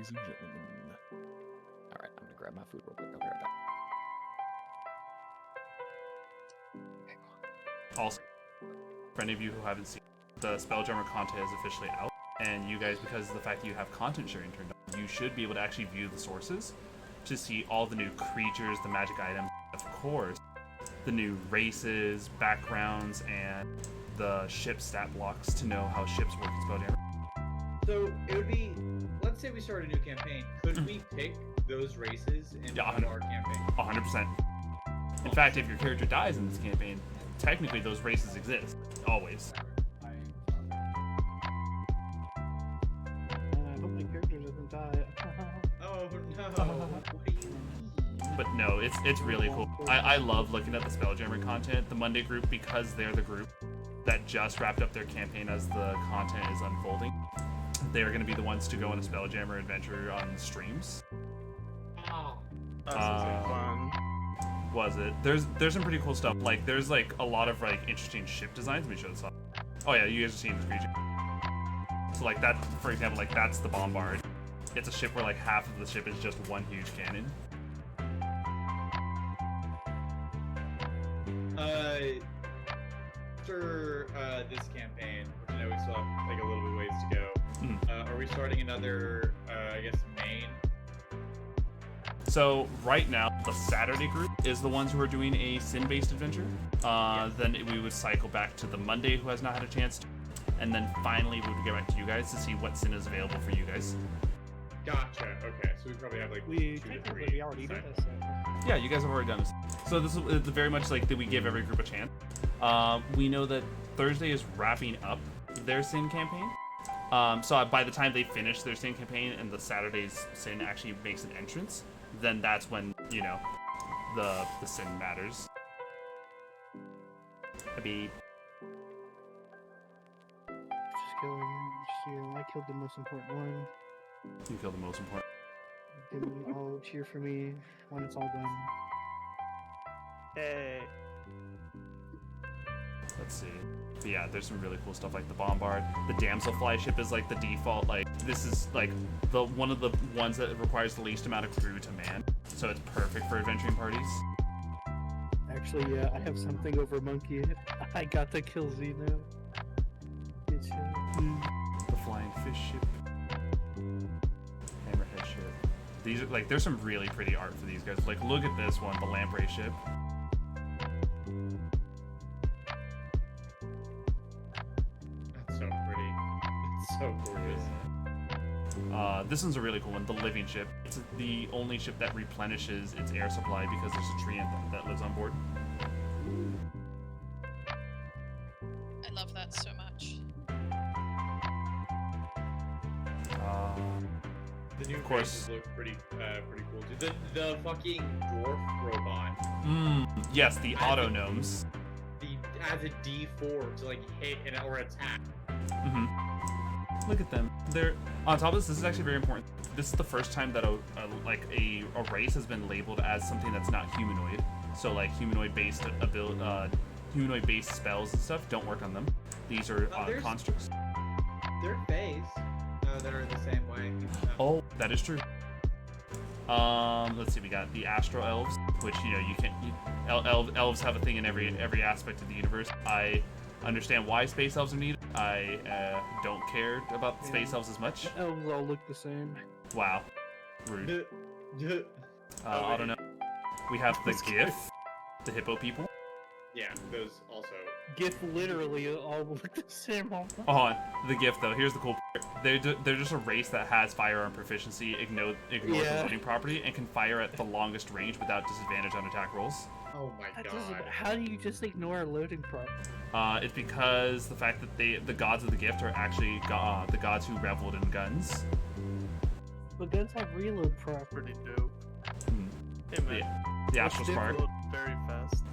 ladies and gentlemen. All right, I'm gonna grab my food real quick. I'll be right back. Also, for any of you who haven't seen, the Spelljammer content is officially out, and you guys, because of the fact that you have content sharing turned on, you should be able to actually view the sources to see all the new creatures, the magic items, of course, the new races, backgrounds, and the ship stat blocks to know how ships work in Spelljammer. So it would be, let's say we start a new campaign. Could we pick those races in our campaign? 100%. In fact, if your character dies in this campaign, technically those races exist. Always. I hope my character doesn't die. Oh no. What do you mean? But no, it's really cool. I love looking at the Spelljammer content. The Monday group, because they're the group that just wrapped up their campaign as the content is unfolding, they're going to be the ones to go on a Spelljammer adventure on streams. Oh. Fun. Was it? There's some pretty cool stuff. Like there's like a lot of like interesting ship designs. Let me show this off. Oh yeah, you guys have seen this creature. So like that, for example, like that's the Bombard. It's a ship where like half of the ship is just one huge cannon. After this campaign, which I know we still have like a little bit ways to go, are we starting another, I guess, main? So right now, the Saturday group is the ones who are doing a sin-based adventure. Then we would cycle back to the Monday who has not had a chance to, and then finally we would get back to you guys to see what sin is available for you guys. Gotcha. Okay, so we probably have like We 2 to 3. technically we already did this. Yeah, you guys have already done this. So this is it's very much like that we give every group a chance. We know that Thursday is wrapping up their sin campaign. So by the time they finish their sin campaign and the Saturday's sin actually makes an entrance, then that's when, you know, the sin matters. Just I killed the most important one. You kill the most important. Then all cheer for me when it's all done. Hey. Let's see. But yeah, there's some really cool stuff like the Bombard. The Damselfly ship is like the default, like this is like the one of the ones that requires the least amount of crew to man. So it's perfect for adventuring parties. Actually, yeah, I have something over Monkey. I got to kill Xeno. It's The Flying Fish ship. Hammerhead ship. These are like there's some really pretty art for these guys. Like look at this one, the Lamprey ship. That's so pretty. It's so gorgeous. This one's a really cool one, the Living ship. It's the only ship that replenishes its air supply because there's a tree that lives on board. I love that so much. The new Of course. faces look pretty cool too. The fucking dwarf robot. Yes, the auto gnomes. Adds a D4 to like hit or attack. Look at them. They're on top of this. This is actually very important. This is the first time that a race has been labeled as something that's not humanoid. So like humanoid-based humanoid-based spells and stuff don't work on them. These are constructs. Their face that are the same way. Oh, that is true. Let's see. We got the Astro Elves, which you know you can. Elves have a thing in every aspect of the universe. I understand why space elves are needed. I don't care about space elves as much. The elves all look the same. Wow, rude. I don't know. We have the GIF, the hippo people. Yeah, those also. GIF literally all look the same. Oh, the GIF though. Here's the cool part. They're just a race that has firearm proficiency, ignores the loading property, and can fire at the longest range without disadvantage on attack rolls. Oh my god. How do you just ignore a loading prop? It's because the fact that the gods of the gift are actually the gods who reveled in guns. But guns have reload property. Pretty dope. Hey man. The Astral Spark. Very fast.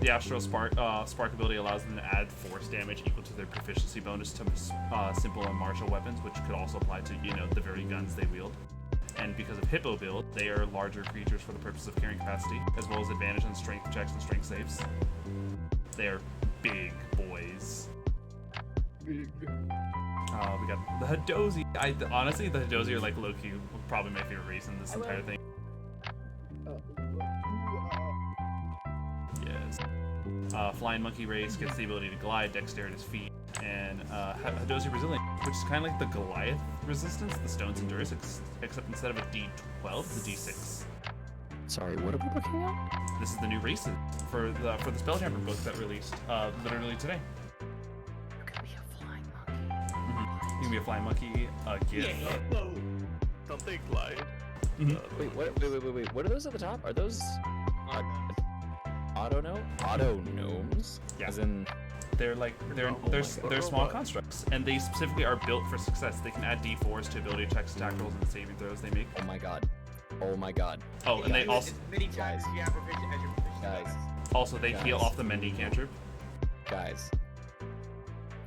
The Astral Spark ability allows them to add force damage equal to their proficiency bonus to simple and martial weapons, which could also apply to the very guns they wield. And because of Hippo build, they are larger creatures for the purpose of carrying capacity, as well as advantage on strength checks and strength saves. They are big boys. We got the Hadozi. Honestly, the Hadozi are like low-key probably my favorite race in this entire thing. Yes. Flying monkey race gets the ability to glide, dexterity to feet, and Hadozi resilient, which is kind of like the Goliath resistance, the stone's endurance, except instead of a D12, it's a D6. Sorry, what are we looking at? This is the new races for the Spelljammer book that released literally today. You're gonna be a flying monkey. You can be a flying monkey, a gift. Don't they glide? Wait, what are those at the top? Are those auto gnomes? Yeah. As in, They're small constructs, and they specifically are built for success. They can add D4s to ability checks, attack rolls, and saving throws they make. oh my god. Oh my god. Oh, and they also As many times as you have proficient as your proficient Guys. they heal off the Mending cantrip. Guys.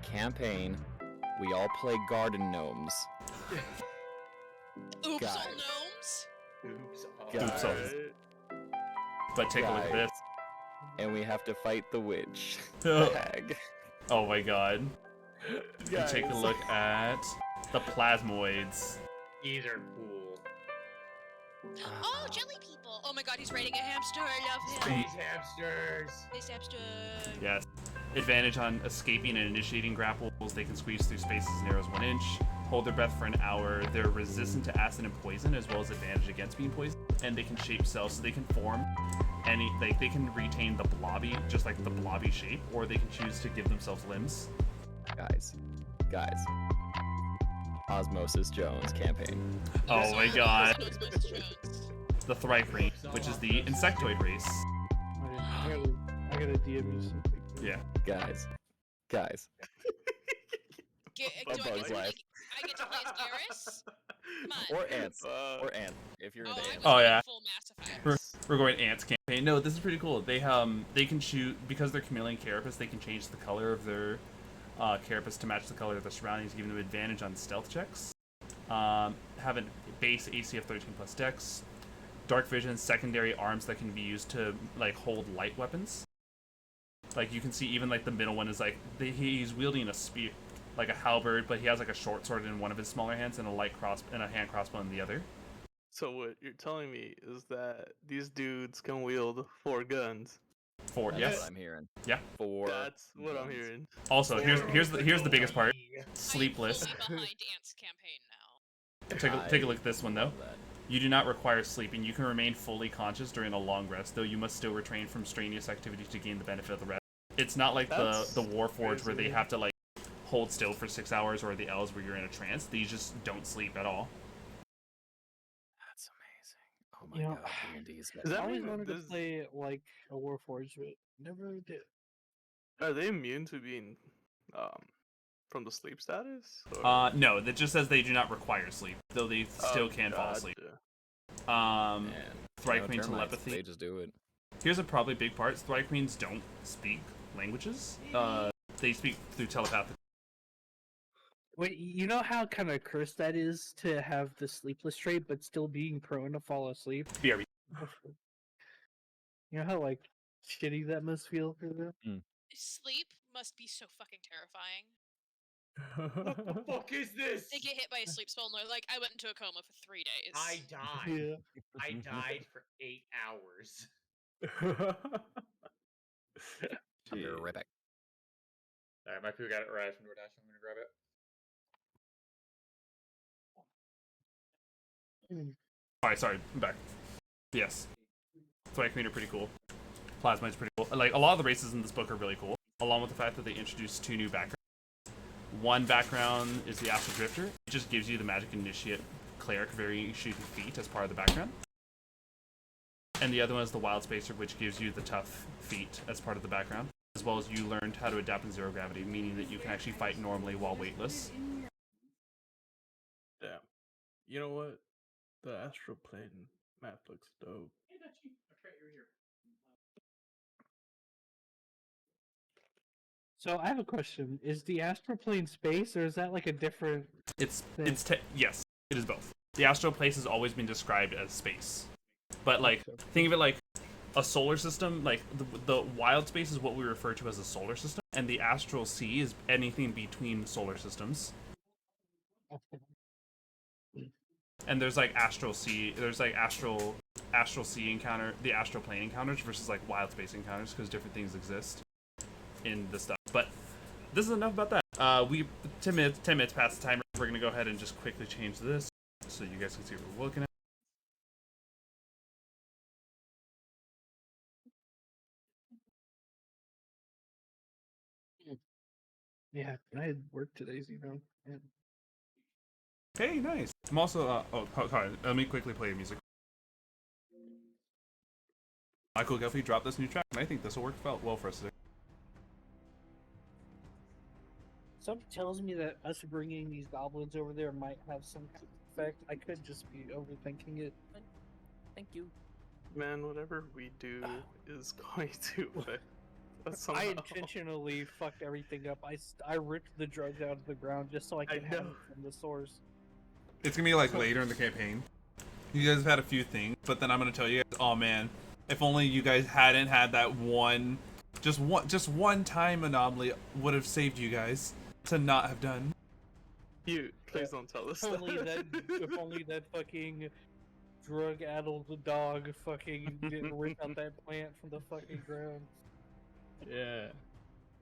Campaign. We all play garden gnomes. Oops, Guys. all gnomes. Oops. Oops, all. But take a look at Guys. this. And we have to fight the witch. Oh Hag. my god. And take a look at the plasmoids. These are cool. Oh, jelly people. Oh my god, he's raiding a hamster. I love him. Space hamsters. Space hamster. Yes. Advantage on escaping and initiating grapples. They can squeeze through spaces as narrow as 1 inch. Hold their breath for an hour. They're resistant to acid and poison, as well as advantage against being poisoned. And they can shape cells, so they can form any. Like they can retain the blobby, just like the blobby shape, or they can choose to give themselves limbs. Guys. Osmosis Jones campaign. Oh my god. Osmosis Jones. The Thrycrane, which is the insectoid race. I gotta DM you something. Yeah. Guys. Do My I bug's get to play, life. I get to play as Garrus? Come on. Or ants. Or ants. If you're Oh, into I'm ants. Oh, going yeah. full Mass Effect. We're going ants campaign. No, this is pretty cool. They can shoot because they're chameleon carapace. They can change the color of their carapace to match the color of their surroundings, giving them advantage on stealth checks. Have a base AC of 13 plus Dex. Dark vision, secondary arms that can be used to like hold light weapons. Like you can see, even like the middle one is like he's wielding a spear, like a halberd, but he has like a short sword in one of his smaller hands and a hand crossbow in the other. So what you're telling me is that these dudes can wield 4 guns. Four, That's yes. what I'm hearing. Yeah. 4. That's what I'm hearing. Also, here's the biggest part. Sleepless. I am fully behind Ant's campaign now. Take a look at this one though. Love that. You do not require sleeping. You can remain fully conscious during a long rest, though you must still refrain from strenuous activities to gain the benefit of the rest. It's not like That's the Warforged where they crazy. have to like hold still for 6 hours, or the L's where you're in a trance. These just don't sleep at all. That's amazing. Oh my You know, god. D&D's got Does that I always mean wanted to this- play like a Warforged, but never did. Are they immune to being from the sleep status? Or- No, that just says they do not require sleep, though they still can fall asleep. gotcha. Man, Thrycrane termites, telepathy. They just do it. Here's a probably big part. Thrycranes don't speak languages. They speak through telepathy. Wait, you know how kind of cursed that is to have the sleepless trait, but still being prone to fall asleep? BRB. You know how like shitty that must feel for them? Sleep must be so fucking terrifying. What the fuck is this? They get hit by a sleep spell and they're like, I went into a coma for 3 days. I died. Yeah. I died for 8 hours. I'll be right back. Alright, my people got it right from DoorDash. I'm gonna grab it. Alright, sorry, I'm back. Yes. Thrycrane are pretty cool. Plasmoid's pretty cool. Like, a lot of the races in this book are really cool, along with the fact that they introduced 2 new backgrounds. One background is the Astral Drifter. It just gives you the Magic Initiate Cleric Variation feat as part of the background. And the other one is the Wild Spacer, which gives you the Tough feat as part of the background, as well as you learned how to adapt in zero gravity, meaning that you can actually fight normally while weightless. Damn. You know what? The astral plane map looks dope. So I have a question: is the astral plane space, or is that like a different? Yes, it is both. The astral place has always been described as space, but like think of it like a solar system. Like the wild space is what we refer to as a solar system. and the astral sea is anything between solar systems. And there's like astral sea, there's like astral sea encounter, the astral plane encounters versus like wild space encounters, because different things exist in the stuff. But this is enough about that. We 10 minutes past the timer. We're gonna go ahead and just quickly change this so you guys can see what we're looking at. Yeah, I had work today, so, you know. Yeah. Hey, nice. I'm also sorry, let me quickly play music. Michael Ghelfi dropped this new track, and I think this will work well for us today. Something tells me that us bringing these goblins over there might have some kind of effect. I could just be overthinking it. Thank you. Man, whatever we do is going to affect us I somehow. intentionally fucked everything up. I ripped the drugs out of the ground just so I could have know. it from the source. It's gonna be like later in the campaign. You guys have had a few things, but then I'm gonna tell you guys, oh man, if only you guys hadn't had that just one time anomaly would have saved you guys to not have done. You please don't tell us If only that. if only that fucking drug-addled dog fucking didn't rip out that plant from the fucking ground. Yeah.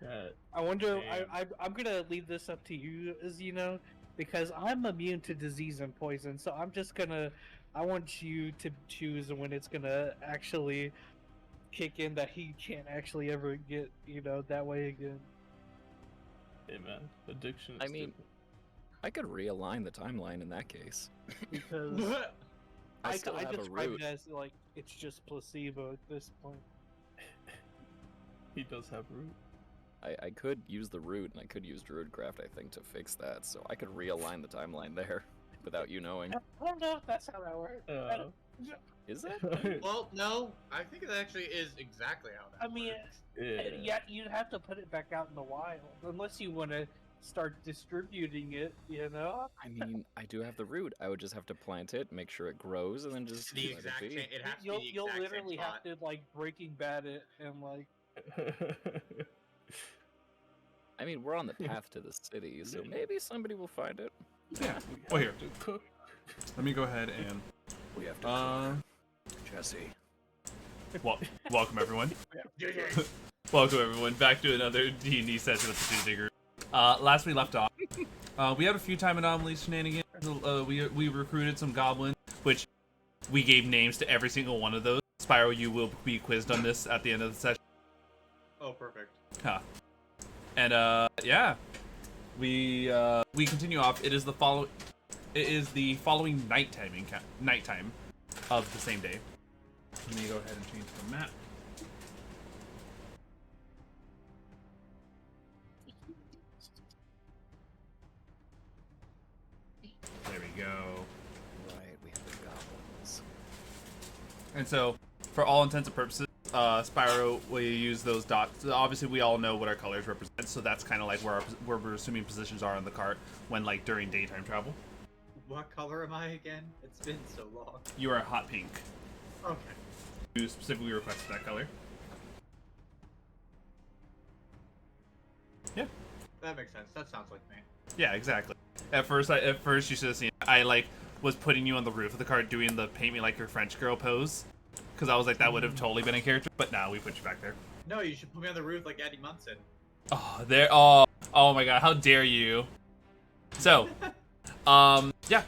Yeah. I wonder. Damn. I'm gonna leave this up to you, as you know, because I'm immune to disease and poison. So I'm just gonna. I want you to choose when it's gonna actually kick in that he can't actually ever get that way again. Hey man, addiction is I mean, stupid. I could realign the timeline in that case. Because I still have a describe route. it as like it's just placebo at this point. He does have root. I could use the route, and I could use Druidcraft, I think, to fix that. So I could realign the timeline there without you knowing. I don't know if that's how that works. Is it? Well, no, I think it actually is exactly how that I mean, works. yeah, you'd have to put it back out in the wild, unless you want to start distributing it, I mean, I do have the route. I would just have to plant it, make sure it grows, and then just The let exact it be. same. It has to You'll be the you'll exact literally same have spot. to like Breaking Bad it and like. I mean, we're on the path to the city, so maybe somebody will find it. Yeah. We Oh, here. have to cook. Let me go ahead and We have to. Jesse. welcome everyone. Welcome everyone back to another D&D session with the Tuesday group. Last we left off, we had a few time anomalies shenanigans. We recruited some goblins, which we gave names to every single one of those. Spyro, you will be quizzed on this at the end of the session. Oh, perfect. Huh. And yeah, we continue off. It is the following nighttime of the same day. Let me go ahead and change the map. There we go. Right, we have the goblins. And so, for all intents and purposes, Spyro, we use those dots. Obviously, we all know what our colors represent, so that's kind of like where we're assuming positions are on the cart when, like, during daytime travel. What color am I again? It's been so long. You are hot pink. Okay. You specifically requested that color. Yeah. That makes sense. That sounds like me. Yeah, exactly. At first you should have seen. I like was putting you on the roof of the cart doing the paint me like your French girl pose, because I was like that would have totally been a character. But now we put you back there. No, you should put me on the roof like Eddie Munson. Oh, there. Oh my God! How dare you? So, yeah.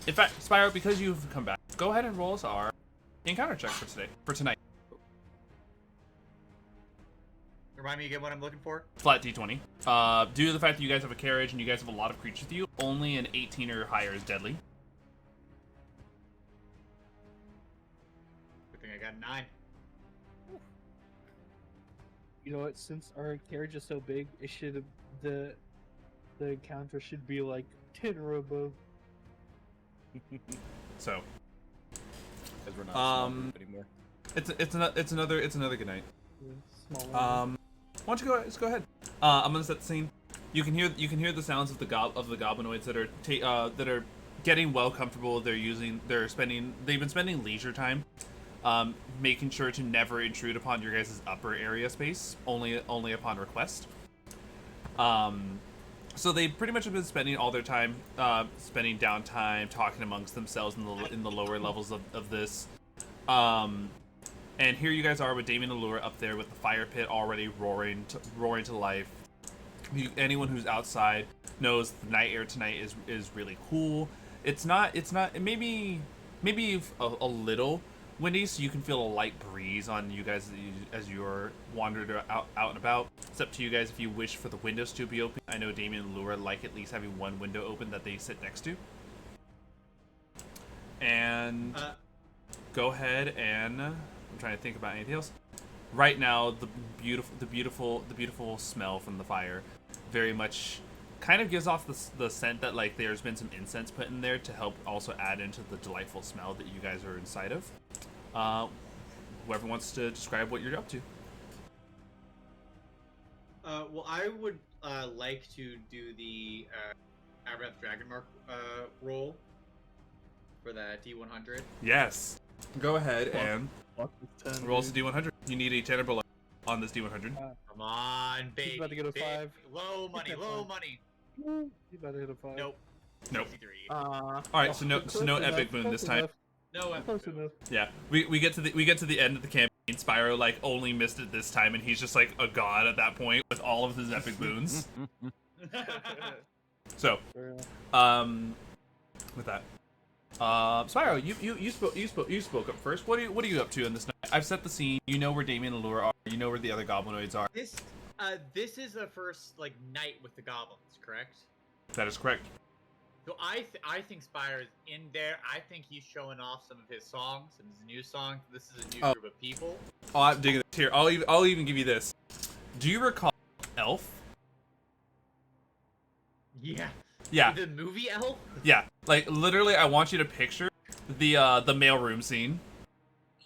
In fact, Spyro, because you've come back, go ahead and roll us our encounter check for tonight. Remind me again what I'm looking for. Flat D20. Due to the fact that you guys have a carriage and you guys have a lot of creatures with you, only an 18 or higher is deadly. Good thing I got 9. You know what? Since our carriage is so big, it should have the encounter should be like 10 or above. So, Because we're not a small group anymore. it's another good night. Small. Why don't you go ahead? I'm gonna set the scene. You can hear the sounds of the goblinoids that are getting well comfortable. They've been spending leisure time, making sure to never intrude upon your guys' upper area space, only upon request. So they pretty much have been spending all their time spending downtime talking amongst themselves in the lower levels of this. And here you guys are with Damien and Lilura up there with the fire pit already roaring to life. Anyone who's outside knows the night air tonight is really cool. It's not maybe a little windy, so you can feel a light breeze on you guys as you're wandered out and about. It's up to you guys if you wish for the windows to be open. I know Damien and Lilura like at least having one window open that they sit next to. And go ahead and I'm trying to think about anything else. Right now, the beautiful smell from the fire very much kind of gives off the scent that like there's been some incense put in there to help also add into the delightful smell that you guys are inside of. Whoever wants to describe what you're up to. Well, I would like to do the Abrath Dragon Mark roll for that D100. Yes. Go ahead and roll Roll the D100. You need a 10 or below on this D100. Come on, baby. He's about to get a big, 5. Low money, That's low fine. money. You better hit a 5. Nope. Nope. 63. All right, so no Close epic enough, boon this close time. enough, No, Close enough. Yeah, we get to the end of the campaign. Spyro like only missed it this time, and he's just like a god at that point with all of his epic boons. So, with that, Spyro, you spoke up first. What are you up to in this night? I've set the scene. You know where Damien and Lilura are. You know where the other goblinoids are. This is the first like night with the goblins, correct? That is correct. So I think Spyro's in there. I think he's showing off some of his songs, some of his new songs. This is a new group of people. Oh, I'm digging this. Here, I'll even give you this. Do you recall Elf? Yeah. Yeah. The movie Elf? Yeah. Like literally, I want you to picture the mailroom scene.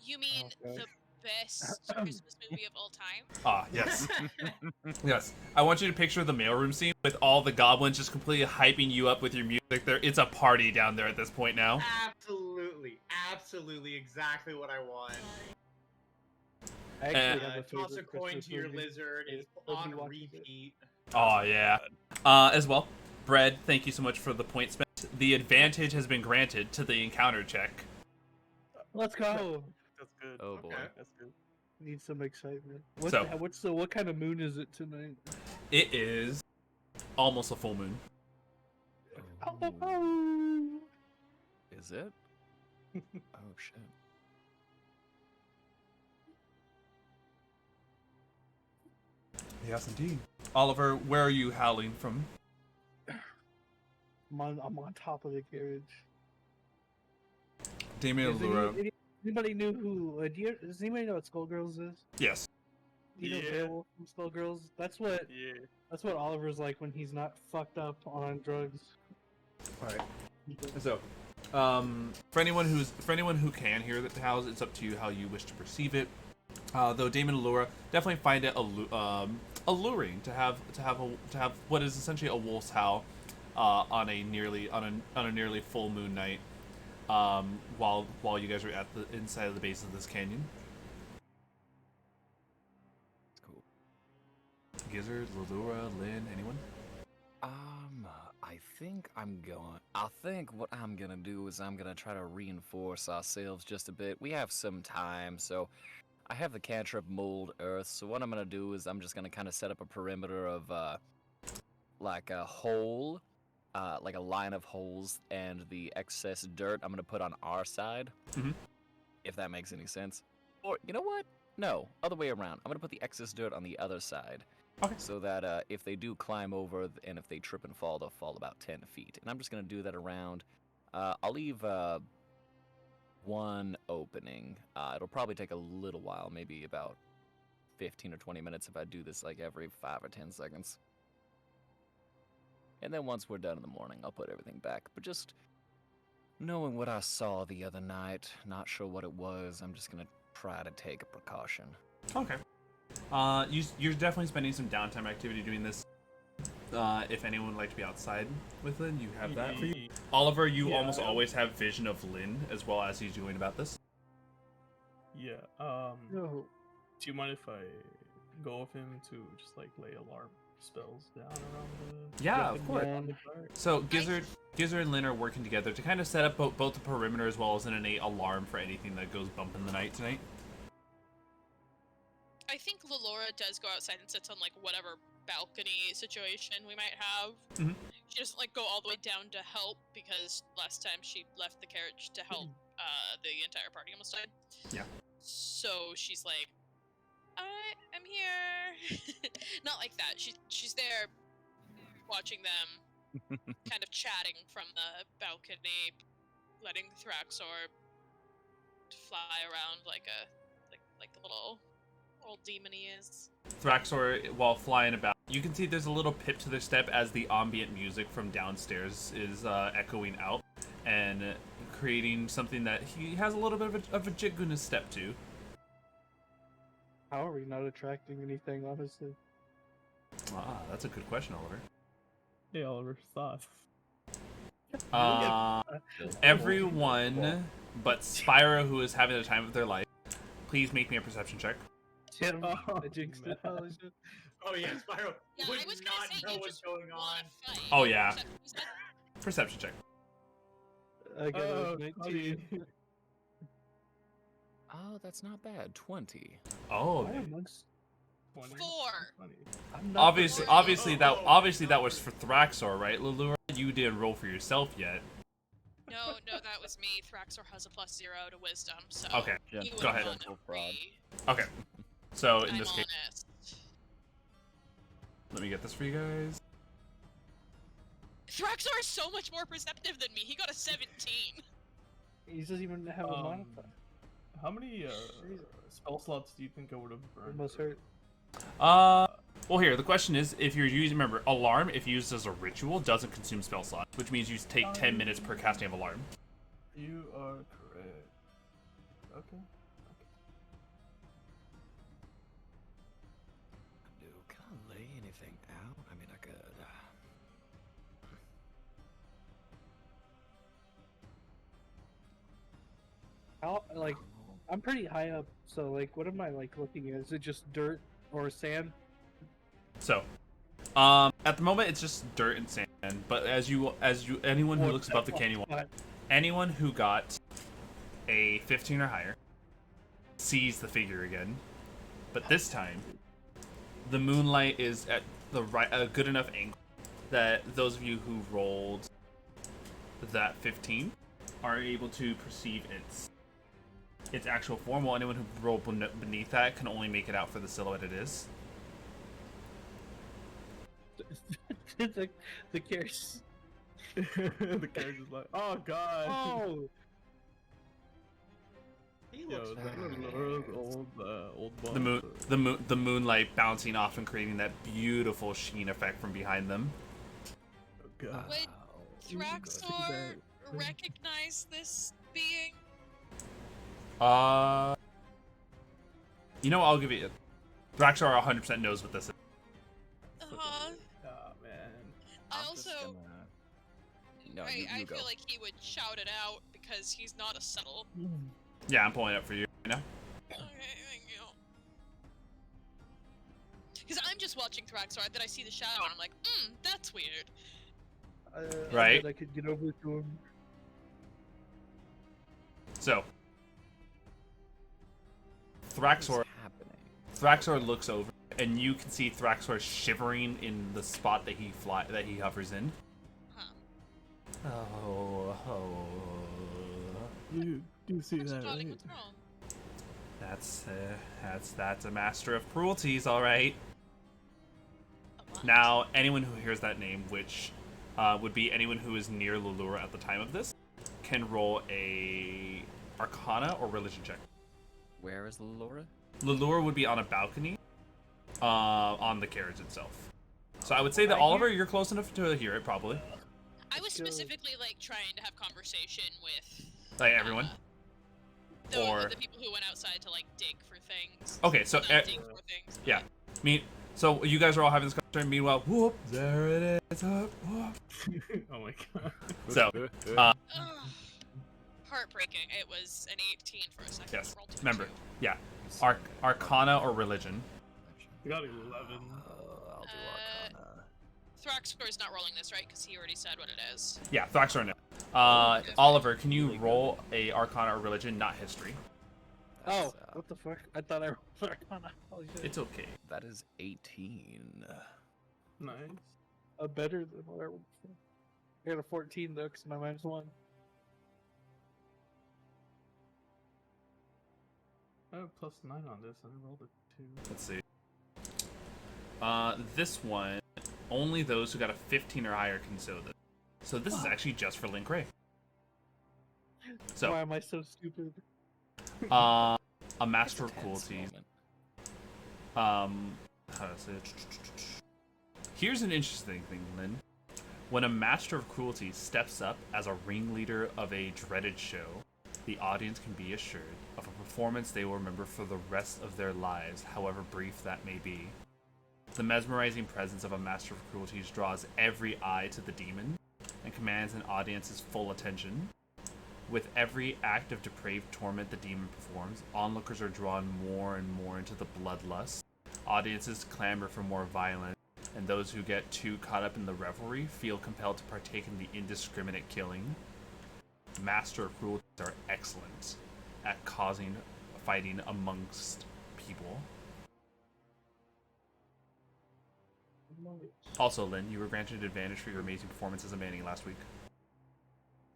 You mean Okay. the best Christmas movie of all time? Ah, yes. Yes. I want you to picture the mailroom scene with all the goblins just completely hyping you up with your music. It's a party down there at this point now. Absolutely, exactly what I want. I actually have a Toss a favorite coin Christmas to your movie. lizard. It's Nobody on watches it. repeat. Oh, yeah. As well, Bread, thank you so much for the point spent. The advantage has been granted to the encounter check. Let's go. That's good. Oh boy. Okay. That's good. Need some excitement. So- What kind of moon is it tonight? It is almost a full moon. Oh. Is it? Oh shit. Yes, indeed. Oliver, where are you howling from? I'm on top of the carriage. Damien and Lilura. Anybody knew who? Does anybody know what Skullgirls is? Yes. Do you know Yeah. Beowulf from Skullgirls? That's what Oliver's like when he's not fucked up on drugs. Alright. So, for anyone who can hear the howls, it's up to you how you wish to perceive it. Though Damon and Lilura definitely find it alluring to have what is essentially a wolf's howl on a nearly full moon night, while you guys are at the inside of the base of this canyon. It's cool. Gizzard, Lilura, Lynn, anyone? I think what I'm gonna do is I'm gonna try to reinforce ourselves just a bit. We have some time, so I have the cantrip mold earth. So what I'm gonna do is I'm just gonna kind of set up a perimeter of like a hole, like a line of holes, and the excess dirt I'm gonna put on our side. Mhm. If that makes any sense. Or you know what? No, other way around. I'm gonna put the excess dirt on the other side. Okay. So that if they do climb over and if they trip and fall, they'll fall about 10 feet. And I'm just going to do that around. I'll leave one opening. It'll probably take a little while, maybe about 15 or 20 minutes if I do this like every 5 or 10 seconds. And then once we're done in the morning, I'll put everything back. But just knowing what I saw the other night, not sure what it was, I'm just going to try to take a precaution. Okay. You're definitely spending some downtime activity doing this. If anyone would like to be outside with Lynn, you have that for you. Oliver, you almost always have vision of Lynn as well as he's doing about this. Yeah. No. Do you mind if I go with him to just like lay alarm spells down around the. Yeah, of course. down. So Gizzard and Lynn are working together to kind of set up both the perimeter as well as an innate alarm for anything that goes bump in the night tonight. I think Lilura does go outside and sits on like whatever balcony situation we might have. Mhm. She doesn't like go all the way down to help because last time she left the carriage to help, the entire party almost died. Yeah. So she's like, I'm here. Not like that. She's there, watching them, kind of chatting from the balcony, letting Thraxor fly around like the little old demon he is. Thraxor, while flying about, you can see there's a little pip to their step as the ambient music from downstairs is echoing out and creating something that he has a little bit of a jig in his step to. How are we not attracting anything, honestly? Ah, that's a good question, Oliver. Hey, Oliver, thoughts. Everyone but Spyro, who is having the time of their life, please make me a perception check. Oh, I jinxed it. man. Holy shit. Oh yeah, Spyro Yeah, would I was gonna not say know you what's just going on. wanna fight. Oh, yeah. Except you said- Perception check. I got Oh, a 19. Oh, that's not bad. 20. Oh, I amongst- 20. 4. 20. I'm not obviously that was for Thraxor, right? Lilura, you didn't roll for yourself yet. No, that was me. Thraxor has a +0 to wisdom, so Okay, he Gentle- would go ahead. want gentle to fraud. free. Okay. So in I'm this case, honest. let me get this for you guys. Thraxor is so much more perceptive than me. He got a 17. He doesn't even have a modifier. How many spell slots do you think I would have burned? Almost hurt. Well, here, the question is, if you're using, remember, Alarm, if used as a ritual, doesn't consume spell slots, which means you take 10 minutes per casting of Alarm. You are correct. Okay. Dude, can I lay anything out? I mean, I could. How, like, I'm pretty high up, so, like, what am I, like, looking at? Is it just dirt or sand? So, at the moment, it's just dirt and sand, but anyone who looks above the canyon wall, anyone who got a 15 or higher sees the figure again, but this time, the moonlight is at a good enough angle that those of you who rolled that 15 are able to perceive its actual form, while anyone who rolled beneath that can only make it out for the silhouette it is. the carrots. The character's like, oh god. Oh! He Yo, looks is that bad. Lilura's old boss? The moonlight bouncing off and creating that beautiful sheen effect from behind them. Oh god. Would Thraxor recognize this being? You know, I'll give you. Thraxor 100% knows what this is. Uh-huh. Oh man. I I'm just also, gonna- No, you I go. feel like he would shout it out because he's not a subtle. Yeah, I'm pulling it up for you right now. Okay, thank you. Because I'm just watching Thraxor, then I see the shadow, and I'm like, that's weird. Right. I bet I could get over to him. So, What's Thraxor happening? looks over, and you can see Thraxor shivering in the spot that he hovers in. Huh. Oh. You do see What's that, darling, right? what's wrong? That's a master of cruelties, all right. A what? Now, anyone who hears that name, which would be anyone who is near Lilura at the time of this, can roll a Arcana or Religion check. Where is Lilura? Lilura would be on a balcony, on the carriage itself. So I would say that I Oliver, you're close enough to hear it, probably. I was go. specifically like trying to have conversation with Like everyone. Or- the people who went outside to like dig for things. Okay, so Not dig for things. yeah. So you guys are all having this conversation. Meanwhile, whoop, there it is. Up, whoop. Oh my god. So, Ugh. Heartbreaking. It was an 18 for a second. Yes, Roll two, remember. two. Yeah. Arcana or Religion. I got 11. I'll do Uh, Arcana. Thraxor is not rolling this, right? Because he already said what it is. Yeah, Thraxor no. Oliver, can you roll a Arcana or Religion, not History? Oh, what the fuck? I thought I rolled Arcana. Holy shit. It's okay. That is 18. Nice. Better than what I rolled before. I got a 14 though, because my -1. I have +9 on this, and I rolled a 2. Let's see. This one, only those who got a 15 or higher can sow this. So this is actually just for Link Ray. So, Why am I so stupid? a Master of Tense Cruelty. moment. How to say it? Here's an interesting thing, Lynn. When a Master of Cruelty steps up as a ringleader of a dreaded show, the audience can be assured of a performance they will remember for the rest of their lives, however brief that may be. The mesmerizing presence of a Master of Cruelties draws every eye to the demon and commands an audience's full attention. With every act of depraved torment the demon performs, onlookers are drawn more and more into the bloodlust. Audiences clamor for more violence, and those who get too caught up in the revelry feel compelled to partake in the indiscriminate killing. Master of Cruelties are excellent at causing fighting amongst people. Also, Lynn, you were granted advantage for your amazing performance as a Manny last week.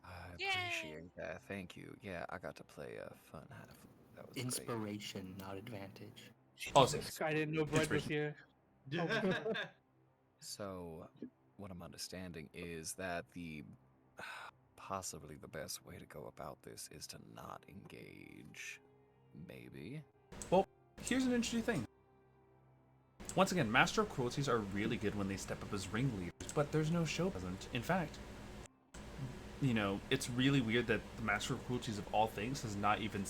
I Yay. appreciate that. Thank you. Yeah, I got to play a fun half. That was great. Inspiration, not advantage. Oh, I didn't know Brett was here. So, what I'm understanding is that the possibly the best way to go about this is to not engage. Maybe. Well, here's an interesting thing. Once again, Master of Cruelties are really good when they step up as ringleaders, but there's no show present. In fact, you know, it's really weird that the Master of Cruelties of all things has not even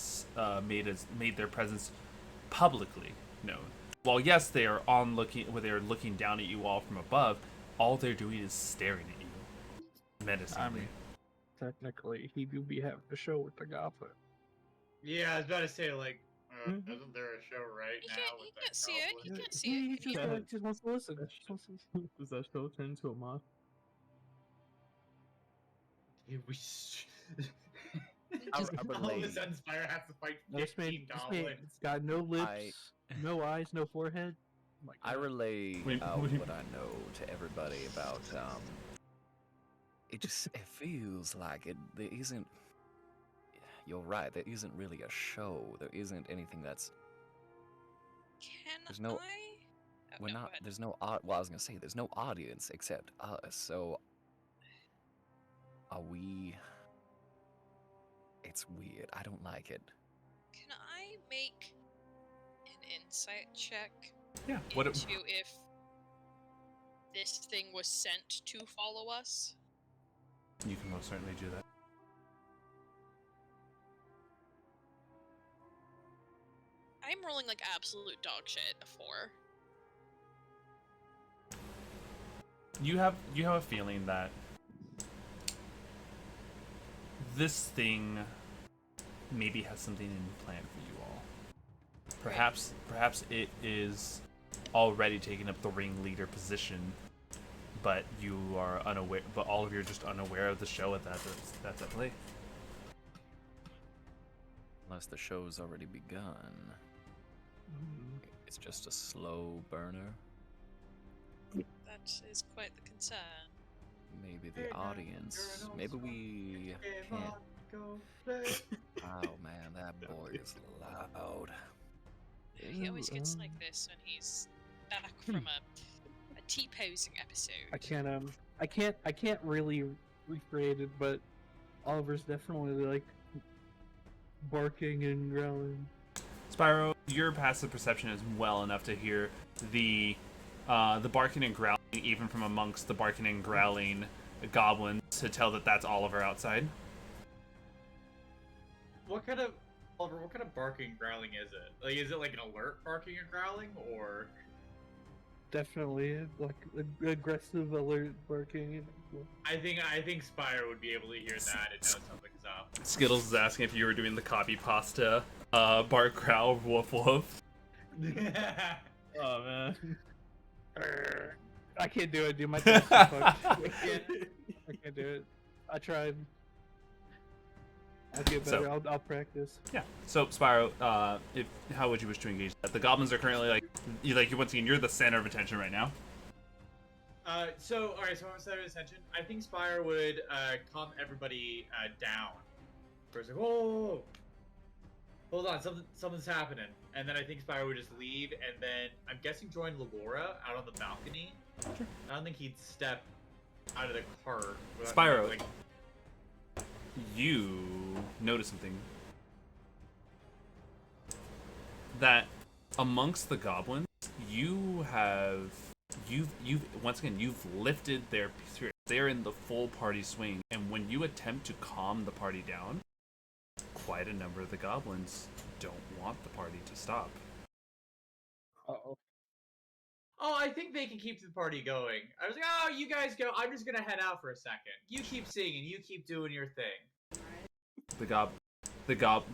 made their presence publicly known. While yes, they are they're looking down at you all from above, all they're doing is staring at you menacingly. I mean, technically, he do be having a show with the Goblin. Yeah, I was about to say, like, isn't there a show right He now? can't, with he that can't see it. He goblin? can't see it. Can you- Just wants to listen. Just wants to listen. Does that show turn into a moth? Yeah, we I all of a relate. sudden, Spyro has to fight This 15 man, goblins. it's got no lips, no eyes, no forehead. Oh my I God. relay What do you- what I know to everybody about it feels like there isn't. You're right, there isn't really a show. There isn't anything that's Can There's no- I? Oh, we're no, go not ahead. there's no well, I was gonna say there's no audience except us, so are we it's weird. I don't like it. Can I make an insight check Yeah. What? into if this thing was sent to follow us? You can most certainly do that. I'm rolling like absolute dog shit. A 4. You have a feeling that this thing maybe has something in plan for you all. Perhaps it is already taking up the ringleader position, but you are unaware. But all of you are just unaware of the show that's at play. Unless the show's already begun. It's just a slow burner. That is quite the concern. Maybe the audience. Maybe we can't. Oh man, that boy is loud. He always gets like this when he's back from a T-posing episode. I can't really recreate it, but Oliver's definitely like barking and growling. Spyro, your passive perception is well enough to hear the barking and growling, even from amongst the barking and growling goblins, to tell that that's Oliver outside. What kind of barking growling is it? Like, is it like an alert barking and growling, or? Definitely like aggressive alert barking. I think Spyro would be able to hear that and know something's up. Skittles is asking if you were doing the copy pasta, bark, growl, woof woof. Oh man. I can't do it, dude. My throat's too fucked. I can't do it. I tried. I'll get better. So- I'll practice. Yeah. So Spyro, how would you wish to engage that? The goblins are currently once again, you're the center of attention right now. Alright, so I'm center of attention. I think Spyro would calm everybody down. First, like, whoa, hold on, something's happening. And then I think Spyro would just leave, and then I'm guessing join Lilura out on the balcony. Sure. I don't think he'd step out of the cart. without, Spyro. like, You notice something that amongst the goblins, you've once again lifted their spirit. They're in the full party swing, and when you attempt to calm the party down, quite a number of the goblins don't want the party to stop. Uh-oh. Oh, I think they can keep the party going. I was like, oh, you guys go. I'm just gonna head out for a second. You keep singing. You keep doing your thing. The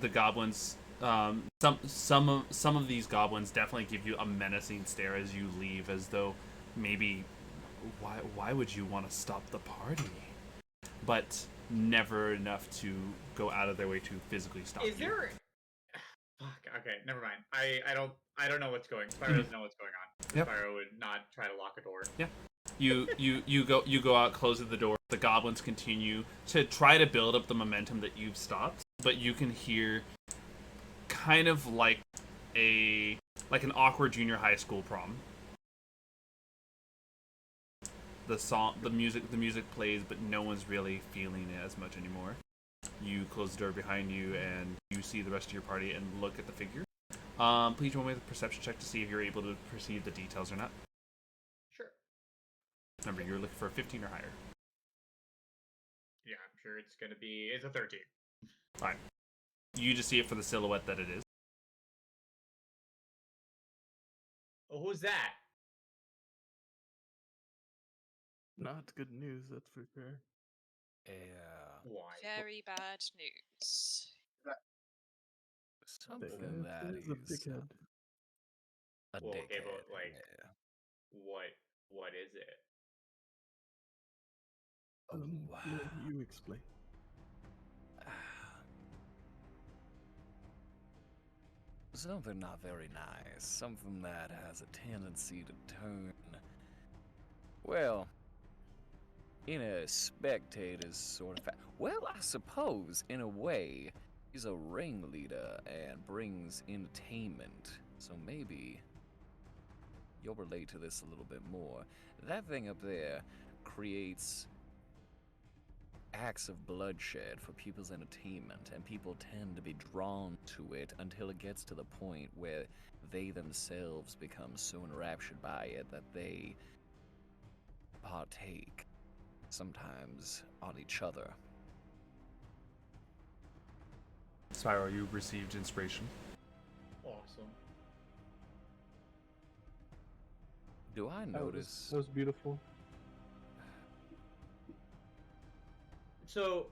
goblins. Some of these goblins definitely give you a menacing stare as you leave, as though maybe why would you want to stop the party? But never enough to go out of their way to physically stop Is you. there? Fuck. Okay, never mind. I don't know what's going. Spyro doesn't know what's going on. Yep. Spyro would not try to lock a door. Yeah. You go out, close the door. The goblins continue to try to build up the momentum that you've stopped, but you can hear kind of like an awkward junior high school prom. The music plays, but no one's really feeling it as much anymore. You close the door behind you, and you see the rest of your party and look at the figure. Please roll me a perception check to see if you're able to perceive the details or not. Sure. Remember, you're looking for a 15 or higher. Yeah, I'm sure it's gonna be. It's a 13. Fine. You just see it for the silhouette that it is. Oh, who's that? Not good news, that's for sure. Yeah. Why? Very bad news. Something It that is a is dickhead. a Well, okay, dickhead. but, like- yeah. What is it? Lynn, you explain. Something not very nice. Something that has a tendency to turn, well, in a spectator's sort of well, I suppose, in a way, he's a ringleader and brings entertainment. So maybe you'll relate to this a little bit more. That thing up there creates acts of bloodshed for people's entertainment, and people tend to be drawn to it until it gets to the point where they themselves become so enraptured by it that they partake, sometimes on each other. Spyro, you received inspiration. Awesome. Do I notice? That was beautiful. So,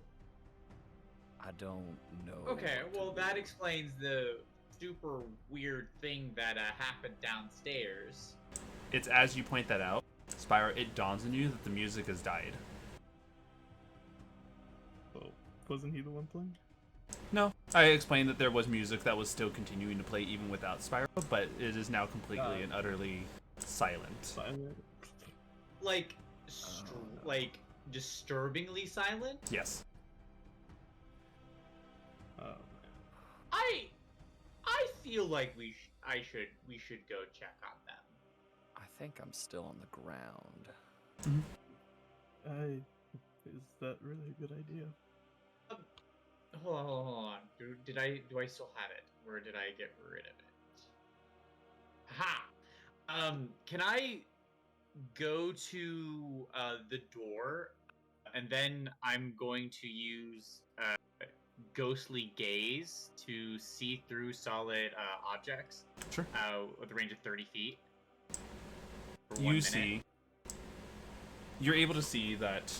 I don't know. okay, what to well, that do. explains the super weird thing that happened downstairs. It's as you point that out, Spyro, it dawns on you that the music has died. Oh, wasn't he the one playing? No, I explained that there was music that was still continuing to play even without Spyro, but it is now completely and utterly silent. Silent. Like, no. like disturbingly silent. Yes. Oh, man. I feel like we should go check on them. I think I'm still on the ground. Is that really a good idea? Hold on. Do I still have it, or did I get rid of it? Ha! Can I go to the door, and then I'm going to use ghostly gaze to see through solid objects. Sure. With a range of 30 feet. for 1 You minute. see, you're able to see that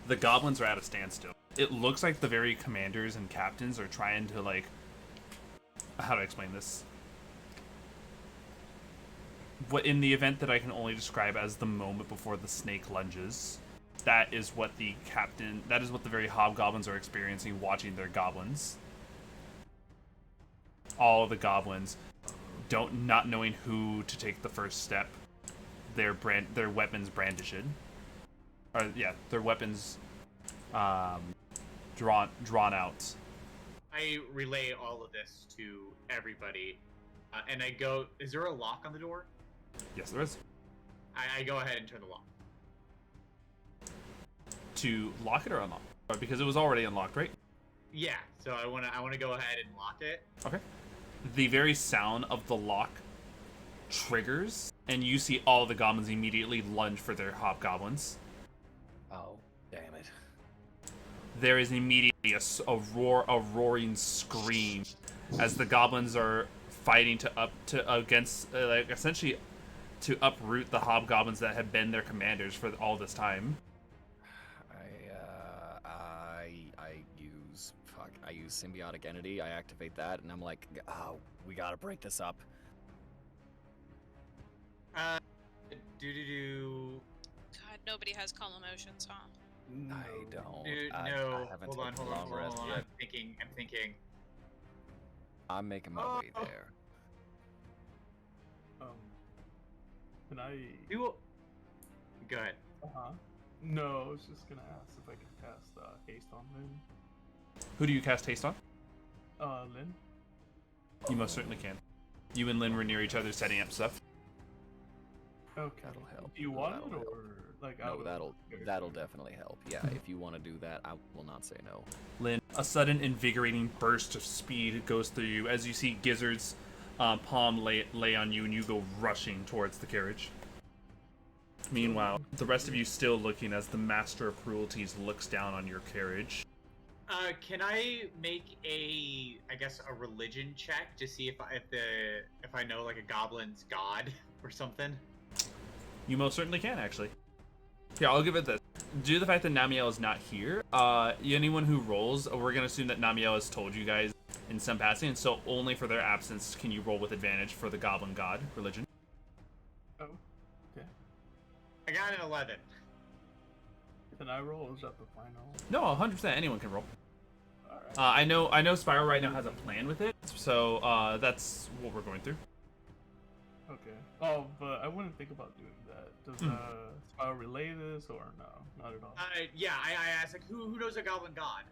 the goblins are at a standstill. It looks like the very commanders and captains are trying to, like, how do I explain this? what in the event that I can only describe as the moment before the snake lunges, that is what the very hobgoblins are experiencing, watching their goblins. All of the goblins not knowing who to take the first step, their weapons brandished. Or yeah, their weapons drawn out. I relay all of this to everybody, and I go, is there a lock on the door? Yes, there is. I go ahead and turn the lock. To lock it or unlock? Because it was already unlocked, right? Yeah, so I wanna go ahead and lock it. Okay. The very sound of the lock triggers, and you see all the goblins immediately lunge for their hobgoblins. Oh, damn it. There is immediately a roaring scream as the goblins are fighting essentially to uproot the hobgoblins that have been their commanders for all this time. I use symbiotic entity. I activate that, and I'm like, oh, we gotta break this up. God, nobody has calm emotions, huh? I don't. Dude, I no. haven't Hold on, taken hold a on, long rest hold on. yet. I'm thinking. I'm making my way there. Can I? Go ahead. No, I was just gonna ask if I can cast haste on Lynn. Who do you cast haste on? Lynn. You most certainly can. You and Lynn were near each other setting up stuff. Okay. That'll help. Do you want it, That'll help. or like? No, that'll definitely help. Yeah, if you want to do that, I will not say no. Lynn, a sudden invigorating burst of speed goes through you as you see Gizzard's palm lay on you, and you go rushing towards the carriage. Meanwhile, the rest of you still looking as the Master of Cruelties looks down on your carriage. Can I make a religion check to see if I know like a goblin's god or something? You most certainly can, actually. Yeah, I'll give it this. Due to the fact that Namielle is not here, anyone who rolls, we're going to assume that Namielle has told you guys in some passing, and so only for their absence can you roll with advantage for the goblin god religion. Oh, okay. I got an 11. Can I roll? Or is that the final? No, 100%. Anyone can roll. Alright. I know Spyro right now has a plan with it, so that's what we're going through. Okay. Oh, but I wouldn't think about doing that. Does Spyro relay this or no? Not at all. Yeah, I asked like who knows a goblin god?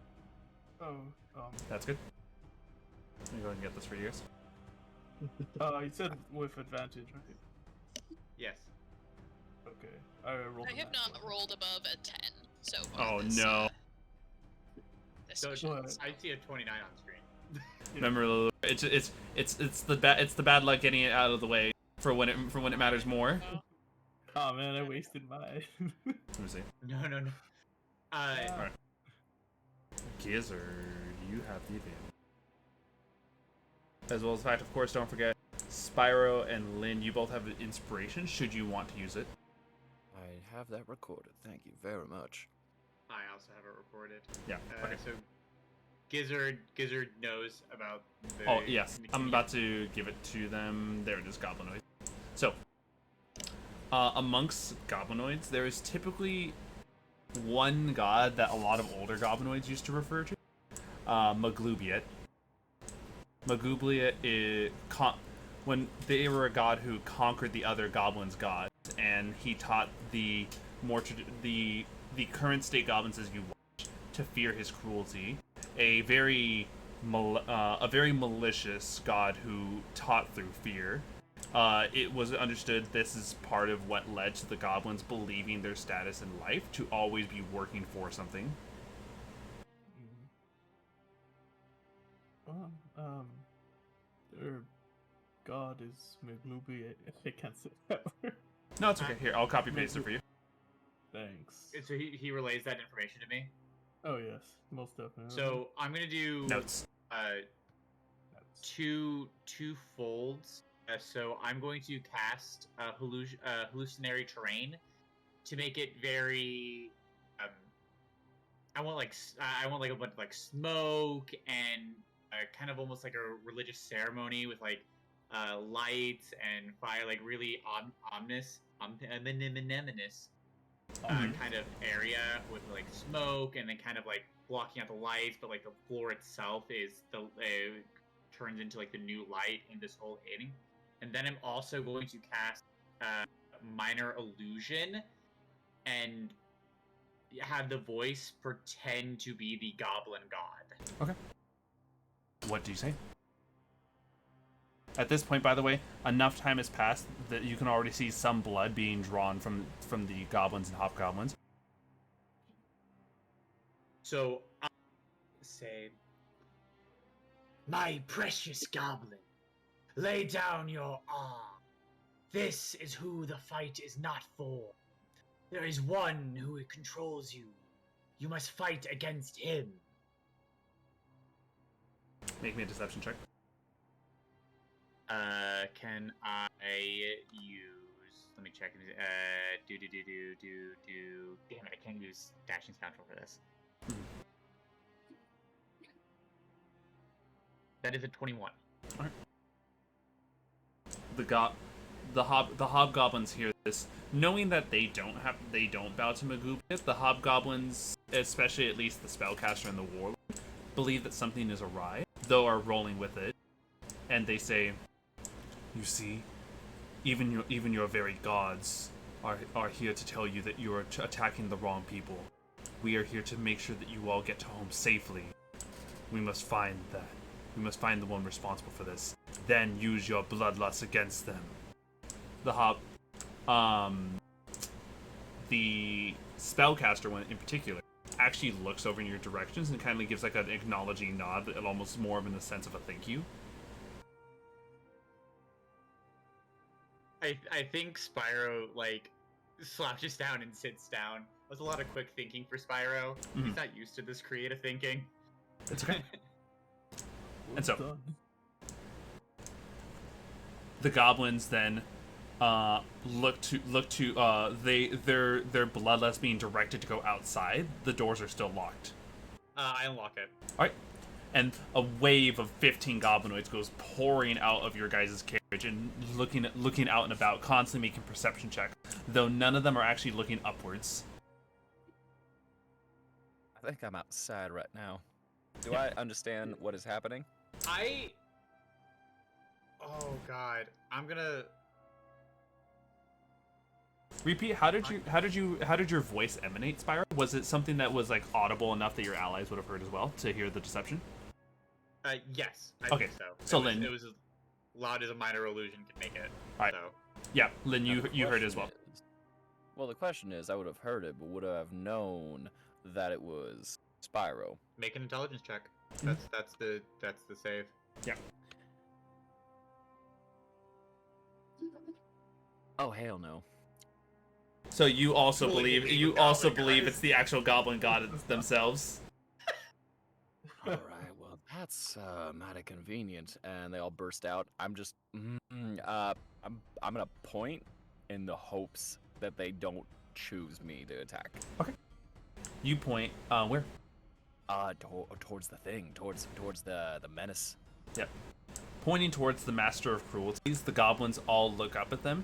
That's good. Let me go ahead and get this for you guys. You said with advantage, right? Yes. Okay. I rolled. I have not rolled above a 10 so far. Oh this, no. This So mission. I see a 29 on screen. Remember, Lilura, it's the bad luck getting it out of the way for when it matters more. Oh man, I wasted mine. Let me see. No. Alright. Gizzard, you have the advantage. As well as the fact, of course, don't forget, Spyro and Lynn, you both have inspiration should you want to use it. I have that recorded. Thank you very much. I also have it recorded. Yeah. Okay. So Gizzard knows about the... Oh, yes. I'm about to give it to them. There it is, Goblinoids. So, amongst Goblinoids, there is typically one god that a lot of older Goblinoids used to refer to. Maglubiet. Maglubiet is... when they were a god who conquered the other goblins' gods, and he taught the current state goblins as you watch to fear his cruelty. A very malicious god who taught through fear. It was understood this is part of what led to the goblins believing their status in life to always be working for something. Well, their god is Maglubi. I can't say that word. No, it's okay. Here, I'll copy paste it for you. Thanks. So he relays that information to me. Oh yes, most definitely. So I'm gonna do Notes. two folds. So I'm going to cast hallucinatory terrain to make it very. I want like a bunch of like smoke and kind of almost like a religious ceremony with like lights and fire, like really ominous, kind of area with like smoke and then kind of like blocking out the lights, but like the floor itself is turns into like the new light in this whole painting. And then I'm also going to cast minor illusion and have the voice pretend to be the goblin god. Okay. What do you say? At this point, by the way, enough time has passed that you can already see some blood being drawn from the goblins and hobgoblins. So I say, my precious goblin, lay down your arm. This is who the fight is not for. There is one who controls you. You must fight against him. Make me a deception check. Can I use? Let me check. Damn it! I can't use dashing scoundrel for this. That is a 21. All right. The hobgoblins hear this, knowing that they don't bow to Magoopa. The hobgoblins, especially at least the spellcaster and the warlord, believe that something is awry, though are rolling with it, and they say, "You see, even your very gods are here to tell you that you are attacking the wrong people. We are here to make sure that you all get home safely. We must find that. We must find the one responsible for this. Then use your bloodlust against them." The spellcaster one in particular actually looks over in your directions and kind of gives like an acknowledging nod, but almost more of in the sense of a thank you. I think Spyro like slouches down and sits down. That's a lot of quick thinking for Spyro. He's not used to this creative thinking. It's okay. And so Done. the goblins then their bloodlust being directed to go outside. The doors are still locked. I unlock it. All right, and a wave of 15 goblinoids goes pouring out of your guys' carriage and looking out and about, constantly making perception checks, though none of them are actually looking upwards. I think I'm outside right now. Do I understand what is happening? Oh God, I'm gonna. Repeat. How did your voice emanate, Spyro? Was it something that was like audible enough that your allies would have heard as well to hear the deception? Yes. I Okay. think so. So Lynn, Lynn, it was as loud as a minor illusion could make it. Alright. So. Yeah, Lynn, Now, you the heard it as well. question is- Well, the question is, I would have heard it, but would I have known that it was Spyro? Make an intelligence check. Mhm. That's the save. Yeah. Oh, hell no. So you also Fully believe goblin it's the actual goblin gods themselves. All right, well, that's mighty convenient. And they all burst out. I'm just, I'm gonna point in the hopes that they don't choose me to attack. You point where? Towards the thing, towards the menace. Yep. Pointing towards the master of cruelties, the goblins all look up at them,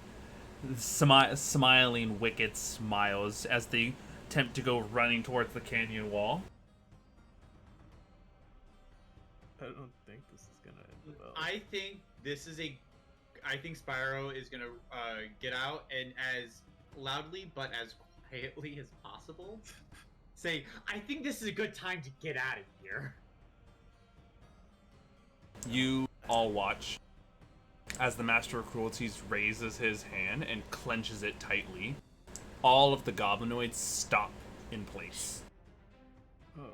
smiling wicked smiles as they attempt to go running towards the canyon wall. I don't think this is gonna end well. I think Spyro is gonna get out and as loudly but as quietly as possible say, "I think this is a good time to get out of here." You all watch as the master of cruelties raises his hand and clenches it tightly. All of the goblinoids stop in place. Oh no.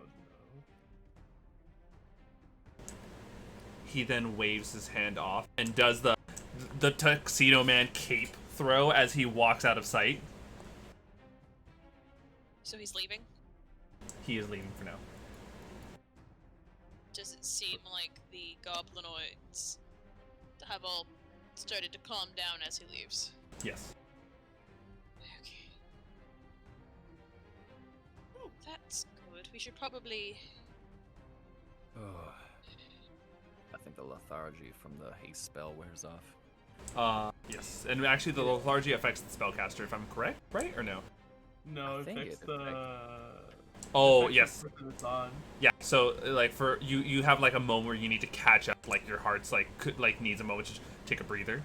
He then waves his hand off and does the Tuxedo Man cape throw as he walks out of sight. So he's leaving? He is leaving for now. Does it seem like the goblinoids have all started to calm down as he leaves? Yes. Okay. That's good. We should probably... Oh. I think the lethargy from the haste spell wears off. Yes, and actually the lethargy affects the spellcaster, if I'm correct, right or no? No, I it think affects it the. Oh, affects the yes. person it's on. Yeah. So like for you have like a moment where you need to catch up, like your heart's like needs a moment to take a breather.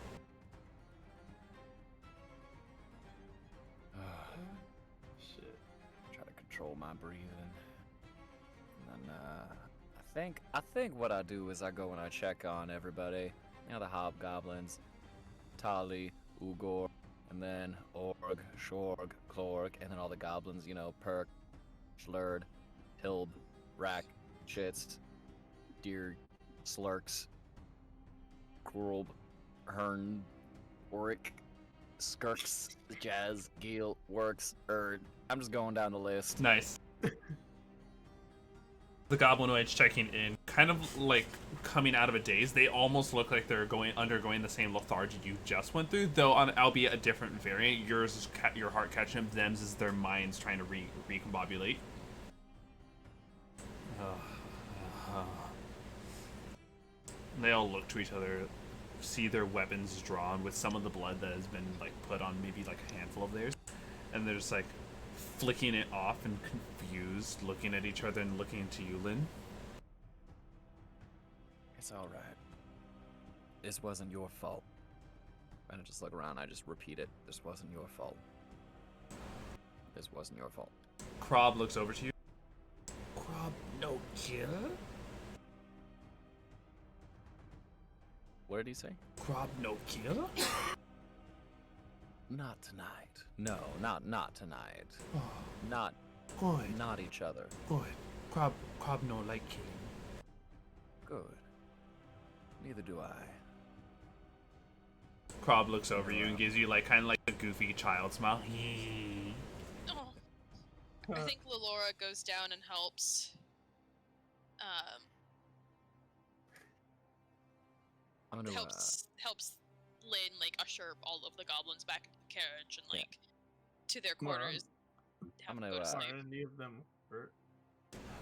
Shit. Try to control my breathing. And then I think what I do is I go and I check on everybody. You know, the hobgoblins, Tali, Ugor, and then Org, Shorg, Klorg, and then all the goblins, you know, Perk, Schlurd, Hilb, Rack, Chitz, Deer, Slurks, Grulb, Hern, Oric, Skirks, Jazz, Geel, Works, Erd. I'm just going down the list. Nice. The goblinoids checking in, kind of like coming out of a daze. They almost look like they're undergoing the same lethargy you just went through, though on albeit a different variant. Yours is your heart catching up. Them's is their minds trying to recombobulate. They all look to each other, see their weapons drawn with some of the blood that has been like put on maybe like a handful of theirs, and they're just like flicking it off and confused, looking at each other and looking to you, Lynn. It's all right. This wasn't your fault. And I just look around. I just repeat it. This wasn't your fault. This wasn't your fault. Krob looks over to you. Krob, no kill? What did he say? Krob, no kill? Not tonight. No, not tonight. Oh, Not good, not each other. good. Krob no like killing. Good. Neither do I. Krob looks over you and gives you like kind of like a goofy child smile. Oh. I think Lilura goes down and helps. I'm gonna Helps Lynn like usher all of the goblins back into the carriage and Yeah. like to their Well, quarters. Have I'm them gonna, go to Are sleep. any of them hurt?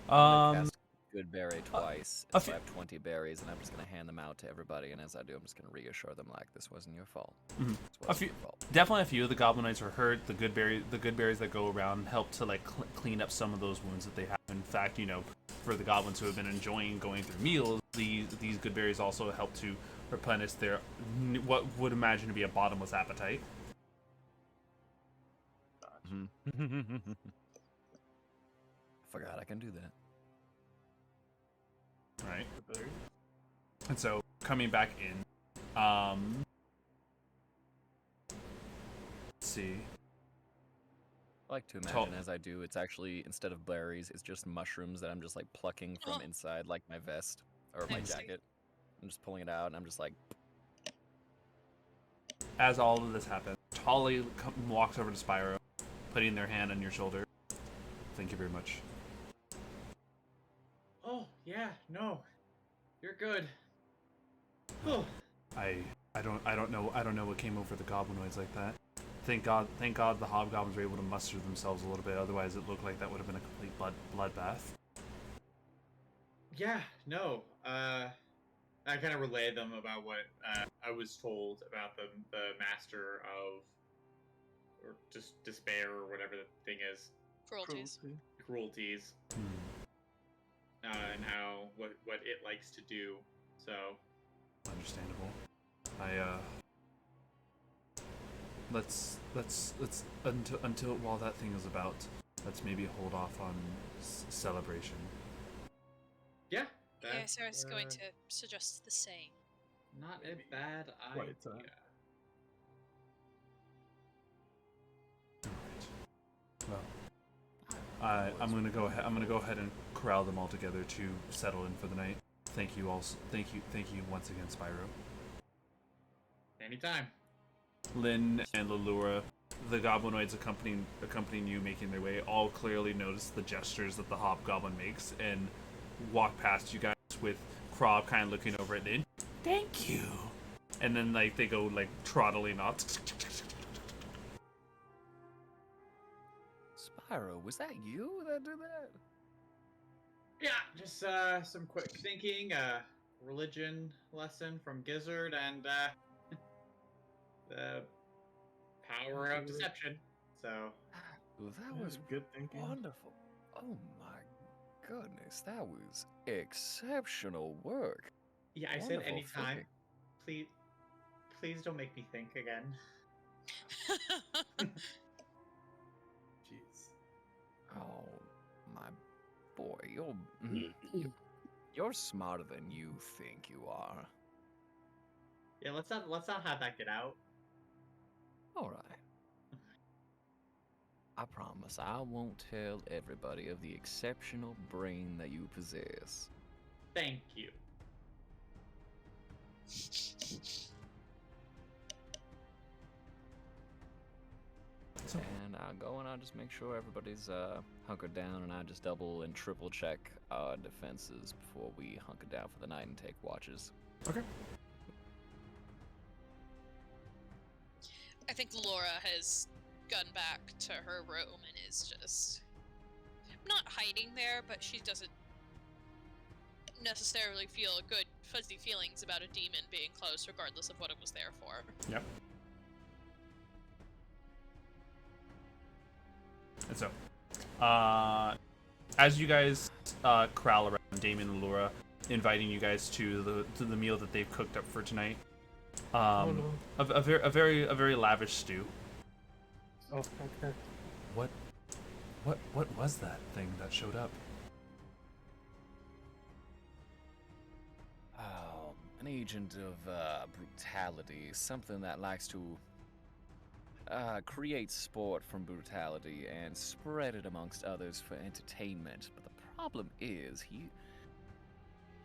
I'm gonna cast Good Berry twice. a So few- I have 20 berries, and I'm just gonna hand them out to everybody. And as I do, I'm just gonna reassure them like this wasn't your fault. Mhm. This A wasn't few- your fault. Definitely a few of the goblinites were hurt. The good berries that go around help to like clean up some of those wounds that they have. In fact, you know, for the goblins who have been enjoying going through meals, these good berries also help to replenish their what would imagine to be a bottomless appetite. Mhm. Forgot I can do that. Right. The berries? And so coming back in, let's see. I like to Tall- imagine as I do, it's actually, instead of berries, it's just mushrooms that I'm just like plucking from Oh. inside like my vest or my Nice. jacket. I'm just pulling it out and I'm just like, As all of this happens, Tali walks over to Spyro, putting their hand on your shoulder. Thank you very much. Oh, yeah, no. You're good. Oh, I don't know what came over the goblinoids like that. Thank God the hobgoblins were able to muster themselves a little bit. Otherwise, it looked like that would have been a complete bloodbath. yeah, no. I kind of relayed them about what I was told about the master of, or just despair or whatever the thing is, Cruelties. Cruelty. cruelties, and how what it likes to do. So Understandable. Let's until while that thing is about, let's maybe hold off on celebration. yeah, Yeah, that's, Sarah's going to suggest the same. not a bad idea. Playtime. Well, I'm gonna go ahead. I'm gonna go ahead and corral them all together to settle in for the night. Thank you all. Thank you once again, Spyro. Anytime. Lynn and Lilura, the goblinoids accompanying you, making their way, all clearly notice the gestures that the hobgoblin makes and walk past you guys with Krob kind of looking over at Lynn. Thank you. And then like they go like trottling off. Spyro, was that you that did that? Yeah, just some quick thinking. religion lesson from Gizzard and the power of deception. So Well, that Yeah, was good thinking. wonderful. Oh my goodness, that was exceptional work. yeah, I said Wonderful anytime. thinking. Please don't make me think again. Jeez. Oh my boy, you're smarter than you think you are. Yeah, let's not have that get out. All right. I promise I won't tell everybody of the exceptional brain that you possess. Thank you. And I go and I just make sure everybody's hunkered down, and I just double and triple check our defenses before we hunker down for the night and take watches. Okay. I think Laura has gone back to her room and is just not hiding there, but she doesn't necessarily feel good, fuzzy feelings about a demon being close, regardless of what it was there for. Yep. And so, as you guys corral around Damien and Lura, inviting you guys to the meal that they've cooked up for tonight, a very lavish stew. Oh, okay. What was that thing that showed up? Oh, an agent of brutality, something that likes to create sport from brutality and spread it amongst others for entertainment. But the problem is,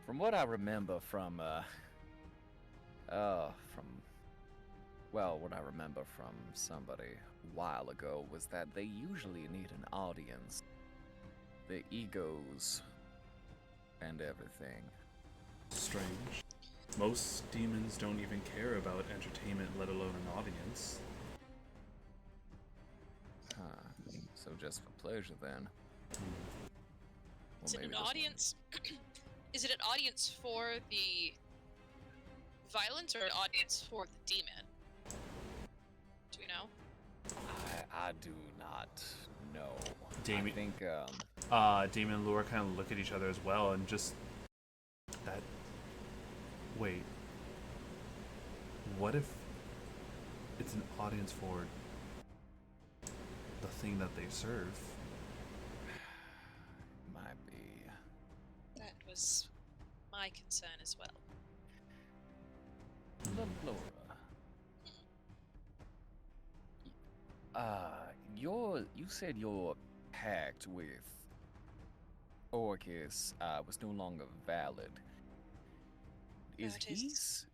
from what I remember from what I remember from somebody a while ago was that they usually need an audience. Their egos and everything. Strange. Most demons don't even care about entertainment, let alone an audience. Huh. So just for pleasure then. Is it maybe an this audience? Is it an audience for the violence or an audience for the demon? Do we know? I do not know. Damien- I think, Damien and Lura kind of look at each other as well, and just that. Wait. What if it's an audience for the thing that they serve? might be. That was my concern as well. Laura. You said your pact with Orcus was no longer valid. Is That he? is-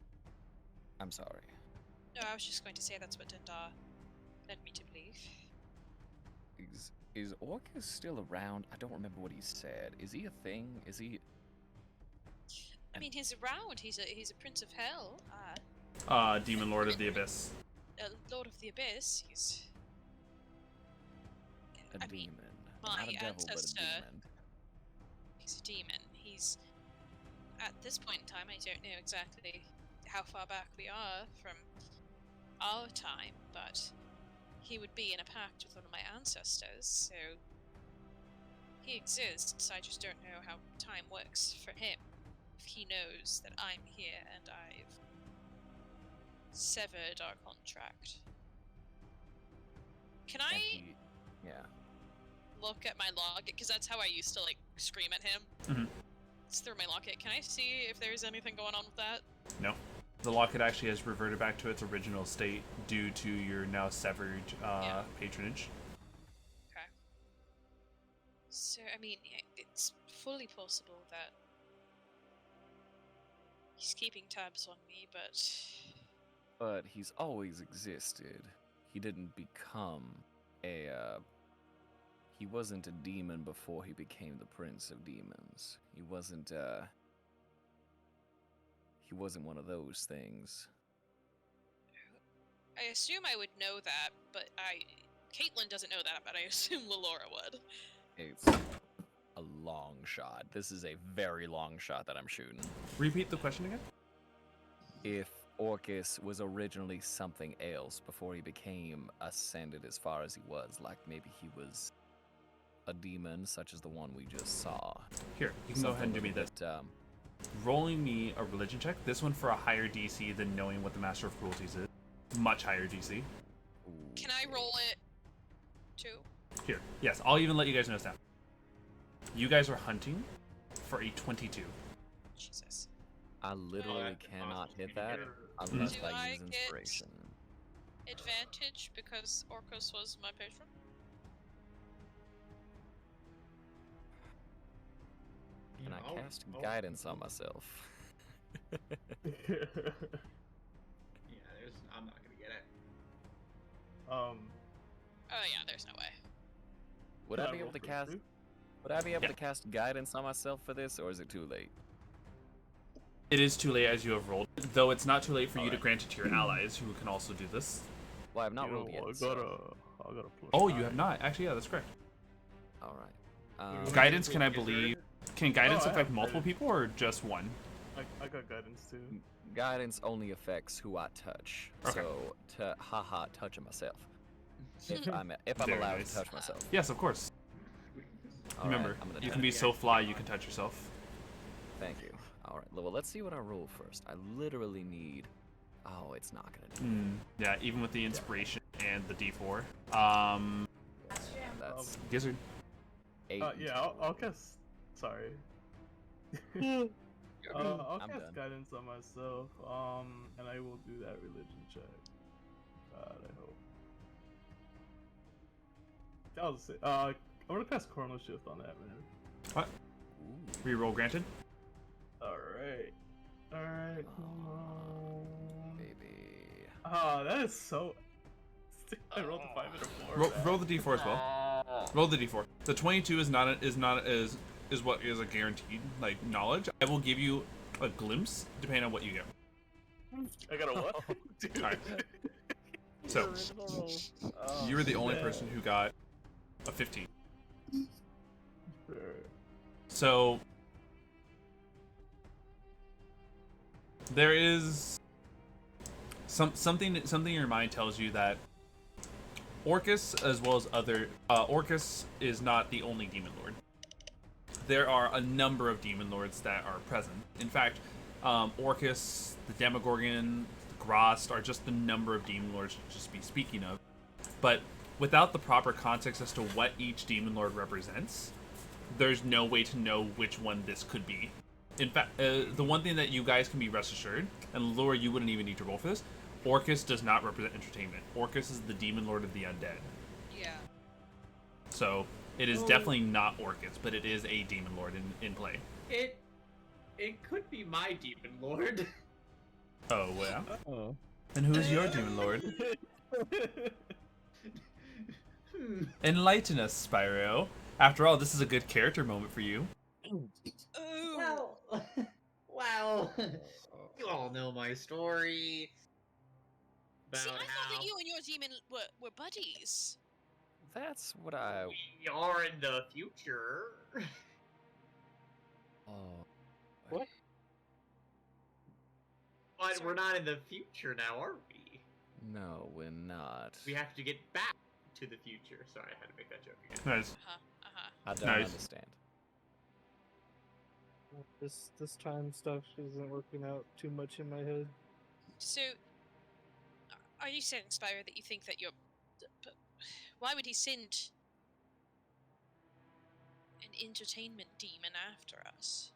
I'm sorry. No, I was just going to say that's what Dundar led me to believe. Is Orcus still around? I don't remember what he said. Is he a thing? Is he? I mean, he's around. He's a prince of hell. Demon Lord of the Abyss. Lord of the Abyss. He's A I mean, demon. my Not a devil, ancestor- but a demon. he's a demon. He's at this point in time. I don't know exactly how far back we are from our time, but he would be in a pact with one of my ancestors, so he exists. I just don't know how time works for him. If he knows that I'm here and I've severed our contract. Can And I yeah. look at my locket? Because that's how I used to like scream at him. Mhm. It's through my locket. Can I see if there's anything going on with that? No. The locket actually has reverted back to its original state due to your now severed patronage. Okay. So, I mean, it's fully possible that he's keeping tabs on me, But he's always existed. He didn't become a. He wasn't a demon before he became the Prince of Demons. He wasn't. He wasn't one of those things. I assume I would know that, but Kaitlyn doesn't know that, but I assume Lilura would. It's a long shot. This is a very long shot that I'm shooting. Repeat the question again. If Orcus was originally something else before he became ascended as far as he was, like maybe he was a demon such as the one we just saw. Here, you can go ahead and do me this. Rolling me a religion check. This one for a higher DC than knowing what the Master of Cruelties is. Much higher DC. Can I roll it too? Here, yes, I'll even let you guys know now. You guys are hunting for a 22. Jesus. I literally cannot hit that Mm-hmm. unless Do I I use get- inspiration. Advantage because Orcus was my patron? Can I No. cast Oh. guidance on myself? Yeah, I'm not gonna get it. Oh yeah, there's no way. Would I be able to cast? Would I be able Yeah. to cast guidance on myself for this, or is it too late? It is too late as you have rolled, though it's not too late for you to Alright. grant it to your allies who can also do this. Well, I've not rolled yet. I so- got a plus Oh, you 9. have not. Actually, yeah, that's correct. All right. Guidance, can I believe? Can guidance I affect have multiple guidance. people or just one? I got guidance too. Guidance only affects who I touch. Okay. So, touching myself. If I'm Very allowed nice. to touch myself. Yes, of course. All right, Remember, I'm gonna you touch can be you. so fly you can touch yourself. Thank you. All right. Well, let's see what I roll first. I literally need. Oh, it's not gonna do. Yeah, even with the inspiration and the D4. That's Gizzard. 8. Yeah, I'll cast. Sorry. You're good. I'll I'm cast done. guidance on myself. And I will do that religion check. God, I hope. I'll say. I'm gonna cast Chrono Shift on that, man. What? Reroll granted. Alright. Alright, come on. Baby. Ah, that is so. I rolled a 5 and a 4. Roll the D4 as well. Roll the D4. The 22 is what is a guaranteed like knowledge. I will give you a glimpse depending on what you get. I got a what? Dude. Alright. So you were the only person who got a 15. Sure. So there is something in your mind tells you that Orcus, as well as other Orcus, is not the only demon lord. There are a number of demon lords that are present. In fact, Orcus, the Demogorgon, the Grost are just the number of demon lords to just be speaking of. But without the proper context as to what each demon lord represents, there's no way to know which one this could be. In fact, the one thing that you guys can be rest assured, and Lilura, you wouldn't even need to roll for this, Orcus does not represent entertainment. Orcus is the demon lord of the undead. Yeah. So it is definitely not Orcus, but it is a demon lord in play. It could be my demon lord. Oh, yeah? Oh. And who is your demon lord? Hmm. Enlighten us, Spyro. After all, this is a good character moment for you. Ooh. Well, you all know my story. About See, I thought how that you and your demon were buddies. That's what I. we are in the future. Oh. What? But Sorry. we're not in the future now, are we? No, we're not. We have to get back to the future. Sorry, I had to make that joke again. Nice. I don't Nice. understand. This time stuff isn't working out too much in my head. So, are you saying, Spyro, that you think that you're... Why would he send an entertainment demon after us?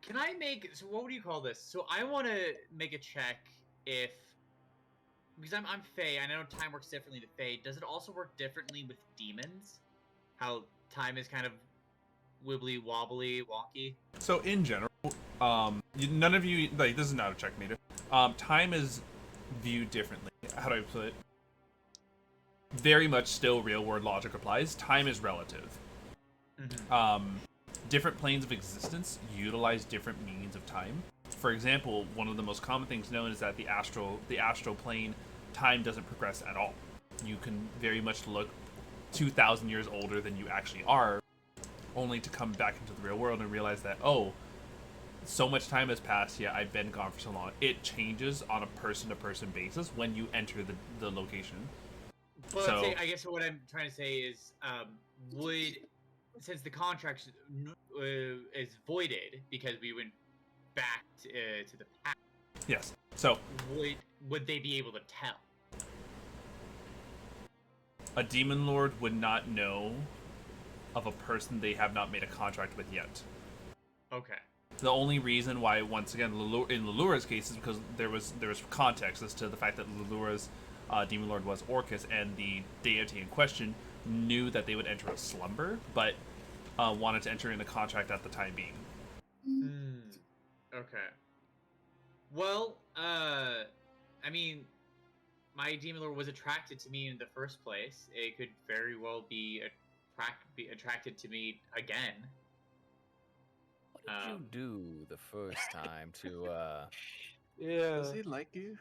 Can I make, so what would you call this? So I want to make a check if, because I'm Fae, I know time works differently to Fae. Does it also work differently with demons? How time is kind of wibbly wobbly, wonky? So in general, none of you, like, this is not a check meter. Time is viewed differently. How do I put it? Very much still real world logic applies. Time is relative. Different planes of existence utilize different means of time. For example, one of the most common things known is that the astral plane, time doesn't progress at all. You can very much look 2,000 years older than you actually are, only to come back into the real world and realize that, oh, so much time has passed, yeah, I've been gone for so long. It changes on a person-to-person basis when you enter the location. But So- I guess what I'm trying to say is, since the contract is voided because we went back to the past, Yes. So would they be able to tell? a demon lord would not know of a person they have not made a contract with yet. Okay. The only reason why, once again, in Lilura's case, is because there was context as to the fact that Lilura's demon lord was Orcus, and the deity in question knew that they would enter a slumber, but wanted to enter in a contract at the time being. Okay. Well, I mean, my demon lord was attracted to me in the first place. It could very well be attracted to me again. What did you do the first time to, Yeah. Does he like you?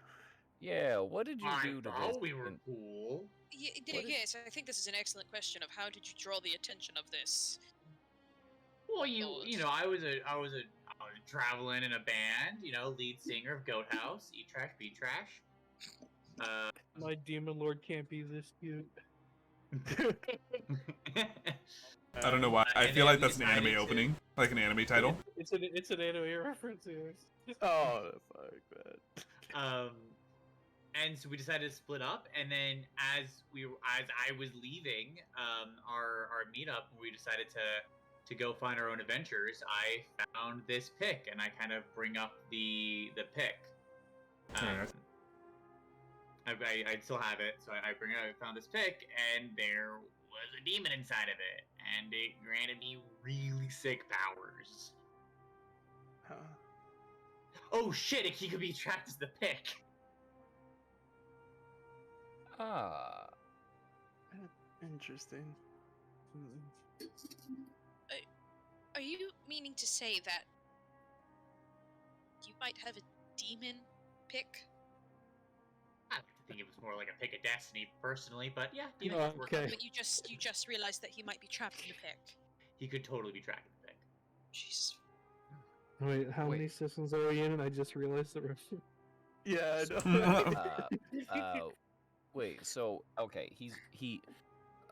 yeah, what did you I do to this? thought we were and- cool. What is- Yes, I think this is an excellent question of how did you draw the attention of this? Well, you know, I was traveling in a band, you know, lead singer of Goat House, Eat Trash, Beat Trash. My demon lord can't be this cute. I don't know why. I and feel then like we that's an anime decided to- opening, like an anime title. It's an anime reference here. Oh, fuck that. And so we decided to split up, and then as I was leaving our meetup, we decided to go find our own adventures. I found this pick, and I kind of bring up the pick. Very nice. I still have it, so I found this pick, and there was a demon inside of it, and it granted me really sick powers. Huh. Oh shit! He could be trapped as the pick. Ah, Interesting. Are you meaning to say that you might have a demon pick? I think it was more like a pick of destiny, personally, but yeah, Oh, demons work. okay. But you just realized that he might be trapped in the pick. He could totally be trapped in the pick. Jeez. Wait, how Wait. many systems are we in? I just realized the rest. Yeah, I know. wait, so, okay,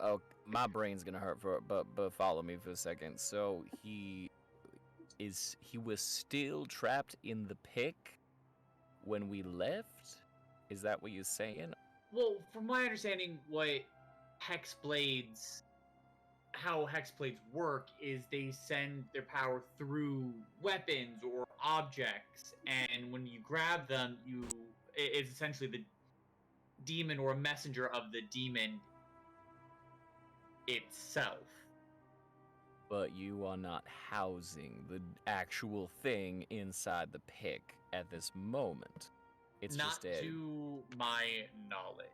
oh, my brain's gonna hurt but follow me for a second. So, he was still trapped in the pick when we left? Is that what you're saying? Well, from my understanding, how hexblades work is they send their power through weapons or objects, and when you grab them, it's essentially the demon or a messenger of the demon itself. But you are not housing the actual thing inside the pick at this moment. It's Not just a... to my knowledge.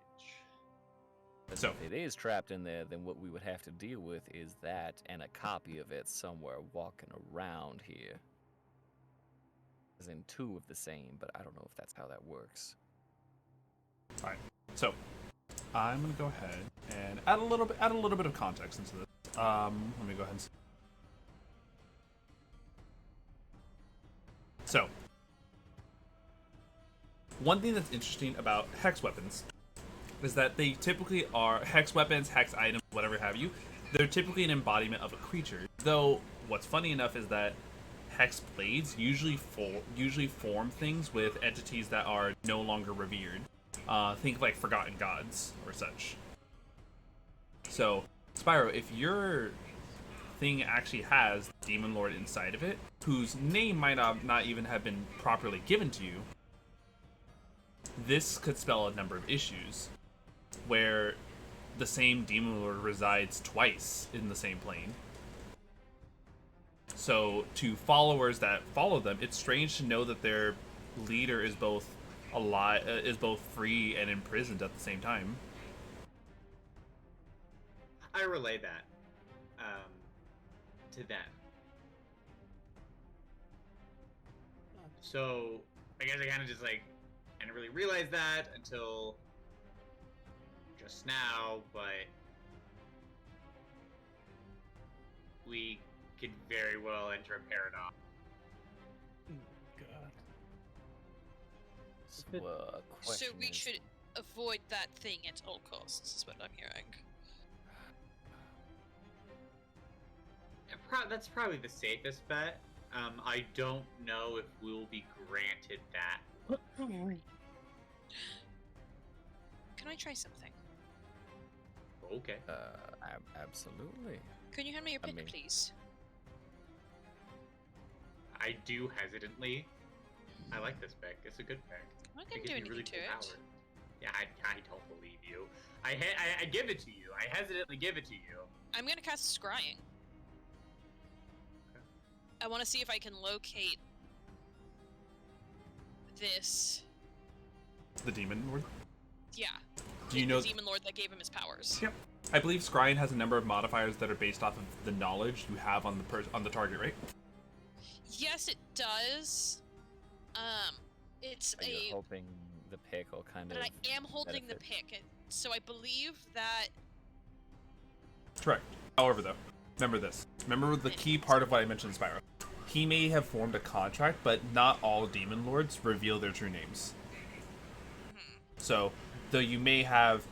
But So- if it is trapped in there, then what we would have to deal with is that and a copy of it somewhere walking around here. As in two of the same, but I don't know if that's how that works. All right. So I'm gonna go ahead and add a little bit of context into this. Let me go ahead and. So, one thing that's interesting about hex weapons is that they typically are hex weapons, hex items, whatever have you. They're typically an embodiment of a creature. Though, what's funny enough is that hex blades usually form things with entities that are no longer revered. Think of like forgotten gods or such. So, Spyro, if your thing actually has Demon Lord inside of it, whose name might not even have been properly given to you, this could spell a number of issues, where the same Demon Lord resides twice in the same plane. So, to followers that follow them, it's strange to know that their leader is both alive, is both free and imprisoned at the same time. I relay that to them. So I guess I kind of just like I didn't really realize that until just now, but we could very well enter a paradox. God. So, So question we is, should avoid that thing at all costs, is what I'm hearing. That's probably the safest bet. I don't know if we'll be granted that. Can I try something? Okay. absolutely. Can you hand me your I pick, mean- please? I do hesitantly. I like this pick. It's a good pick. I'm not It gonna do gives me anything really to cool it. powers. Yeah, I don't believe you. I give it to you. I hesitantly give it to you. I'm gonna cast Scrying. Okay. I want to see if I can locate this. The demon lord. Yeah. Do you the know? demon lord that gave him his powers? Yep. I believe Scrying has a number of modifiers that are based off of the knowledge you have on the target, right? Yes, it does. It's Are you hoping the pick will kind but of? I am holding the benefit? pick, so I believe that. Correct. However, though, remember this. Remember the key part of what I mentioned in Spyro. He may have formed a contract, but not all demon lords reveal their true names. So, though you may have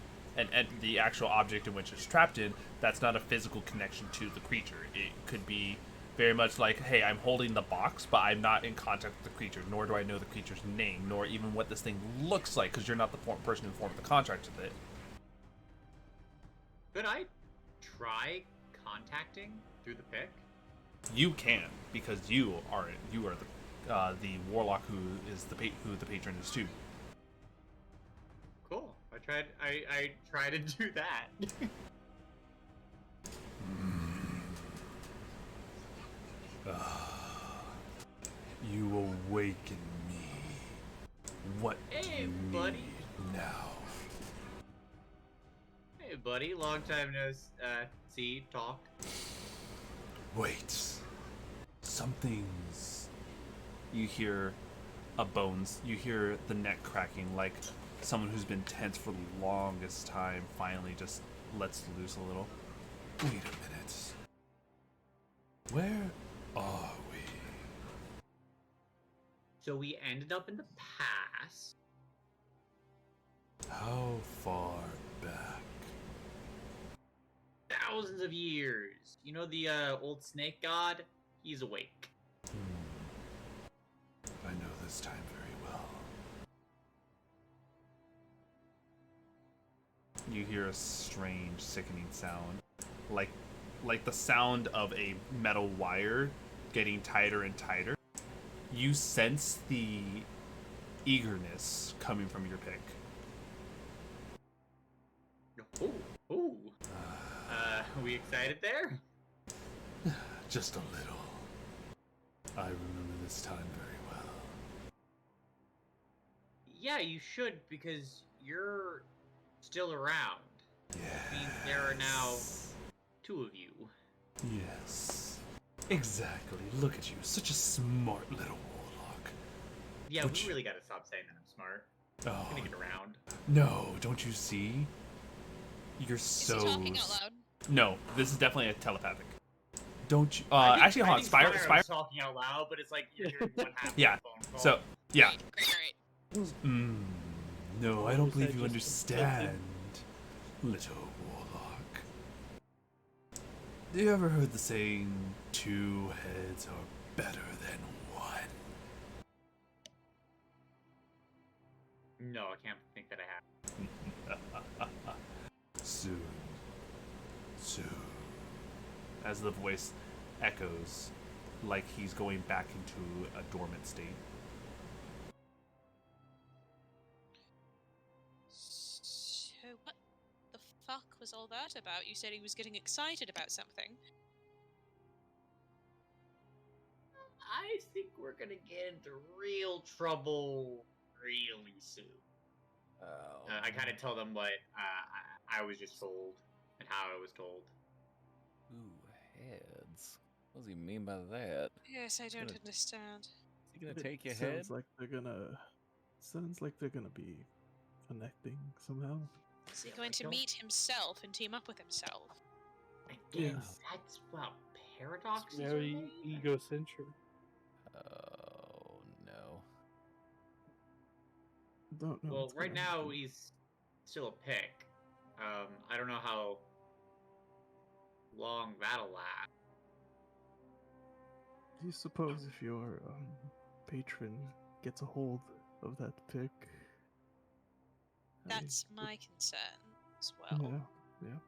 the actual object in which it's trapped in, that's not a physical connection to the creature. It could be very much like, hey, I'm holding the box, but I'm not in contact with the creature, nor do I know the creature's name, nor even what this thing looks like, because you're not the person who formed the contract with it. Could I try contacting through the pick? You can, because you are the warlock who is who the patron is too. Cool. I try to do that. You awaken me. What Hey, do you buddy. need now? Hey, buddy. Long time no see, talk. Wait. Something's. You hear bones. You hear the neck cracking, like someone who's been tense for the longest time finally just lets loose a little. Wait a minute. Where are we? So we ended up in the past. How far back? Thousands of years. You know the old snake god? He's awake. I know this time very well. You hear a strange, sickening sound, like the sound of a metal wire getting tighter and tighter. You sense the eagerness coming from your pick. Ooh. We excited there? Just a little. I remember this time very well. Yeah, you should, because you're still around. Yes. Means there are now two of you. Yes. Exactly. Look at you. Such a smart little warlock. Yeah, Which- we really gotta stop saying that I'm smart. Oh, I'm gonna get around. no. Don't you see? You're Is so... he talking out loud? No, this is definitely a telepathic. Don't you... I actually, hold on. think Spyro... Spyro's talking out loud, but it's like you're hearing one half Yeah, of the phone call. So, yeah. Great. No, I Or don't was believe that you just understand, little warlock. Do you ever heard the saying, 2 heads are better than 1? No, I can't think that I have. Soon. As the voice echoes, like he's going back into a dormant state. So what the fuck was all that about? You said he was getting excited about something. I think we're gonna get into real trouble really soon. Oh. I kind of tell them what I was just told and how I was told. Ooh, heads. What does he mean by that? Yes, I don't Good. understand. Is he gonna It take your head? Sounds like they're gonna be connecting somehow. Is he Yeah, going I to don't- meet himself and team up with himself? Again, Yeah. that's what paradoxes are Very made? egocentric. Oh no. Don't know. Well, what's right gonna now happen. he's still a pick. I don't know how long that'll last. Do you suppose if your patron gets a hold of that pick? I mean, That's my concern as well. yeah, yeah.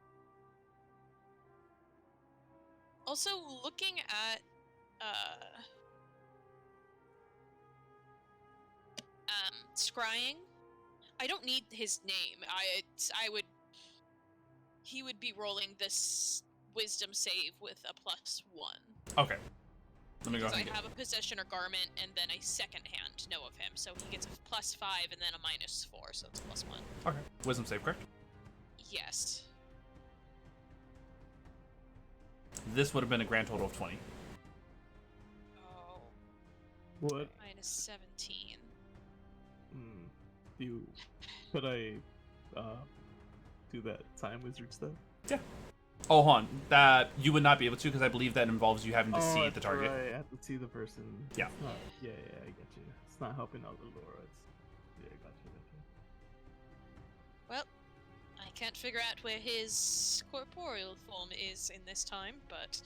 Also, looking at scrying, I don't need his name. He would be rolling this wisdom save with a +1. Okay. Let me go Because ahead I and get have a possession or garment and then a second hand know of him, so he gets a +5 and then a -4, so it's a +1. Okay. Wisdom save, correct? Yes. This would have been a grand total of 20. Oh, What? -17. Could I do that time wizard stuff? Yeah. Oh, hold on. That you would not be able to because I believe that involves you having to see the that's target. Right. I have to see the person. Yeah. It's not, yeah, I get you. It's not helping out Lilura. Yeah, got you. Well, I can't figure out where his corporeal form is in this time, but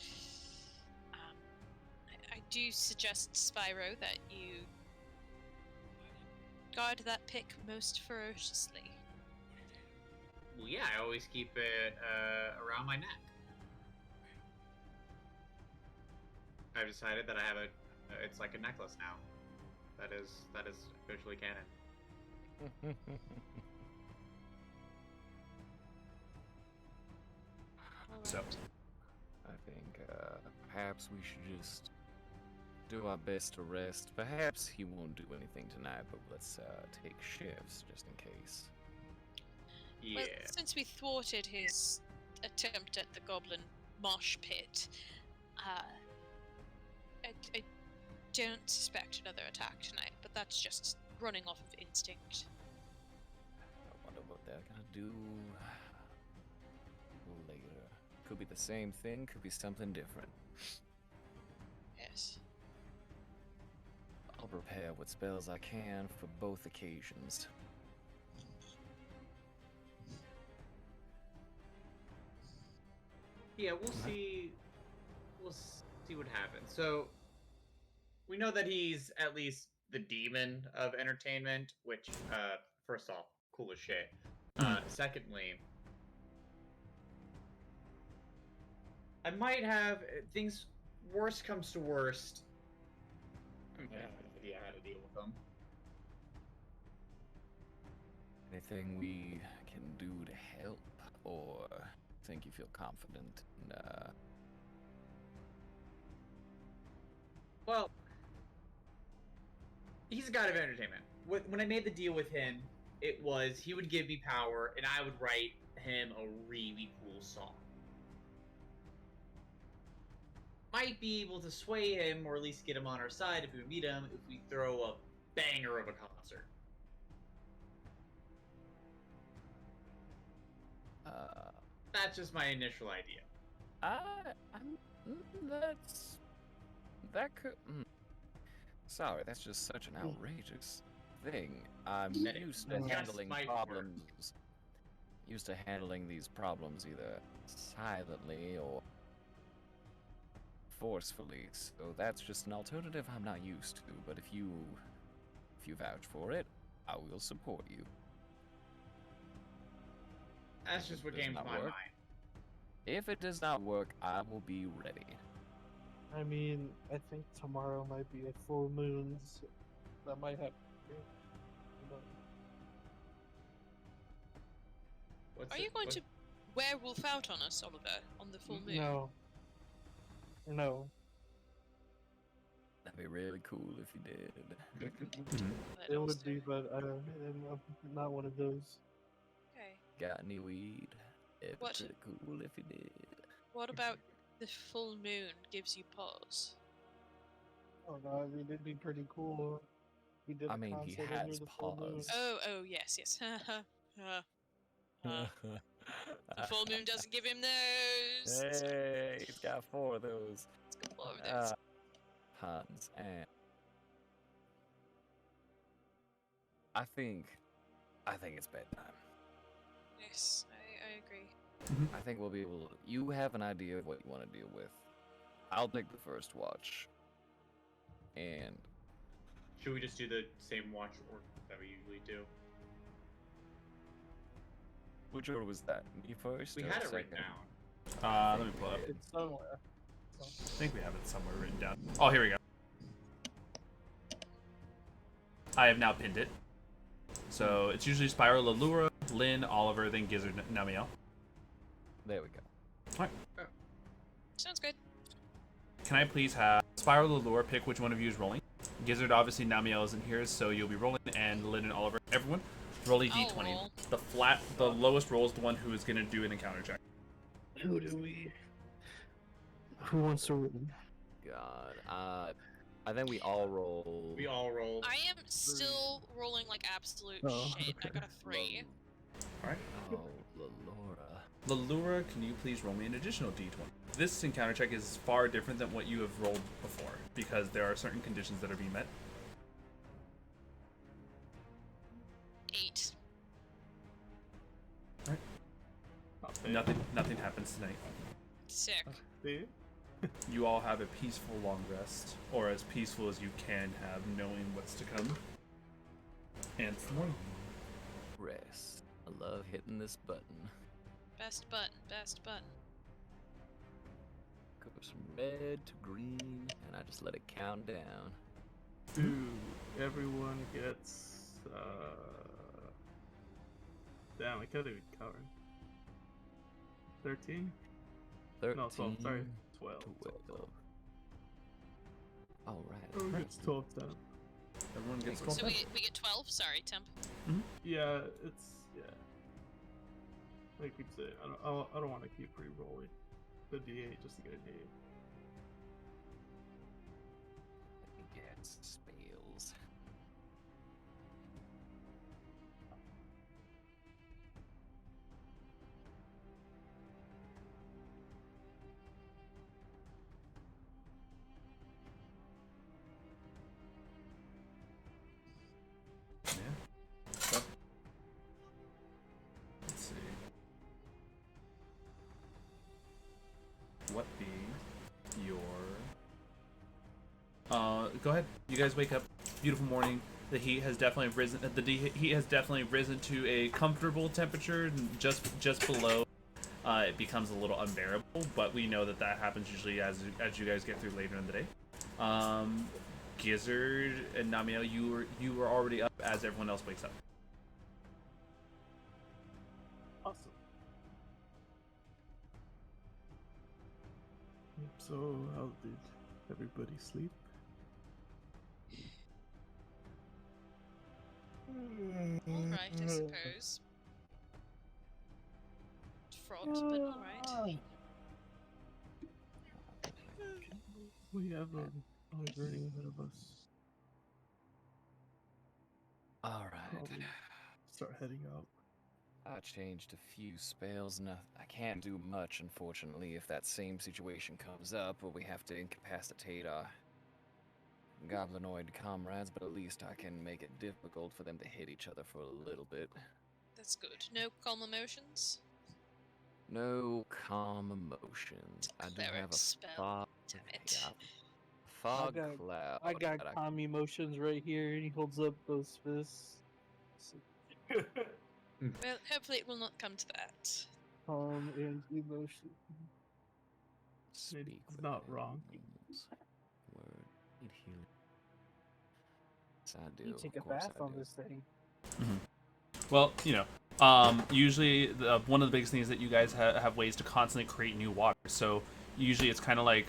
I do suggest, Spyro, that you guard that pick most ferociously. Well, yeah, I always keep it around my neck. I've decided that I have it's like a necklace now. That is officially canon. So, I think perhaps we should just do our best to rest. Perhaps he won't do anything tonight, but let's take shifts just in case. Yeah. Well, since we thwarted his attempt at the Goblin mosh pit, I don't suspect another attack tonight, but that's just running off of instinct. I wonder what they're gonna do later. Could be the same thing, could be something different. Yes. I'll prepare what spells I can for both occasions. Yeah, we'll see. We'll see what happens. So we know that he's at least the demon of entertainment, which, first off, cool as shit. Secondly, I might have things. Worst comes to worst. I might have an idea how to deal with them. Anything we can do to help, or think you feel confident in, Well, he's a god of entertainment. When I made the deal with him, it was he would give me power, and I would write him a really cool song. Might be able to sway him, or at least get him on our side if we meet him, if we throw a banger of a concert. That's just my initial idea. That could. Sorry, that's just such an outrageous thing. I'm That- used to that's handling my problems. Used to handling these problems either silently or forcefully. So that's just an alternative I'm not used to. But if you vouch for it, I will support you. That's just what Does came to not my work. mind. If it does not work, I will be ready. I mean, I think tomorrow might be a full moon, so that might happen. Are you going to werewolf out on us, Oliver, on the full moon? No. No. That'd be really cool if you did. But It also- would be, but I'm not one of those. Okay. Got any weed? It'd be What? pretty cool if you did. What about the full moon gives you pause? Oh no, I mean it'd be pretty cool. We did I a mean, he concert under has the full moon. paused. Oh, yes. The full moon doesn't give him those. Hey, he's got 4 of those. Let's go 4 of those. Puns and I think it's bedtime. Yes, I agree. I think we'll be able to, you have an idea of what you want to deal with. I'll take the first watch. And Should we just do the same watch order that we usually do? which order was that? Me first? We or had it written second? down. Let me pull it up. It's somewhere. I think we have it somewhere written down. Oh, here we go. I have now pinned it. So it's usually Spyro, Lilura, Lynn, Oliver, then Gizzard, Namielle. There we go. Alright. Sounds good. Can I please have Spyro, Lilura pick which one of you is rolling? Gizzard, obviously Namielle isn't here, so you'll be rolling, and Lynn and Oliver, everyone, roll a I'll d20. roll. The lowest roll is the one who is going to do an encounter check. Who wants to roll? God. I think we all roll. We all roll. I am still rolling like absolute Oh, shit. I okay. got a 3. Alright. Oh, Lilura. Lilura, can you please roll me an additional d20? This encounter check is far different than what you have rolled before, because there are certain conditions that are being met. 8. Nothing happens tonight. Sick. See? You all have a peaceful long rest, or as peaceful as you can have, knowing what's to come. And it's the morning. Rest. I love hitting this button. Best button. Best button. Goes from red to green, and I just let it count down. Ooh, everyone gets. Damn, I can't even count. 13? 13. No, 12. Sorry, 12. 12. All right. Everyone gets 12 then. Everyone gets So 12. So we get 12? Sorry, Temp. Yeah, it's yeah. Like I keep saying, I don't want to keep re-rolling the D8 just to get a D8. Get spells. Yeah. So, let's see. What be your... go ahead. You guys wake up. Beautiful morning. The heat has definitely risen. Heat has definitely risen to a comfortable temperature, just below. It becomes a little unbearable, but we know that happens usually as you guys get through later in the day. Gizzard and Namielle, you were already up as everyone else wakes up. Awesome. So, how did everybody sleep? Alright, I suppose. Fraught, but alright. We have a long journey ahead of us. All right. Probably start heading out. I changed a few spells, and I can't do much, unfortunately, if that same situation comes up, where we have to incapacitate our goblinoid comrades, but at least I can make it difficult for them to hit each other for a little bit. That's good. No calm emotions? No calm emotions. I do Cleric have a spell. fog, Damn it. yeah, fog got- cloud. I got that calm emotions right here, and he holds up those fists. Well, hopefully it will not come to that. Calm and emotion. speak It's with not my wrong. hands. Word. Need healing. Yes, I do. You take a of course bath I on do. this thing. Well, usually one of the biggest things that you guys have ways to constantly create new water. So usually it's kind of like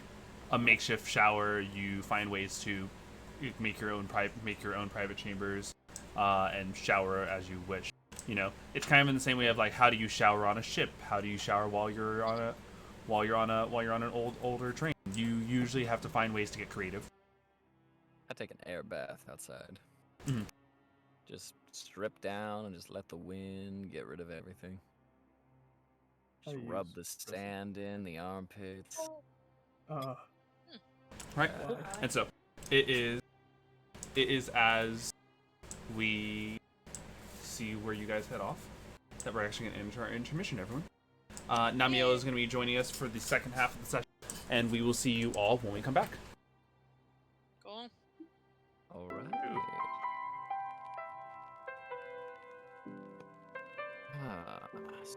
a makeshift shower. You find ways to make your own private chambers and shower as you wish. It's kind of in the same way of like, how do you shower on a ship? How do you shower while you're on an older train? You usually have to find ways to get creative. I take an air bath outside. Mhm. Just strip down and just let the wind get rid of everything. Just rub the sand in the armpits. Right, and so it is as we see where you guys head off that we're actually going to enter our intermission, everyone. Namielle is going to be joining us for the second half of the session, and we will see you all when we come back. Cool. All right.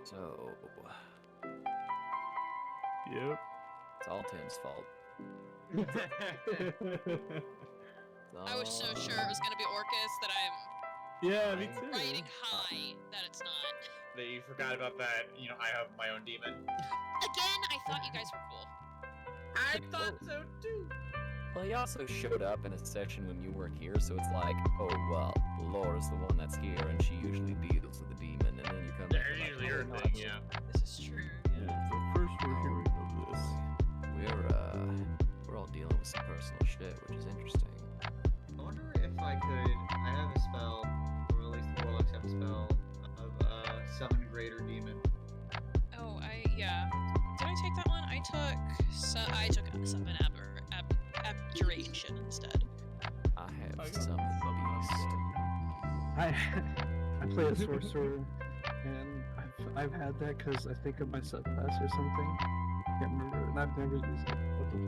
So Yep. it's all Tim's fault. I was so sure it was gonna be Orcus that I'm Yeah, me too. riding high that it's not. That you forgot about that. You know, I have my own demon. Again, I thought you guys were cool. I thought so too. Well, he also showed up in a session when you weren't here, so it's like, oh well, Laura's the one that's here, and she usually deals with the demon, and then you come back. They're and usually like, your oh, no, thing, it's- yeah. This is true. Yeah, it's the first we're hearing of this. We're all dealing with some personal shit, which is interesting. I wonder if I could. I have a spell, or at least the warlocks have a spell of summon greater demon. Oh, yeah. Did I take that one? I took summon abjuration instead. I have I got some beast. I play a sorcerer, and I've had that because I think of my subclass or something. Can't remember, and I've never used it. What the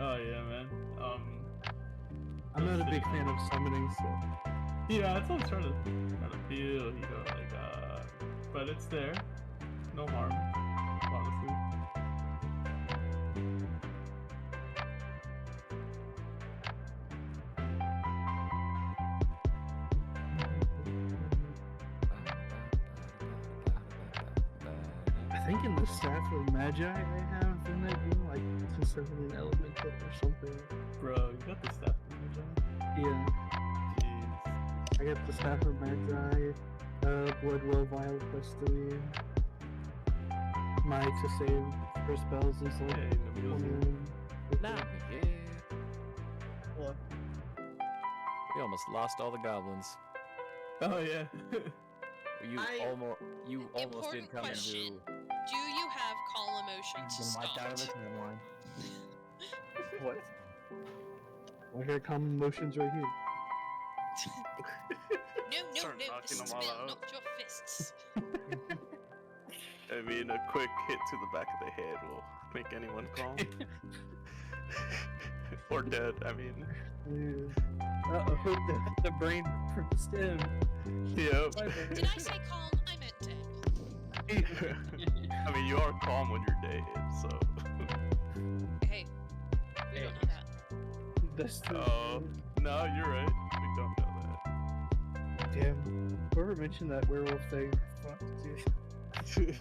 Oh yeah, man. I'm not a big fan of summoning, so Yeah, that's what I'm trying to feel, you know, like, but it's there. No harm, honestly. I think in the staff of magi I have in that game, like to summon an elemental or something. Bro, you got the staff from Yeah, Jeez. I got the staff of magi, Bloodwell Vial plus 3. My to save for spells is like Hey, Namielle's here. 21. Not me, What? We almost lost all the goblins. Oh yeah. You almost did Important come question. and do. Do you have call emotion to Been wiped out of the stop? timeline. What? I got common motions right here. No, Start this knocking is them spell, all out. not your fists. I mean, a quick hit to the back of the head will make anyone calm. Or dead, I mean. The brain from the stem. Yep. Did I say calm? I meant dead. I mean, you are calm when you're dead, so. Hey, we don't know that. That's true. Oh, no, you're right. We don't know that. Damn. Whoever mentioned that werewolf thing. Fuck, dude.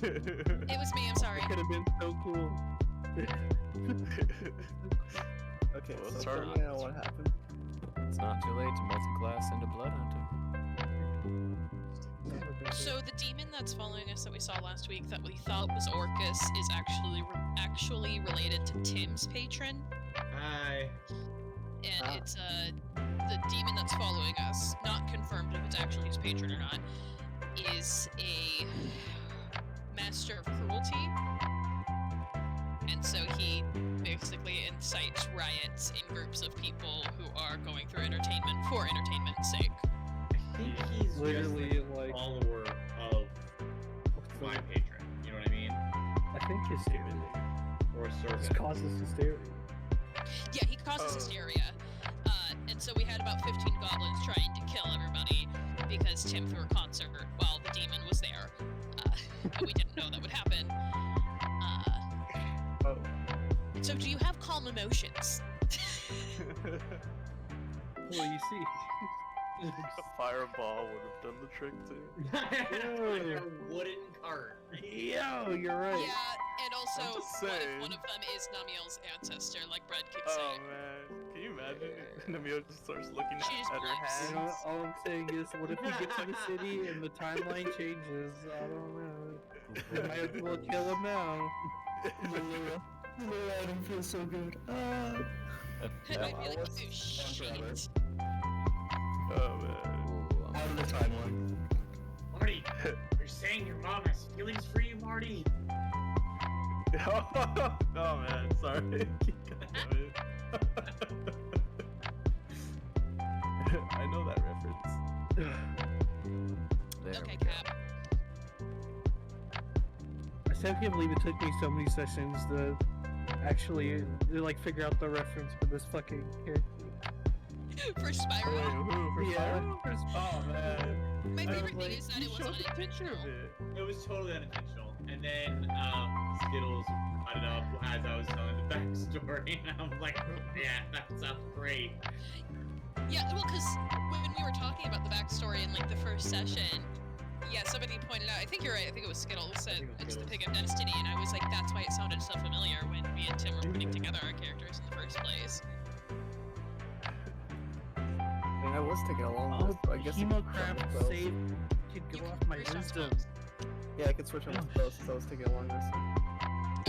It was me, I'm sorry. It could have been so cool. Okay, Well, so start tell on me now what happened. It's not too late to multi-class into Blood Hunter. So the demon that's following us that we saw last week that we thought was Orcus is actually related to Tim's patron, Hi. and it's the demon that's following us, not confirmed if it's actually his patron or not, is a master of cruelty, and so he basically incites riots in groups of people who are going through entertainment for entertainment's sake. I think he's Literally, just like- a follower of my patron. You know what I mean? I think hysteria. Or a This servant. causes hysteria. Yeah, he causes hysteria. And so we had about 15 goblins trying to kill everybody because Tim threw a concert while the demon was there. And we didn't know that would happen. So do you have calm emotions? Well, you see. A fireball would have done the trick too. Like a wooden cart. Yo, you're right. Yeah, and also I'm just what if saying. one of them is Namielle's ancestor, like Brad keeps Oh saying. man, can you imagine? Namielle just starts looking She just at her bluffs. hands. You know, all I'm saying is, what if we get to the city and the timeline changes? I don't know. We might as well kill him now. Lilura, I don't feel so good. I'd be like, oh What's shit. Oh man. Ooh, out of the timeline. Marty, you're safe. saying your mom has feelings for you, Marty? Oh man, sorry. Damn it. I know that reference. There Okay, we go. Cap. I still can't believe it took me so many sessions to actually like figure out the reference for this fucking character. For Spyro. Wait, who? For Yeah. Spyro? Oh man. My I was favorite thing like, is that you it wasn't showed the picture unintentional. of it. It was totally unintentional. And then Skittles brought it up as I was telling the backstory, and I'm like, yeah, that sounds great. Yeah, well, because when we were talking about the backstory in like the first session, yeah, somebody pointed out. I think you're right. I think it was Skittles. Said think it was it's the Skittles. Pig of Destiny, and I was like, that's why it sounded so familiar when me and Tim were putting together our characters in the first place. I mean, I was taking a long Oh, list, but I guess Hemocraft spells. save could You go can off my restart wisdom. spells. Yeah, I could switch on my spells since I was taking a long list.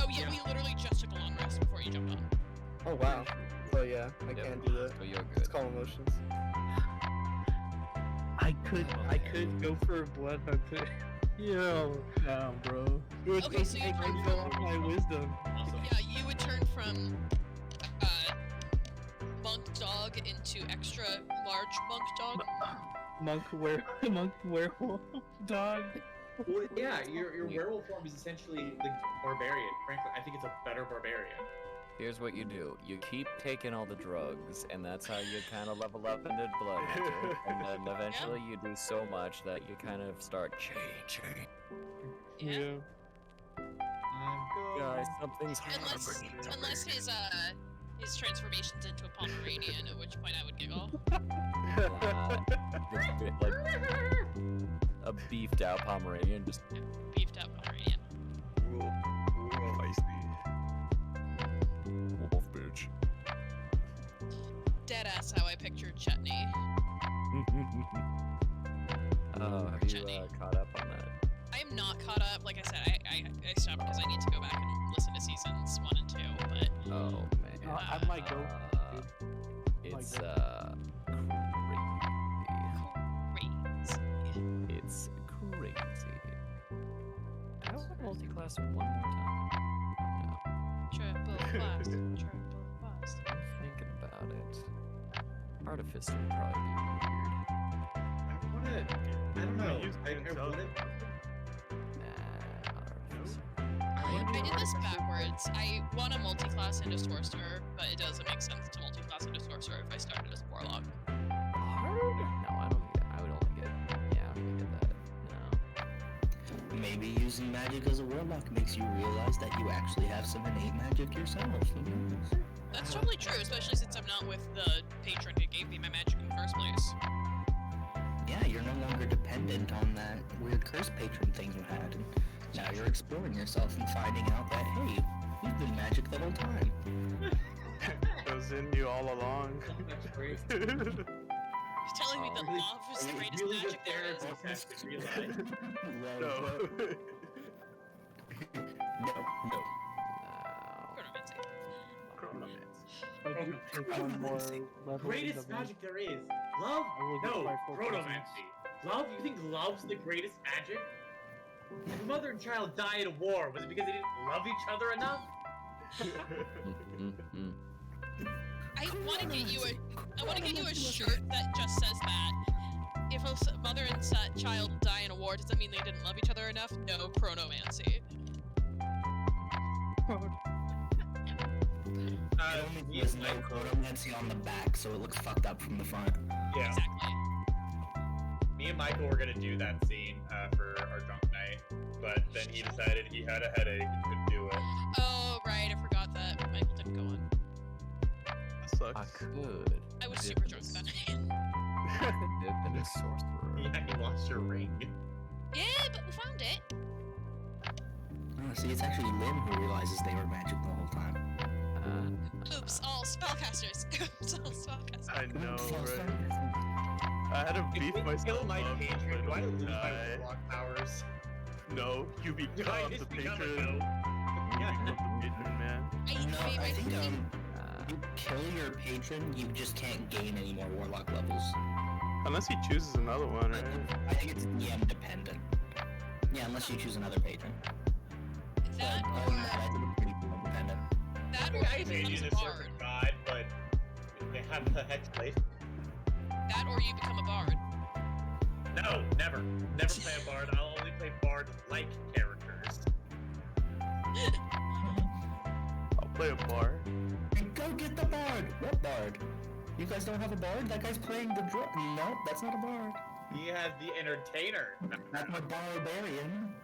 Oh yeah, we literally just took a long rest before you jumped on. Oh wow. So yeah, I Yep. can do that. So you're It's good. called emotions. I could go for a blood hunt. Yo, Damn, bro. it Okay, so you could turn go from- off my wisdom. Awesome. Yeah, you would turn from monk dog into extra large monk dog. Monk werewolf dog. Well, yeah, your werewolf form is essentially the barbarian. Frankly, I think it's a better barbarian. Here's what you do. You keep taking all the drugs, and that's how you kind of level up into blood. Hunter. And then eventually you do so much that you kind of start changing. Yeah. Guys, something's happening. Unless his transformation's into a Pomeranian, at which point I would giggle. Just bit like a beefed out Pomeranian, just Beefed up Pomeranian. wolf bitch. Deadass how I pictured Chutney. Oh, have you Chutney. caught up on that? I am not caught up. Like I said, I stopped because I need to go back and listen to seasons 1 and 2. But Oh man. I might go. It's crazy. It's crazy. I want multi-class one more time. Triple blast. Triple blast. I'm thinking about it. Artificer would probably be weird. I don't know. Use I things wanna, Nah, Artificer. I did this backwards. I want a multi-class into sorcerer, but it doesn't make sense to multi-class into sorcerer if I started as a warlock. Hard? No, I don't get. I would only get. Yeah, I don't even get that. No. Maybe using magic as a warlock makes you realize that you actually have some innate magic yourself. Who knows? That's totally true, especially since I'm not with the patron who gave me my magic in the first place. Yeah, you're no longer dependent on that weird curse patron thing you had, and now you're exploring yourself and finding out that, hey, you've been magic the whole time. It was in you all along. That's great. He's telling me that Really- love was the greatest really good magic there is. therapist test in real life. No. No. Chronomancy. I do take one more level. Greatest of it. magic there is. Love? I will get No. my 4 Chronomancy. Love? You think love's the greatest magic? If mother and child die in a war, was it because they didn't love each other enough? I want to get you a shirt that just says that. If a mother and child die in a war, does that mean they didn't love each other enough? No, chronomancy. There's no chronomancy on the back, so it looks fucked up from the front. Yeah. Exactly. Me and Michael were gonna do that scene for our drunk night, but then he decided he had a headache and couldn't do it. Oh, right, I forgot that Michael didn't go on. That sucks. I could. I was dip super into drunk s- that night. I could dip into sorcerer. Yeah, you lost your ring. Yeah, but we found it. Oh, see, it's actually Lynn who realizes they were magic the whole time. Oops, all spellcasters. Oops, all spellcasters. I know, right? I had to beef If we myself kill my up, patron, do but I lose my die. warlock powers? No, you Do I become the just become a patron. goat? You become the patron, man. No, I think Uh, you kill your patron, you just can't gain any more warlock levels. Unless he chooses another one, right? I think it's DM dependent. Yeah, unless you choose another patron. That Other or than that, I think it's pretty cool independent. that I or you made you become the a bard. serpent god, but they have a hexblade. That or you become a bard. No, never. Never play a bard. I'll only play bard-like characters. I'll play a bar. Go get the bard! What bard? You guys don't have a bard? That guy's playing the drum. No, that's not a bard. He has the entertainer. That's my barbarian.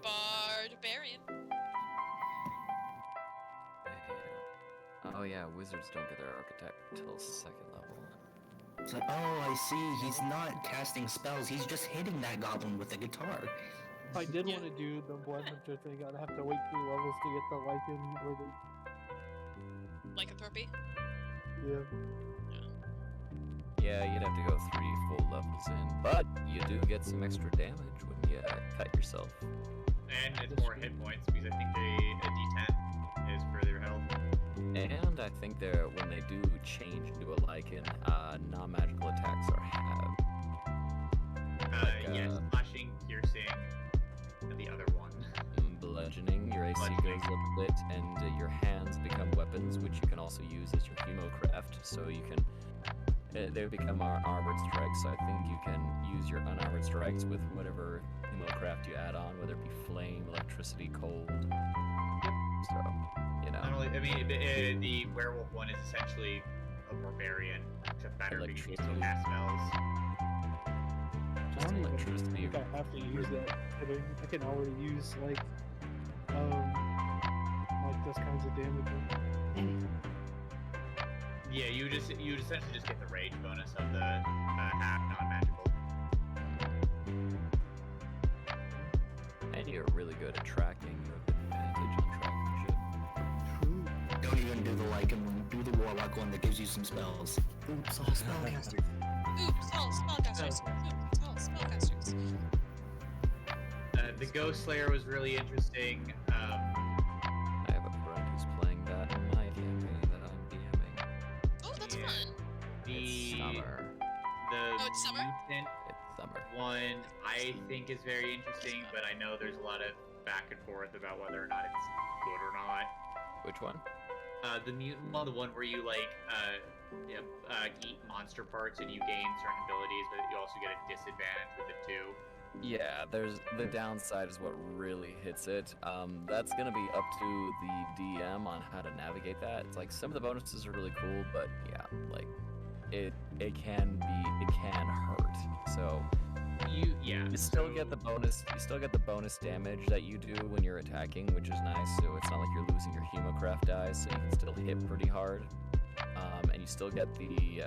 Barbarian. Oh yeah, wizards don't get their architect till 2nd level. It's like, oh, I see. He's not casting spells. He's just hitting that goblin with a guitar. If I did want to do the blood hunter thing, I'd have to wait 3 levels to get the lichen or the Lycanthropy. yeah. Yeah, you'd have to go 3 full levels in, but you do get some extra damage when you cut yourself. And it's more hit points because I think a D10 is for their health. And I think when they do change into a lichen, non-magical attacks are halved. Yes, slashing, piercing, and the other one. Bludgeoning, your AC Bludgeoning. goes up a bit, and your hands become weapons, which you can also use as your hemocraft, so you can... they become armored strikes, so I think you can use your unarmored strikes with whatever hemocraft you add on, whether it be flame, electricity, cold. Yep. So, you know. Not only, I mean, the werewolf one is essentially a barbarian, except better because you can still cast spells. I don't even think I have to use that. I can already use like those kinds of damage. Yeah, you essentially just get the rage bonus of the half non-magical. And you're really good at tracking. You have advantage on tracking shit. Don't even do the lichen one. Do the warlock one that gives you some spells. Oops, all spellcasters. Oops, all spellcasters. Oops, all spellcasters. The Ghost Slayer was really interesting. I have a friend who's playing that in my campaign that I'm DMing. Oh, that's fun. It's summer. It's summer? Mutant It's summer. one I think is very interesting, but I know there's a lot of back and forth about whether or not it's good or not. Which one? The mutant one, the one where you eat monster parts and you gain certain abilities, but you also get a disadvantage with it too. Yeah, there's the downside is what really hits it. That's gonna be up to the DM on how to navigate that. It's like some of the bonuses are really cool, but yeah, like it can hurt. So you still get the bonus. You still get the bonus damage that you do when you're attacking, which is nice. So it's not like you're losing your hemocraft dice, so you can still hit pretty hard. And you still get the you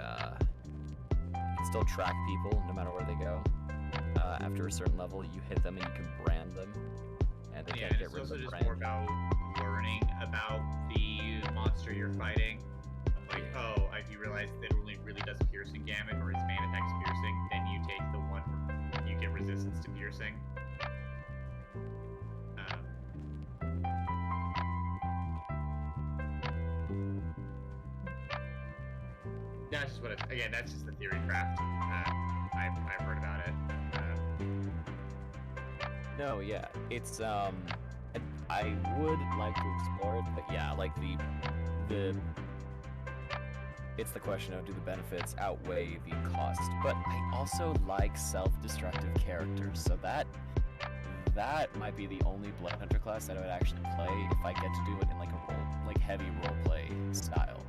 can still track people no matter where they go. After a certain level, you hit them and you can brand them, and they can't get rid of the it's also brand. just more about learning about the monster you're fighting. Like, oh, if you realize that it only really does piercing damage, or its main attack is piercing, then you take the one where you get resistance to piercing. That's just what again, that's just the theory craft. I've heard about it. No, yeah, it's I would like to explore it, but yeah, like the it's the question of do the benefits outweigh the cost. But I also like self-destructive characters, so that might be the only Blood Hunter class that I would actually play if I get to do it in like heavy roleplay style.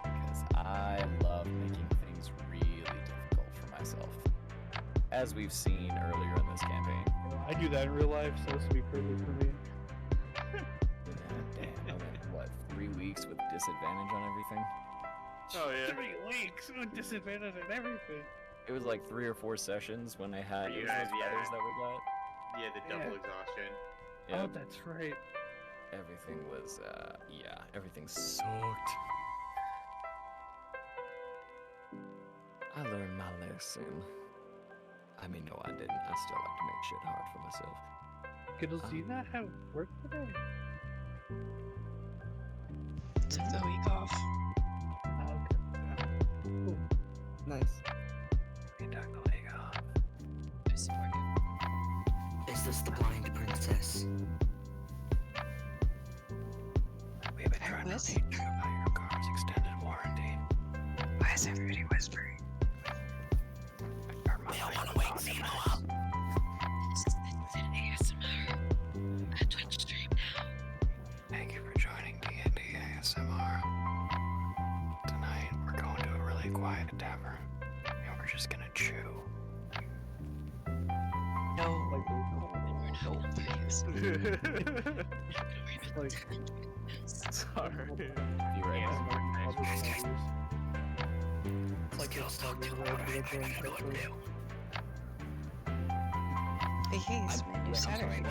Because I love making things really difficult for myself, as we've seen earlier in this campaign. I do that in real life, so this would be perfect for me. Damn, I went, what, 3 weeks with disadvantage on everything? Oh yeah. 3 weeks with disadvantage and everything. It was like 3 or 4 sessions when I had You those guys, yeah. feathers that we got. Yeah, the double exhaustion. Yep. Oh, that's right. Everything was, yeah, everything sucked. I learned my lesson. I mean, no, I didn't. I still like to make shit hard for myself. Kiddles, do you not have work today? Took the week off. Okay. Cool. Nice. this? We've been hearing What? repeat about your car's extended warranty. Why is everybody whispering? We don't want to wake Zeno up. This is an ASMR. A Twitch stream now. Thank you for joining D&D ASMR. Tonight, we're going to a really quiet tavern, and we're just gonna chew. No. Like, like, Sorry. Be right back. it's like it's like The haze, my new Saturday.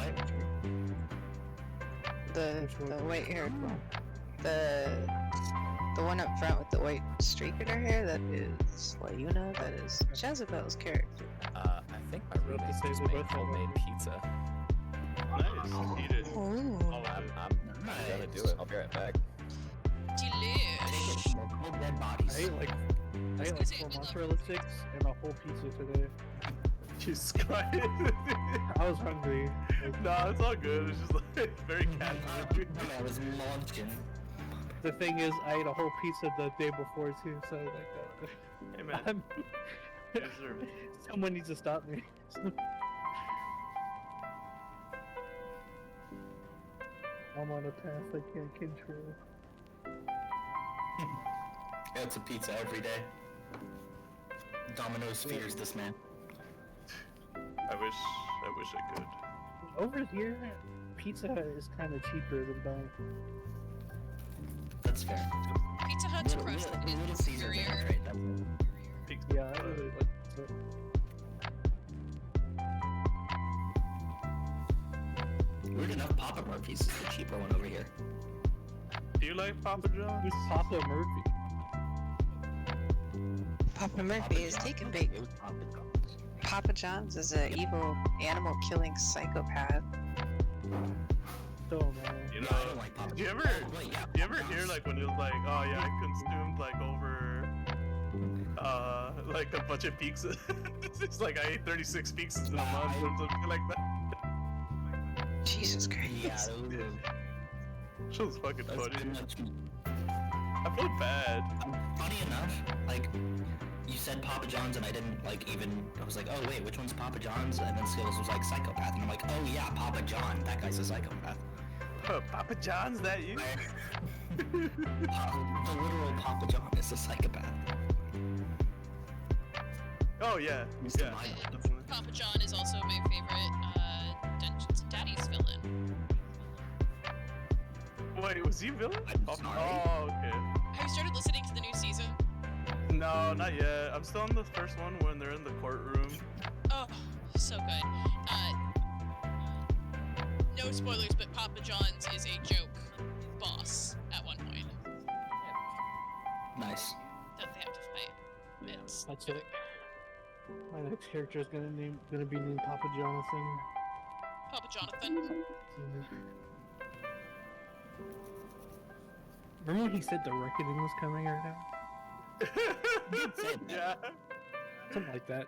The white hair. The one up front with the white streak in her hair, that is Lilura, that is Jezebel's character. I think my roommate just made homemade pizza. Nice. Eat it. Ooh. I'm gonna do it. I'll be right back. Delish. Multiple dead bodies. I ate like four mozzarella sticks and a whole pizza today. Jesus Christ. I was hungry. Like, No, it's all good. It's just like very casual. I was munching. the thing is, I ate a whole pizza the day before too, so like, Hey man, I'm, you deserve it. someone needs to stop me. I'm on a path I can't control. It's a pizza every day. Domino's fears this man. I wish I could. Over here, pizza is kind of cheaper than buying. That's fair. Pizza Hut's crust Little is Caesar superior. doesn't trade them. Pizza. Yeah, I really like pizza. Weird enough, Papa Murphy's is the cheaper one over here. Do you like Papa John's? Who's Papa Murphy? Papa Murphy is taken big. It was Papa John's. Papa John's is an evil animal-killing psychopath. So man. You Yeah, know, I don't like Papa do you John's. ever Oh, wait, yeah, do you ever Papa hear John's. like when it was like, oh yeah, I consumed like over like a bunch of pizzas. It's like I ate 36 pizzas in a month or something like that. Jesus Christ. Yeah, those Shit was fucking that's funny. pretty much me. I feel bad. Funny enough, like, you said Papa John's and I didn't, like, even, I was like, oh wait, which one's Papa John's? And then Skills was like, psychopath, and I'm like, oh yeah, Papa John, that guy's a psychopath. Papa John's, that you? The literal Papa John is a psychopath. Oh yeah, Mr. yeah. Michael. Definitely. Papa John is also my favorite Dungeons and Daddies villain. Wait, was he villain? I'm sorry. Oh, okay. Have you started listening to the new season? No, not yet. I'm still on the first one when they're in the courtroom. Oh, so good. No spoilers, but Papa John's is a joke boss at one point Nice. that they have to fight. It's That's epic. it. My next character is gonna be named Papa Jonathan. Papa Jonathan. Remember when he said the reckoning was coming right now? He did say that. Yeah. Something like that.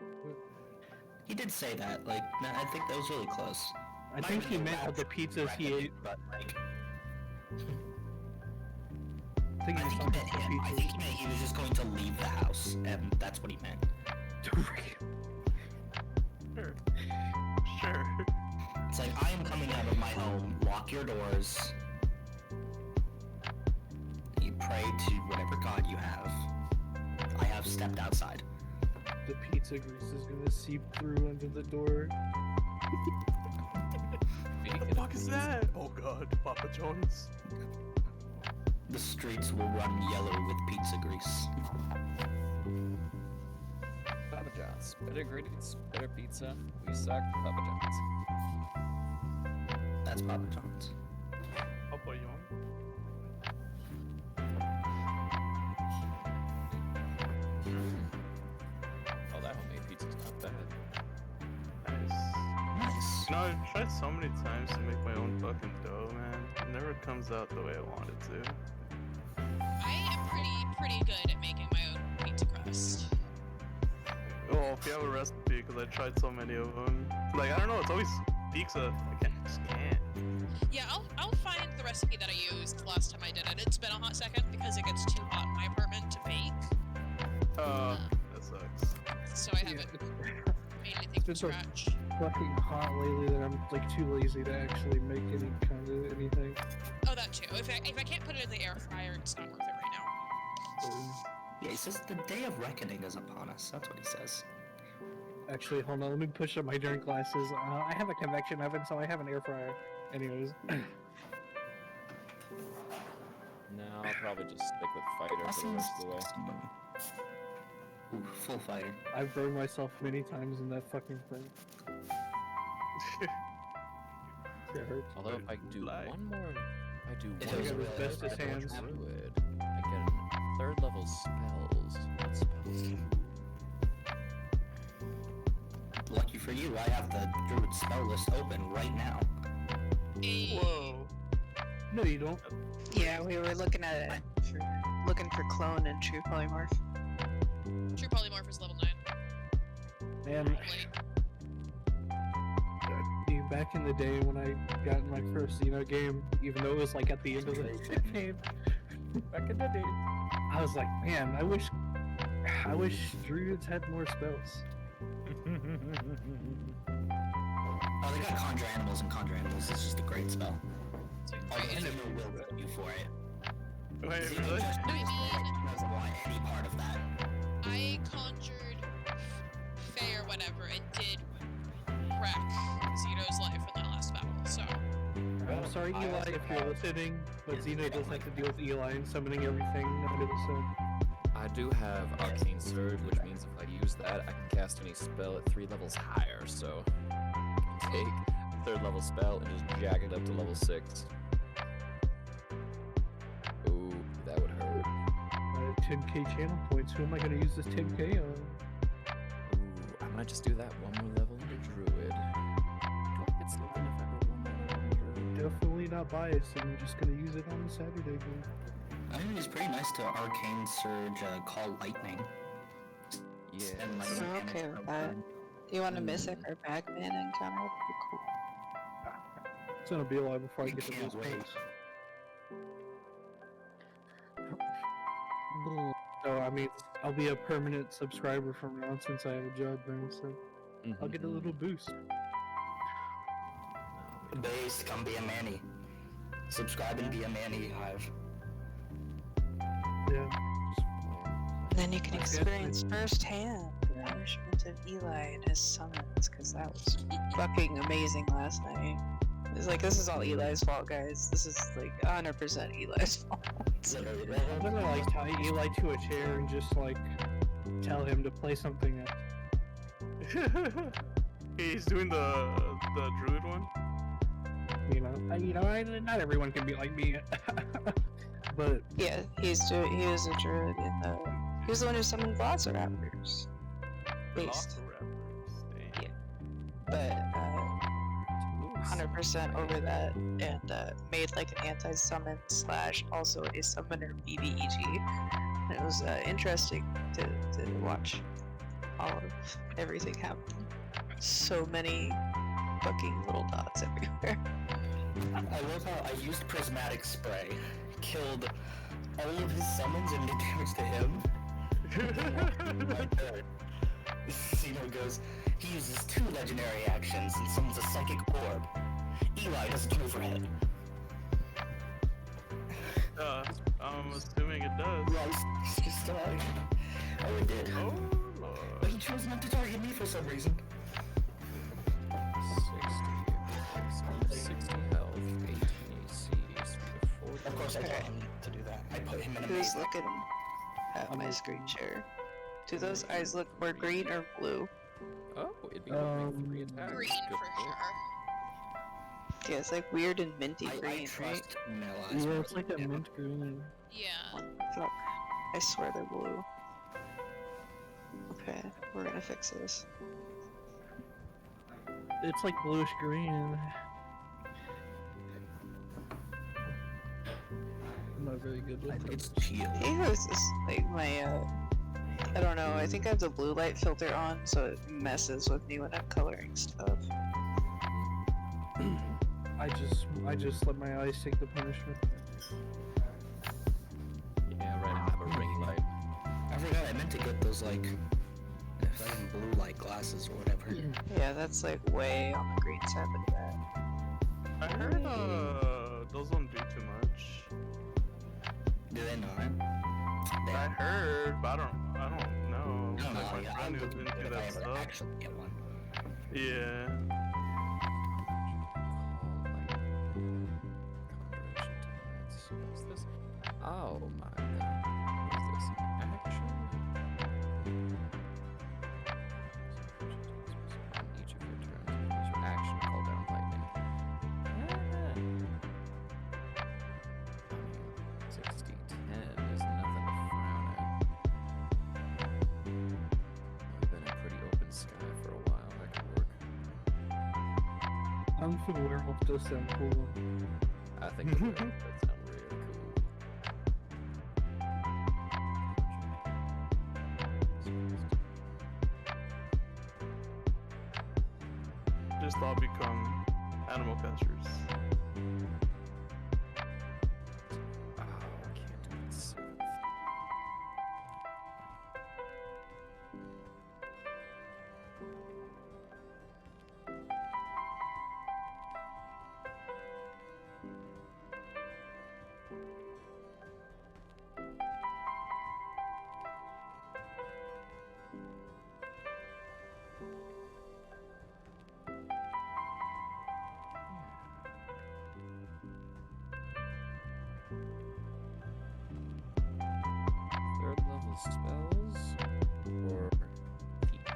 He did say that, like, I think that was really close. I Not think even he the meant all the rapid pizzas he reckoning, ate. But, like, I think I he think was he talking meant him. I think he meant he was just going to leave the house, and that's what he meant. Sure. Sure. It's like, I am coming out of my home, lock your doors. You pray to whatever god you have. I have stepped outside. The pizza grease is gonna seep through under the door. What the fuck is that? Oh god, Papa John's. The streets will run yellow with pizza grease. Papa John's. Better ingredients, better pizza. We suck. Papa John's. That's Papa John's. I'll put you on. Oh, that homemade pizza's not bad. Nice. Nice. You know, I've tried so many times to make my own fucking dough, man. It never comes out the way I want it to. I am pretty good at making my own pizza crust. Well, if you have a recipe, because I tried so many of them. Like, I don't know, it's always pizza. I just can't. find the recipe that I used last time I did it. It's been a hot second because it gets too hot in my apartment to bake. That sucks. So I haven't made anything from It's so scratch. fucking hot lately that I'm like too lazy to actually make any kind of anything. Oh, that too. If I can't put it in the air fryer, it's not worth it right now. Yeah, he says the day of reckoning is upon us. That's what he says. Actually, hold on, let me push up my drink glasses. I have a convection oven, so I have an air fryer. Anyways. No, I'll probably just stick with fighter for the rest of the way. Ooh, full fighter. I've burned myself many times in that fucking thing. It hurts. Although if I do one more, if I do It one was more really bestest hands. druid, I get 3rd level spells. What spells? Lucky for you, I have the druid spell list open right now. Whoa. No, you don't. Yeah, we were looking at it. Looking for clone and true polymorph. True polymorph is level 9. Man, back in the day when I got in my first game, even though it was like at the end of the game, back in the day, I was like, man, I wish druids had more spells. Oh, they got conjure animals, and conjure animals is just a great spell. Right, And it will reward you for it. Wait, Zeno really? just doesn't want any part of that. I conjured Faye or whatever and did wreck Zeno's life in that last battle, so... I'm sorry, Eli, if you're listening, but Xeno does have to deal with Eli and summoning everything under the sun. I do have Arcane Surge, which means if I use that, I can cast any spell at 3 levels higher, so... I can take 3rd level spell and just jack it up to level 6. Ooh, that would hurt. 10k channel points, who am I going to use this 10k on? Ooh, I might just do that one more level into Druid. Do I get something if I go one more level into Druid? Definitely not biased, and I'm just going to use it on the Saturday game. I think it's pretty nice to Arcane Surge, Call Lightning. Yeah. And, like, I'm okay with that. You want a Mythic or Bagman encounter? That'd be cool. It's going to be a while before I get to Can't those wait. points. So, I mean, I'll be a permanent subscriber from now on since I have a job now, so I'll get a little boost. Base, come be a manny. Subscribe and be a manny, Hive. Yeah. Then you can experience firsthand the punishment of Eli and his summons, because that was fucking amazing last night. It's like, this is all Eli's fault, guys. This is like 100% Eli's fault. I'm gonna like tie Eli to a chair and just like tell him to play something else. He's doing the druid one. Not everyone can be like me, but Yeah, he was a druid in the. He was the one who summoned Velociraptors. Based. Velociraptors, dang. But 100% over that, and made like an anti-summon / also a summoner BBEG. And it was interesting to watch all of everything happen. So many fucking little dots everywhere. I love how I used Prismatic Spray, killed all of his summons and did damage to him. Zeno goes, he uses 2 legendary actions and summons a Psychic Orb. Eli doesn't overhead. I'm assuming it does. Rice, it's just oh, it did. Oh, Lord. But he chose not to target me for some reason. 60 health, 18 AC, Of course I told him to do that. I put him in a Who's maze. looking at my screen share? Do those eyes look more green or blue? Oh, it'd be good to make 3 attacks. Green Good for point. sure. Yeah, it's like weird and minty I green, right? trust Mel eyes. yeah, more it's like than a ever. mint green. Yeah. Fuck. I swear they're blue. Okay, we're gonna fix this. It's like bluish green. I'm not very good with it. It's teal. Hey, who's this? Like my I don't know. I think I have the blue light filter on, so it messes with me when I'm coloring stuff. I just let my eyes take the punishment. Yeah, right. I have a ring light. I forgot I meant to get those like fucking blue light glasses or whatever. Yeah, that's like way on the green side. Look at that. I heard those don't do too much. Do they not? I heard, but I don't know. I don't know. Like my friend who's into that stuff. Actually get one. Yeah. What's this? Oh my god. What is this? Action? On each of your turns, use your action to call down lightning. 60, 10 is nothing to frown at. We've been in pretty open sky for a while. That could work. Unfit werewolf does sound cool. I think the werewolf does sound really cool. Just all become animal catchers. Oh, I can't do it. 7th. Third level spells or feet?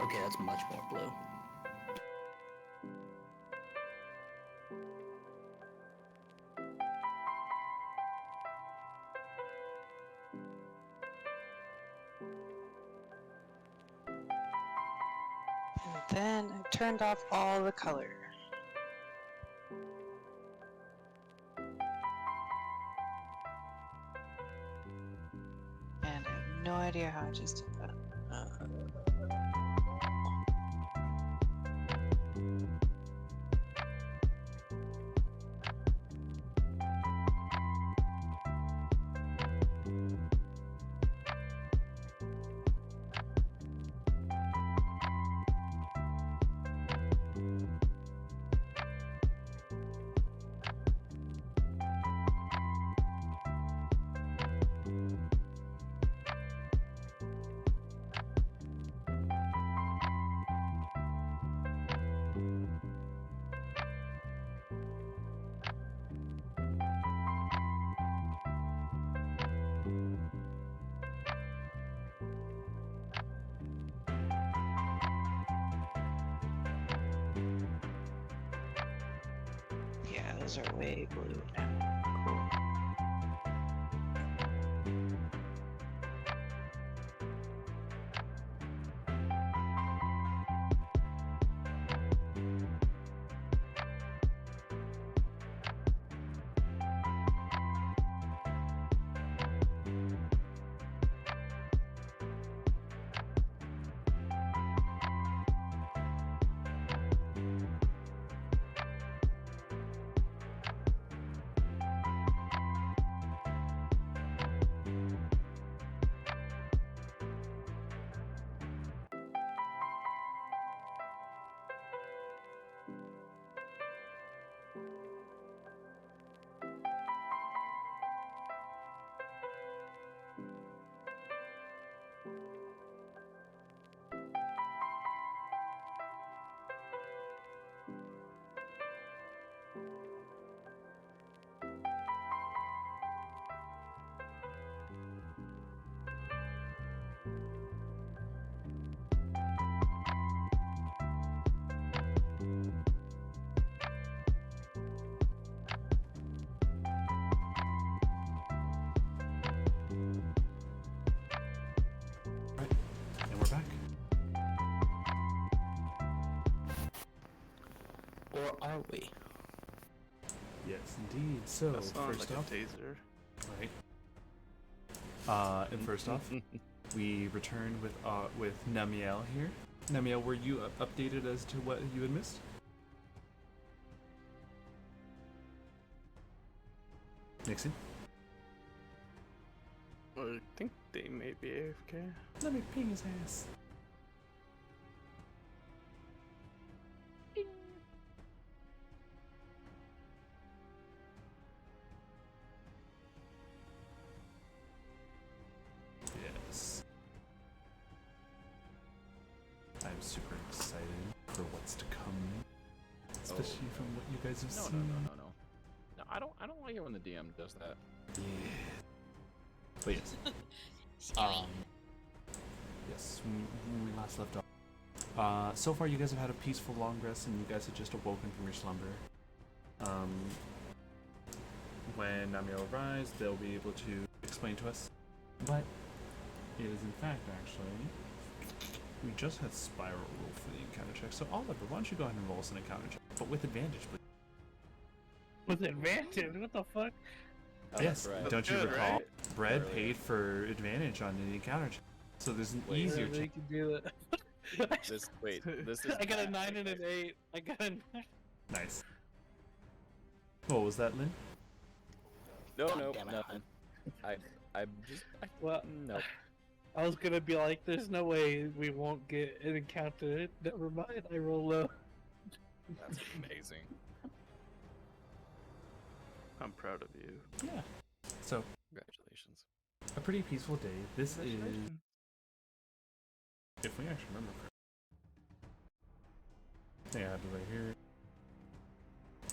Okay, that's much more blue. And then I turned off all the color. And I have no idea how I just did that. Yeah, those are way blue now. Cool. Or are we? Yes, indeed. So, That sounds first like off, a taser. right. And first off, we return with Namielle here. Namielle, were you updated as to what you had missed? Nixian? I think they may be AFK. Let me ping his ass. Yes. I'm super excited for what's to come, especially from what you guys have No, seen. no. No, I don't like it when the DM does that. Yeah. But yes. Yes, when we last left off. So far, you guys have had a peaceful long rest, and you guys have just awoken from your slumber. When Namielle arrives, they'll be able to explain to us. But it is, in fact, actually, we just had Spyro roll for the encounter check. So, Oliver, why don't you go ahead and roll us an encounter check, but with advantage, please. With advantage? What the fuck? Oh, Yes, right. don't you Good, recall? right? Brad Earlier. paid for advantage on the encounter check. So there's an easier They check. can do that. This is I got a bad. 9 and an 8. I got a 9. Nice. What was that, Lynn? No, Damn it. nothing. Well, no. I was gonna be like, there's no way we won't get an encounter. Never mind, I roll low. That's amazing. I'm proud of you. Yeah. So, Congratulations. a pretty peaceful day. This is, Congratulations. if we actually remember correctly. Yeah, I have it right here.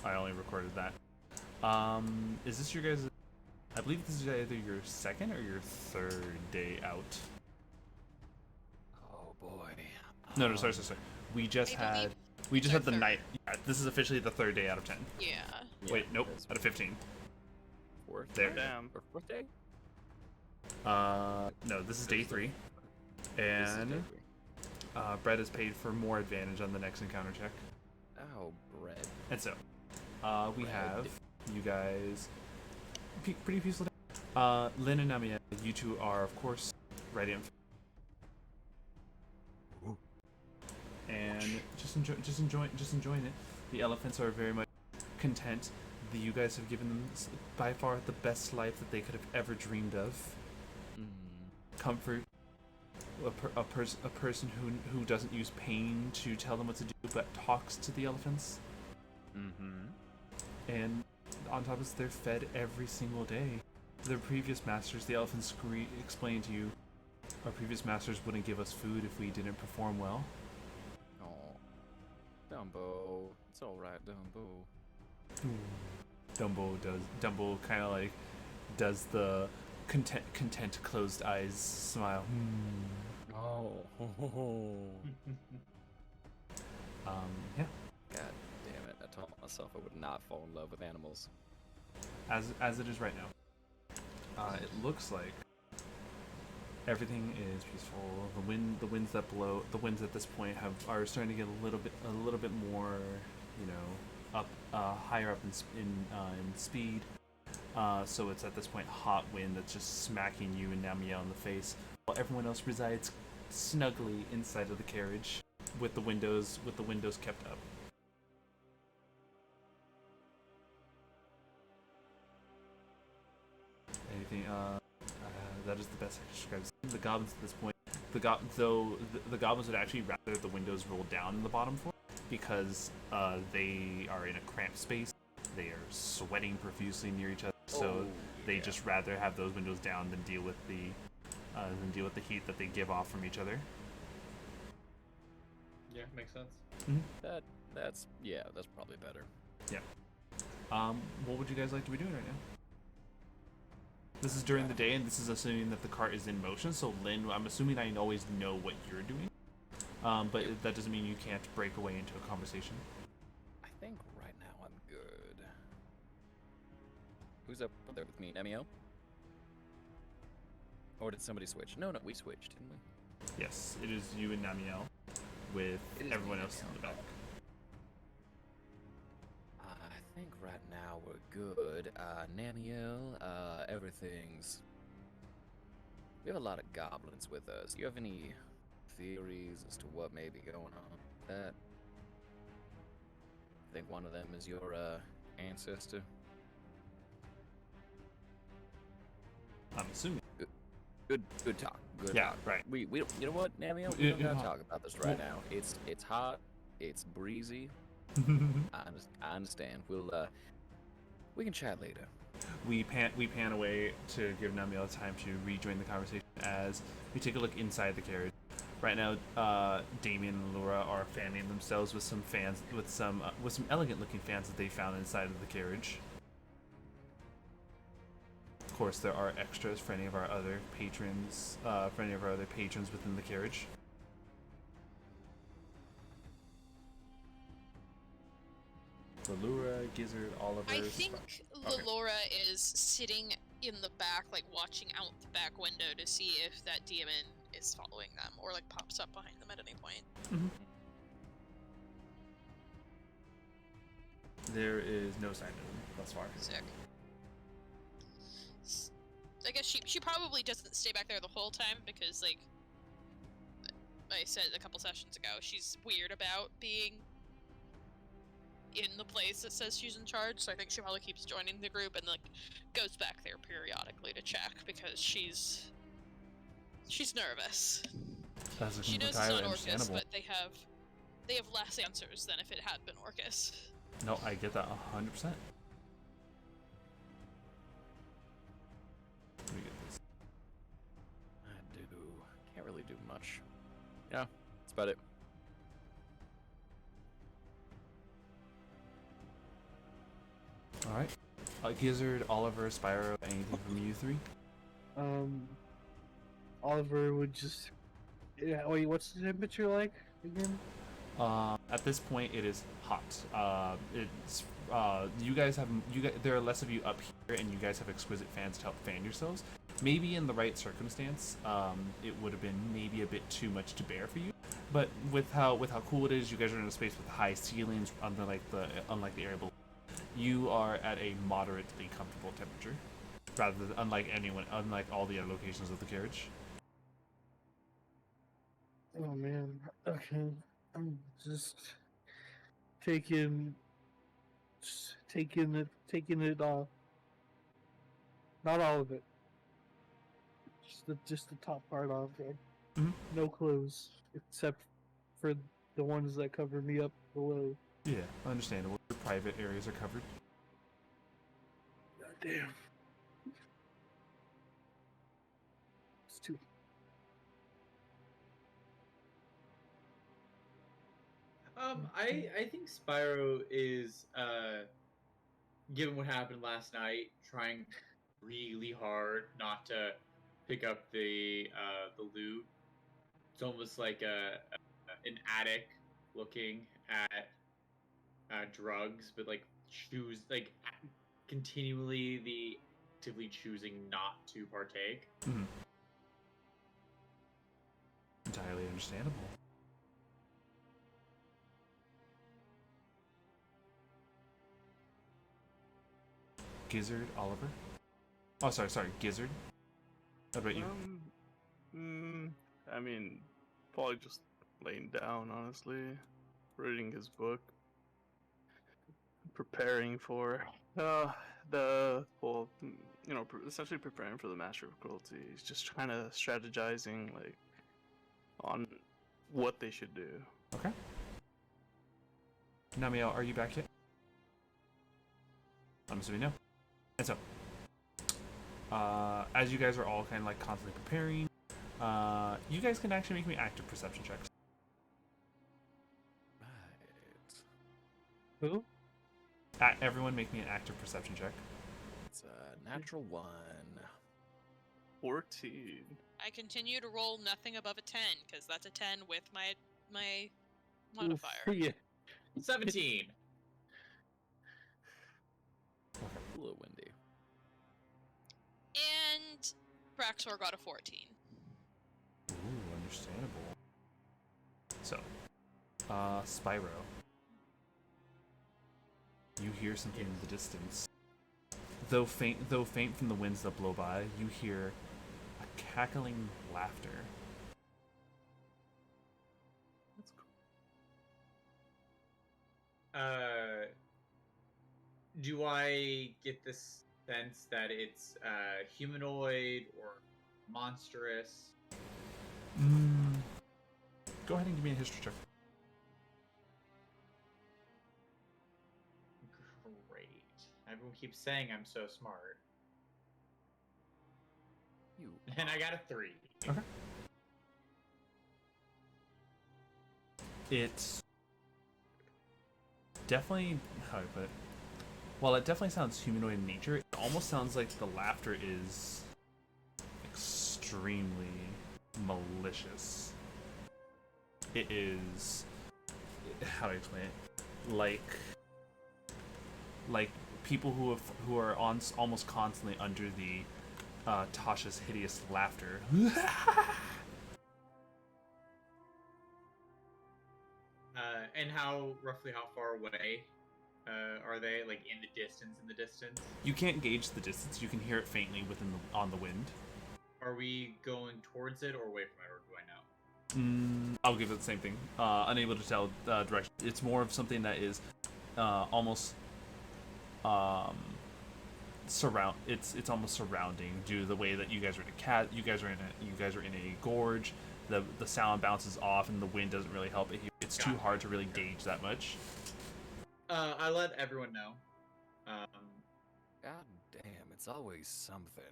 I only recorded that. Is this your guys'? I believe this is either your second or your third day out. Oh boy. No, sorry. We just I had believe the our third. night. Yeah, this is officially the third day out of 10. Yeah. Wait, nope, it is. out of 15. Fourth There. day? Damn. Or fourth day? No, this is day 3, This is and day three. Brett is paid for more advantage on the next encounter check. Oh, bread. And so, we Bread. have you guys. Pretty peaceful day. Lynn and Namielle, you two are of course ready and just enjoying it. The elephants are very much content that you guys have given them by far the best life that they could have ever dreamed of. Comfort. A person who doesn't use pain to tell them what to do, but talks to the elephants. And on top of this, they're fed every single day. Their previous masters, the elephants, explained to you, our previous masters wouldn't give us food if we didn't perform well. Oh. Dumbo. It's alright, Dumbo. Dumbo kind of like does the content closed eyes smile. Oh. Yeah. God damn it. I told myself I would not fall in love with animals. As it is right now. It looks like everything is peaceful. The winds that blow, the winds at this point are starting to get a little bit more, up, higher up in speed. So it's at this point hot wind that's just smacking you and Namielle in the face, while everyone else resides snugly inside of the carriage with the windows kept up. Anything? That is the best I can describe. The goblins at this point, the goblins would actually rather the windows roll down in the bottom floor because they are in a cramped space. They are sweating profusely near each other, so they just rather have those windows down than deal with the heat that they give off from each other. Yeah, makes sense. That's probably better. Yeah. What would you guys like to be doing right now? This is during the day, and this is assuming that the cart is in motion. So, Lynn, I'm assuming I always know what you're doing, but that doesn't mean you can't break away into a conversation. I think right now I'm good. Who's up there with me? Namielle? Or did somebody switch? No, we switched, didn't we? Yes, it is you and Namielle, with It is everyone me and else in the Namielle. back. think right now we're good. Namielle, everything's... We have a lot of goblins with us. Do you have any theories as to what may be going on with that? I think one of them is your, ancestor. I'm assuming. Good talk. Good Yeah, talk. right. We you know what, Namielle? We don't gotta talk about this right now. It's hot. It's breezy. I understand. We can chat later. We pan away to give Namielle time to rejoin the conversation as we take a look inside the carriage. Right now, Damien and Lilura are fanning themselves with some fans, with some elegant-looking fans that they found inside of the carriage. Of course, there are extras for any of our other patrons, within the carriage. Lilura, Gizzard, Oliver. I think Lilura is sitting in the back, like watching out the back window to see if that demon is following them or like pops up behind them at any point. Mm-hmm. There is no sign of them thus far. Sick. I guess she probably doesn't stay back there the whole time because, like I said a couple sessions ago, she's weird about being in the place that says she's in charge, so I think she probably keeps joining the group and like goes back there periodically to check because she's nervous. She knows it's not Orcus, but they have less answers than if it had been Orcus. No, I get that 100%. Let me get this. Can't really do much. Yeah, that's about it. Alright. Gizzard, Oliver, Spyro, anything from you three? Oliver would just... Yeah, wait, what's the temperature like again? At this point, it is hot. There are less of you up here, and you guys have exquisite fans to help fan yourselves. Maybe in the right circumstance, it would have been maybe a bit too much to bear for you. But with how cool it is, you guys are in a space with high ceilings, unlike the area below. You are at a moderately comfortable temperature, rather than unlike all the other locations of the carriage. Oh man, okay. I'm just taking it off. Not all of it. Just the top part off. Mm-hmm. No clothes except for the ones that cover me up below. Yeah, understandable. The private areas are covered. God damn. It's too. I think Spyro is, given what happened last night, trying really hard not to pick up the loot. It's almost like an addict looking at drugs, but like continually actively choosing not to partake. Mm-hmm. Entirely understandable. Gizzard, Oliver? Oh, sorry, Gizzard. How about you? I mean, probably just laying down, honestly, reading his book, preparing for essentially preparing for the Master of Cruelty. He's just kind of strategizing, like, on what they should do. Okay. Namielle, are you back yet? I'm assuming no. And so, as you guys are all kind of like constantly preparing, you guys can actually make me active perception checks. Right. Who? Everyone make me an active perception check. It's a natural 1. 14. I continue to roll nothing above a 10 because that's a 10 with my modifier. Yeah. 17. A little windy. And Braxor got a 14. Ooh, understandable. So, Spyro. you hear something in the distance. Though faint from the winds that blow by, you hear a cackling laughter. That's cool. Do I get this sense that it's humanoid or monstrous? Go ahead and give me a history check. Great. Everyone keeps saying I'm so smart. You. And I got a 3. Okay. It's definitely, how do I put it? While it definitely sounds humanoid in nature, it almost sounds like the laughter is extremely malicious. It is, how do I explain it? Like people who are almost constantly under the Tasha's hideous laughter. And roughly how far away are they? Like in the distance? You can't gauge the distance. You can hear it faintly on the wind. Are we going towards it or away from it, or do I know? I'll give it the same thing. Unable to tell direction. It's more of something that is almost It's almost surrounding due to the way that you guys are in you guys are in a gorge. The sound bounces off and the wind doesn't really help it. It's too hard to really gauge that much. I let everyone know. God damn, it's always something.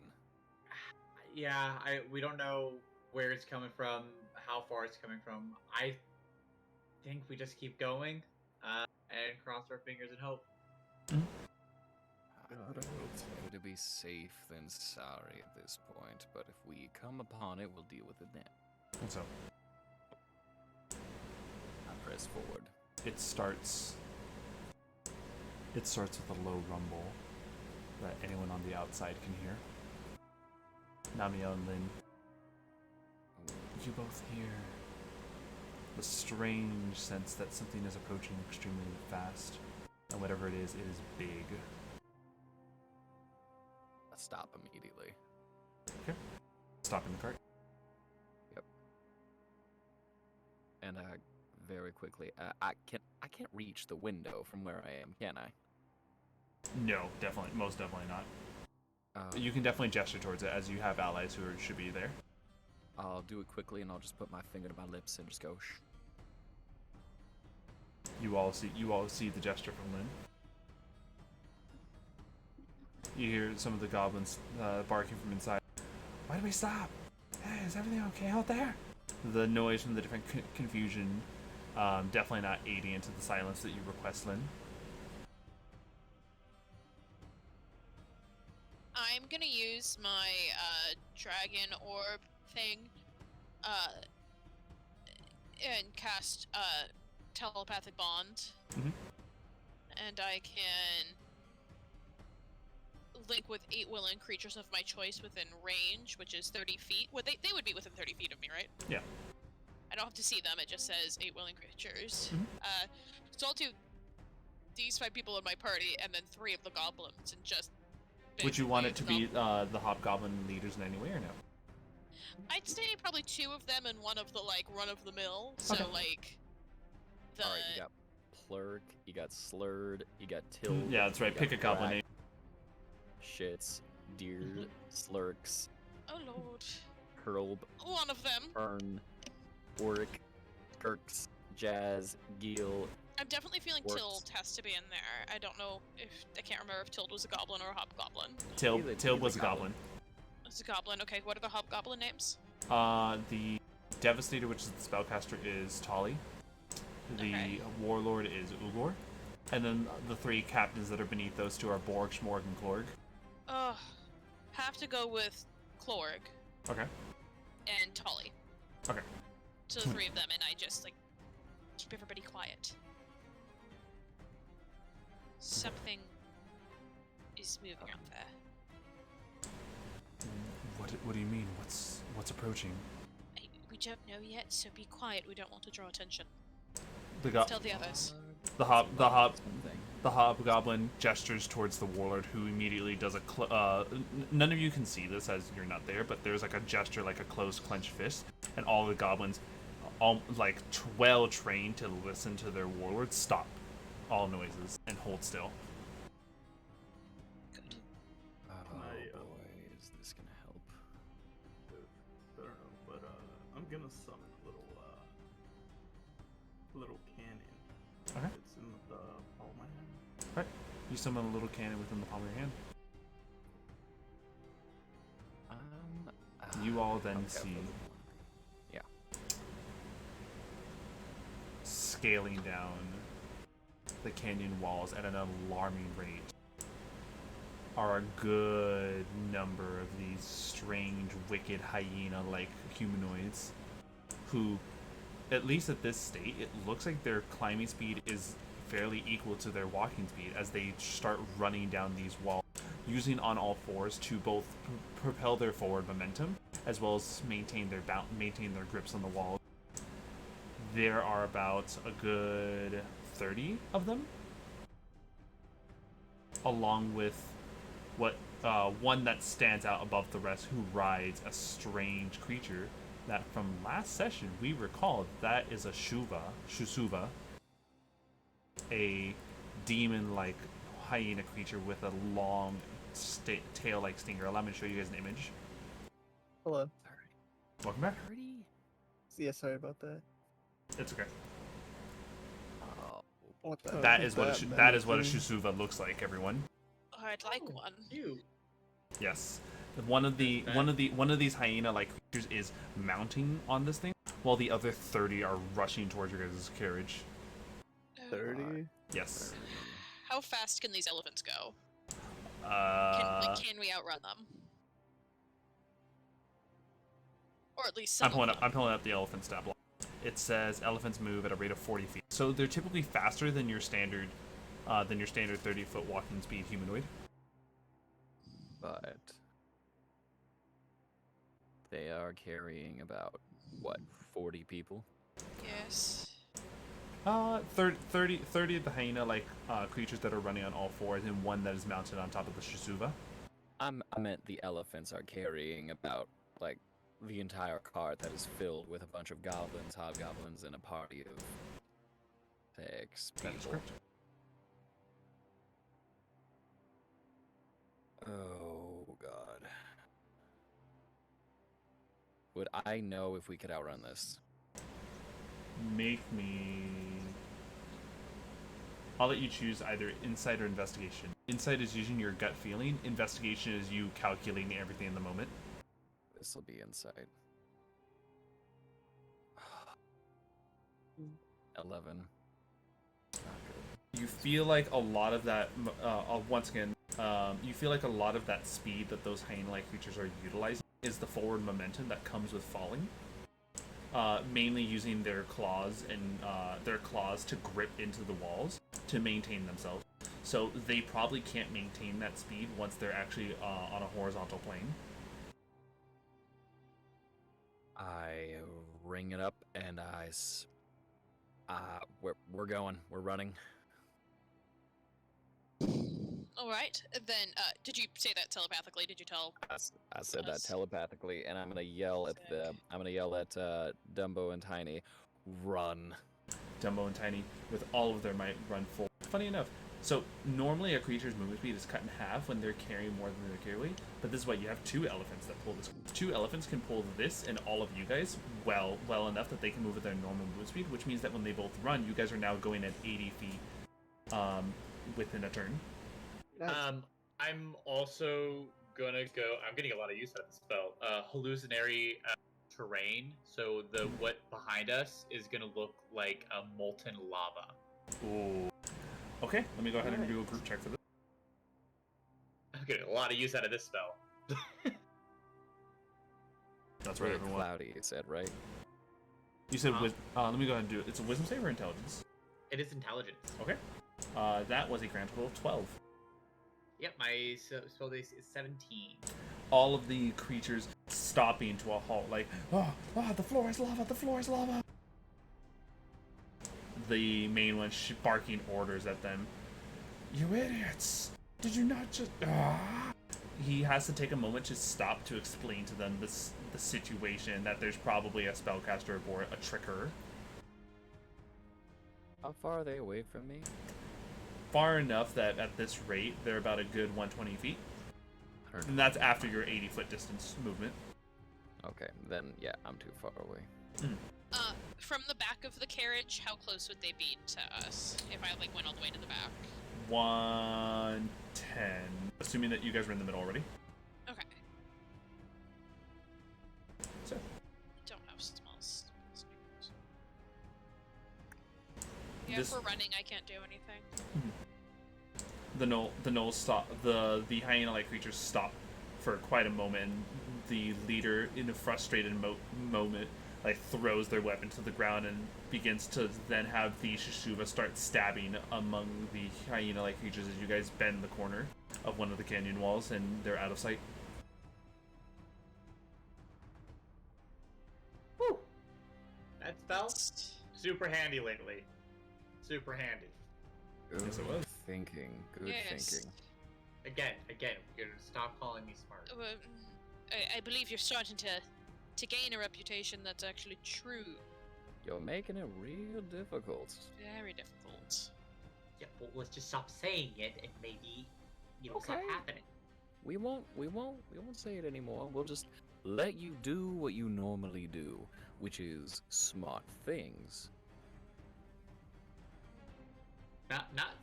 Yeah, we don't know where it's coming from, how far it's coming from. I think we just keep going and cross our fingers and hope. God, I hope so. Better to be safe than sorry at this point, but if we come upon it, we'll deal with it then. And so I press forward. It starts with a low rumble that anyone on the outside can hear. Namielle and Lynn, you both hear the strange sense that something is approaching extremely fast, and whatever it is big. I stop immediately. Okay. Stopping the cart. Yep. And very quickly, I can't reach the window from where I am, can I? No, most definitely not. You can definitely gesture towards it, as you have allies who should be there. I'll do it quickly, and I'll just put my finger to my lips and just go shh. You all see the gesture from Lynn. You hear some of the goblins barking from inside. Why do we stop? Hey, is everything okay out there? The noise from the different confusion definitely not aiding into the silence that you request, Lynn. I'm gonna use my dragon orb thing and cast telepathic bond. Mm-hmm. And I can link with 8 willing creatures of my choice within range, which is 30 feet. Well, they would be within 30 feet of me, right? Yeah. I don't have to see them, it just says 8 willing creatures. Mm-hmm. So I'll do these 5 people in my party and then 3 of the goblins and just... Would you want it to be the hobgoblin leaders in any way or no? I'd say probably 2 of them and 1 of the, like, run-of-the-mill. So, Okay. like, the... Alright, you got Plurk, you got Slurred, you got Tild. Yeah, that's right. you Pick a got goblin Brack, name. Shits, Deer, Slurks, Oh, Lord. Hurlb, One of them. Fern, Oric, Kirks, Jazz, Geel. I'm definitely feeling Orcs. Tild has to be in there. I don't know if... I can't remember if Tild was a goblin or a hobgoblin. Tild was a goblin. It's a goblin. Okay, what are the hobgoblin names? The Devastator, which is the spellcaster, is Tali. The Warlord is Ugor. And then the 3 captains that are beneath those 2 are Borg, Schmorg, and Klorg. Have to go with Klorg Okay. and Tolly. Okay. So the 3 of them, and I just, like, keep everybody quiet. Something is moving up there. What do you mean? What's approaching? We don't know yet, so be quiet. We don't want to draw attention. The Tell the others. The The hobgoblin gestures towards the warlord, who immediately does a none of you can see this as you're not there, but there's like a gesture, like a closed clenched fist, and all the goblins, all like well trained to listen to their warlord, stop all noises and hold still. Oh boy, is this gonna help? I don't know, but I'm gonna summon a little cannon. Okay. It's in the palm of my hand. Right. You summon a little cannon within the palm of your hand. You all then see scaling down the canyon walls at an alarming rate are a good number of these strange, wicked, hyena-like humanoids who, at least at this state, it looks like their climbing speed is fairly equal to their walking speed as they start running down these walls, using on all fours to both propel their forward momentum as well as maintain their grips on the walls. There are about a good 30 of them, along with one that stands out above the rest, who rides a strange creature that from last session we recalled that is a Shusuva, a demon-like hyena creature with a long tail-like stinger. Allow me to show you guys an image. Hello. Welcome back. Yeah, sorry about that. It's okay. What the That is what a Shusuva looks like, everyone. Oh, I'd like one. Yes. One of these hyena-like creatures is mounting on this thing, while the other 30 are rushing towards your guys' carriage. 30? Yes. How fast can these elephants go? Can we outrun them? Or at least some I'm pulling up the elephant stat block. It says elephants move at a rate of 40 feet. So they're typically faster than your standard 30-foot walking speed humanoid. But they are carrying about, what, 40 people? Yes. 30 of the hyena-like creatures that are running on all fours, and one that is mounted on top of the Shusuva. I meant the elephants are carrying about, like, the entire cart that is filled with a bunch of goblins, hobgoblins, and a party of 6 people. Oh, God. Would I know if we could outrun this? I'll let you choose either insight or investigation. Insight is using your gut feeling. Investigation is you calculating everything in the moment. This will be insight. 11. Not good. You feel like a lot of that, once again, you feel like a lot of that speed that those hyena-like creatures are utilizing is the forward momentum that comes with falling. Mainly using their claws to grip into the walls to maintain themselves. So they probably can't maintain that speed once they're actually on a horizontal plane. I ring it up and we're going. We're running. All right. Then, did you say that telepathically? Did you tell? I said that telepathically, and I'm gonna yell at Dumbo and Tiny, run. Dumbo and Tiny, with all of their might, run full. Funny enough, so normally a creature's movement speed is cut in half when they're carrying more than their carry weight, but this is why you have 2 elephants that pull this. 2 elephants can pull this and all of you guys well enough that they can move at their normal movement speed, which means that when they both run, you guys are now going at 80 feet within a turn. I'm also gonna go. I'm getting a lot of use out of the spell. Hallucinatory terrain. So what behind us is gonna look like a molten lava. Ooh. Okay, let me go ahead and do a group check for this. I'm getting a lot of use out of this spell. That's right, everyone. Cloudy, you said, right? You said let me go ahead and do it. It's a wisdom save or intelligence? It is intelligence. Okay. That was a grand total of 12. Yep, my spell base is 17. All of the creatures stopping to a halt, like, the floor is lava, the floor is lava. The main one barking orders at them. You idiots! Did you not just... Ah! He has to take a moment to stop to explain to them the situation, that there's probably a spellcaster aboard, a tricker. How far are they away from me? Far enough that at this rate, they're about a good 120 feet. And that's after your 80-foot distance movement. Okay, then yeah, I'm too far away. From the back of the carriage, how close would they be to us if I like went all the way to the back? 110. Assuming that you guys were in the middle already. Okay. So. Don't have small speakers. Yeah, if we're running, I can't do anything. The gnolls stop. The hyena-like creatures stop for quite a moment. And the leader, in a frustrated moment, like throws their weapon to the ground and begins to then have the Shishuva start stabbing among the hyena-like creatures as you guys bend the corner of one of the canyon walls and they're out of sight. Woo! That spell's super handy lately. Super handy. Good Yes, it was. thinking. Good thinking. Again, we're gonna stop calling me smart. I believe you're starting to gain a reputation that's actually true. You're making it real difficult. Very difficult. Yeah, but let's just stop saying it and maybe stop happening. We won't say it anymore. We'll just let you do what you normally do, which is smart things.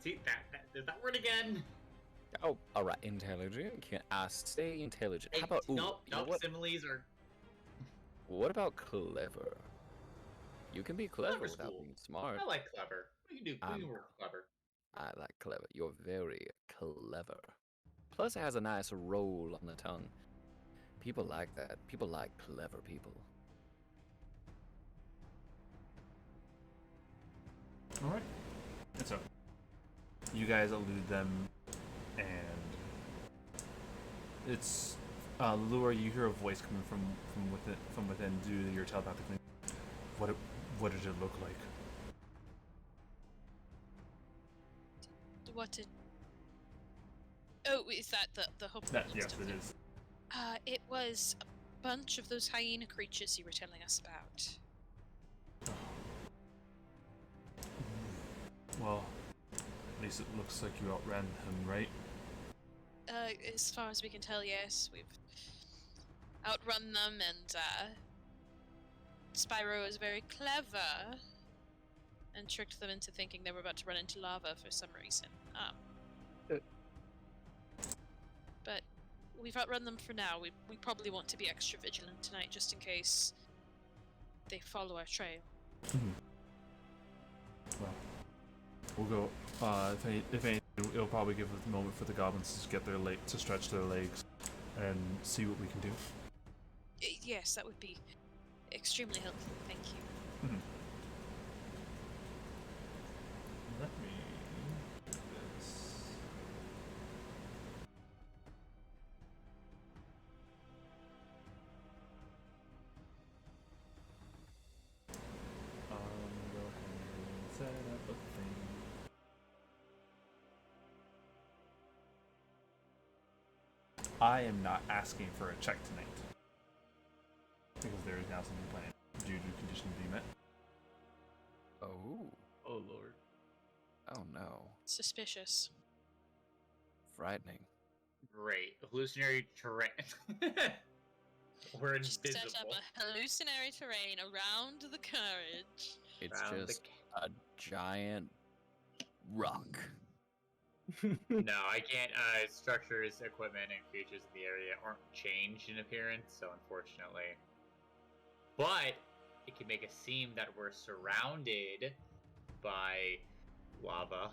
See there's that word again. Oh, all right, intelligent. Can I stay intelligent? How about Nope, similes are. What about clever? You can be clever Clever's without cool. being smart. I like clever. We can do clever. I like clever. You're very clever. Plus, it has a nice roll on the tongue. People like that. People like clever people. All right. And so, you guys elude them, and it's Lilura. You hear a voice coming from within due to your telepathic link. What did it look like? What did? Oh, is that the hope? Yes, it is. It was a bunch of those hyena creatures you were telling us about. Well, at least it looks like you outran him, right? As far as we can tell, yes, we've outrun them, and Spyro is very clever and tricked them into thinking they were about to run into lava for some reason. But we've outrun them for now. We probably want to be extra vigilant tonight, just in case they follow our trail. Well, we'll go. If anything, it'll probably give a moment for the goblins to get to stretch their legs, and see what we can do. Yes, that would be extremely helpful. Thank you. Let me do this. Go ahead and set up a thing. I am not asking for a check tonight, because there is now something planned due to conditions being met. Oh. Oh lord. Oh no. Suspicious. Frightening. Great. Hallucinatory terrain. We're Just invisible. set up a hallucinatory terrain around the carriage. It's Around just a giant rock. No, I can't. Structures, equipment, and creatures in the area aren't changed in appearance, so unfortunately. But it can make it seem that we're surrounded by lava.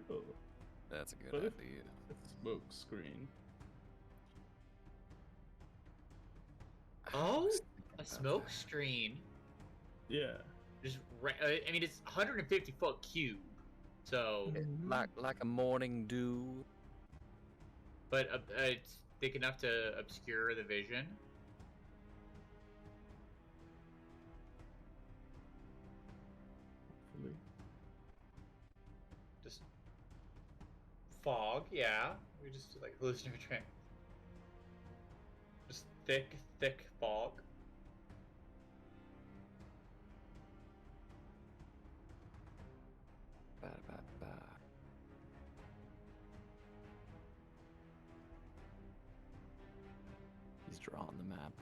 Cool. That's a good But if idea. it's smoke screen. Oh, a About smoke that. screen. Yeah. Just, I mean, it's 150-foot cube, so. Like a morning dew. But it's thick enough to obscure the vision. Hopefully. fog, yeah. We just do like hallucinatory train. Just thick, thick fog. He's drawing the map.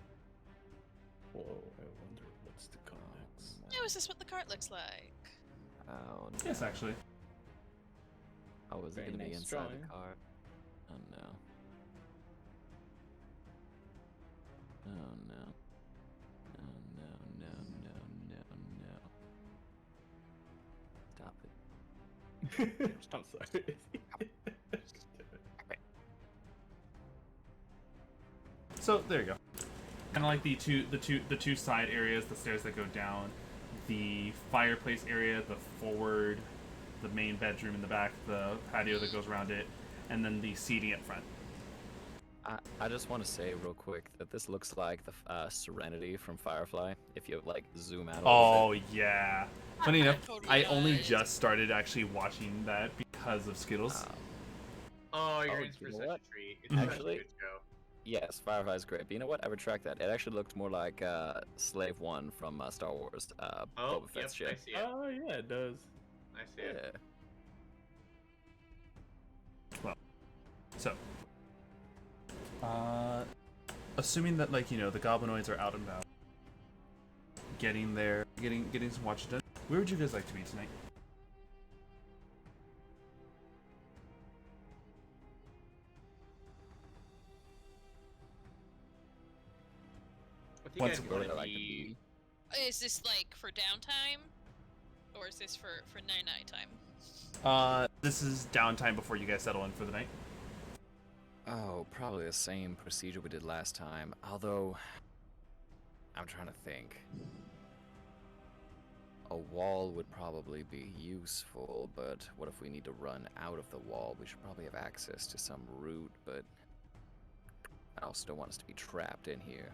Whoa, I wonder what's to come next. Oh, is this what the cart looks like? Oh, no. Yes, actually. Oh, is it Very gonna be nice inside drawing. the car? Oh no. Oh no. Oh no, no, no, no, no. Stop it. I'm sorry. So there you go. Kind of like the two side areas, the stairs that go down, the fireplace area, the forward, the main bedroom in the back, the patio that goes around it, and then the seating up front. I just want to say real quick that this looks like the Serenity from Firefly. If you like zoom out. Oh yeah. Funny enough, Totally I only does. just started actually watching that because of Skittles. Oh, you're Oh, in for you know such what? a treat. It's such a Actually- good show. Yes, Firefly's great. But you know what? I retract that. It actually looked more like Slave One from Star Wars. Oh, Boba yep, Fett's I ship. see it. Oh yeah, it does. I see it. Yeah. So, assuming that like the goblinoids are out and about, getting there, getting some watch done. Where would you guys like to be tonight? I think Once I'd Where want would I to like to be. be? Is this like for downtime? Or is this for night time? This is downtime before you guys settle in for the night. Oh, probably the same procedure we did last time. Although, I'm trying to think. A wall would probably be useful, but what if we need to run out of the wall? We should probably have access to some route, but I also don't want us to be trapped in here.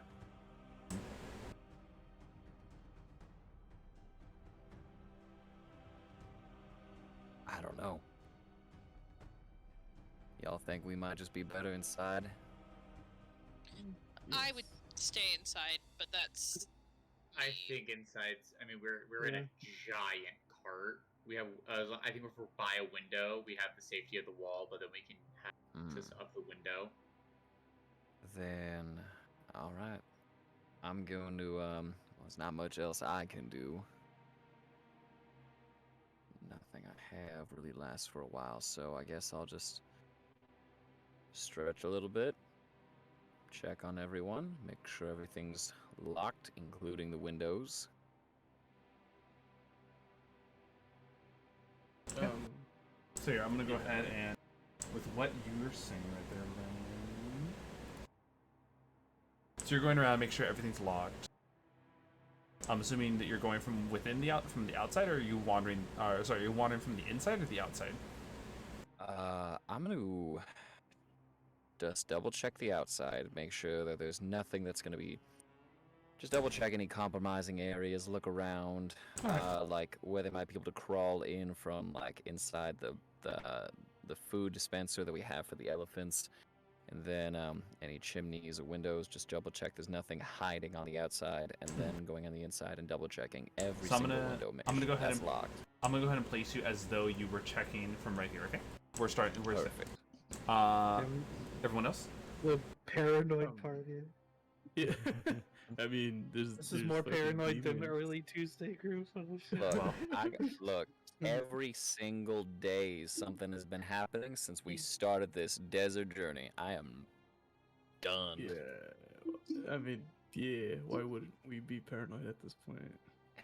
I don't know. Y'all think we might just be better inside? I would stay inside, but that's. I me. think inside's. I mean, we're in a giant cart. We have. I think if we're by a window, we have the safety of the wall, but then we can have access of the window. Then, all right. I'm going to. Well, there's not much else I can do. Nothing I have really lasts for a while, so I guess I'll just stretch a little bit, check on everyone, make sure everything's locked, including the windows. So here, I'm gonna go ahead and with what you were saying right there, Lynn. So you're going around, make sure everything's locked. I'm assuming that you're going from within from the outside, or are you wandering? Sorry, you're wandering from the inside or the outside? I'm gonna just double check the outside, make sure that there's nothing that's gonna be. Just double check any compromising areas, look around, like where they might be able to crawl in from, like inside the food dispenser that we have for the elephants, and then any chimneys or windows. Just double check there's nothing hiding on the outside, and then going on the inside and double checking every single window. I'm gonna go ahead that's and locked. I'm gonna go ahead and place you as though you were checking from right here. Okay, we're starting. We're Perfect. Everyone else? The paranoid party. Yeah. I mean, This is there's more fucking paranoid than demons. early Tuesday group. Look, every single day something has been happening since we started this desert journey. I am done. Yeah. I mean, yeah. Why wouldn't we be paranoid at this point?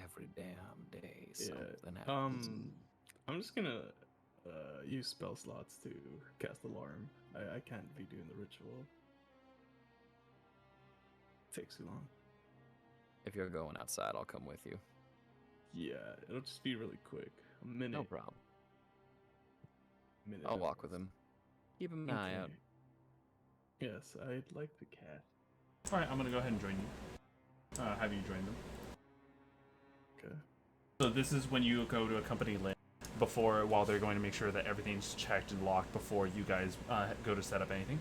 Every damn day Yeah. something happens. I'm just gonna use spell slots to cast alarm. I can't be doing the ritual. Takes too long. If you're going outside, I'll come with you. Yeah, it'll just be really quick. A minute. No problem. Minute I'll at walk with most. him. Keep an eye out. Okay. Yes, I'd like the cat. All right, I'm gonna go ahead and join you. Have you join them? Okay. So this is when you go to accompany Lynn while they're going to make sure that everything's checked and locked before you guys go to set up anything.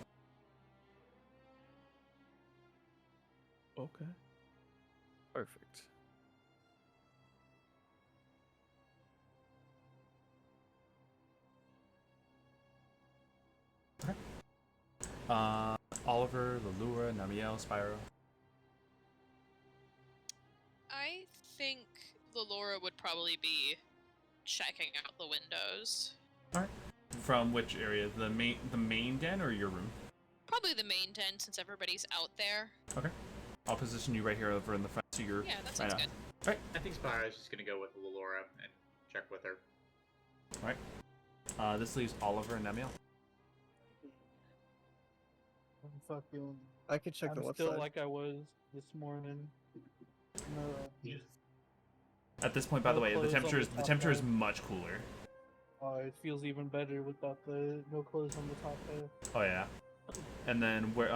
Okay. Perfect. Oliver, Lilura, Namielle, Spyro. I think Lilura would probably be checking out the windows. Alright. From which area? The main den or your room? Probably the main den since everybody's out there. Okay. I'll position you right here over in the front so you're Yeah, that sounds good. Alright. I think Spyro's just gonna go with Lilura and check with her. Alright. This leaves Oliver and Namielle. I'm fucking. I can check I'm the left still side. like I was this morning. No, At this point, by No the way, the clothes on temperature is the the top temperature is half. much cooler. it feels even better without the no clothes on the top half. Oh yeah. And then where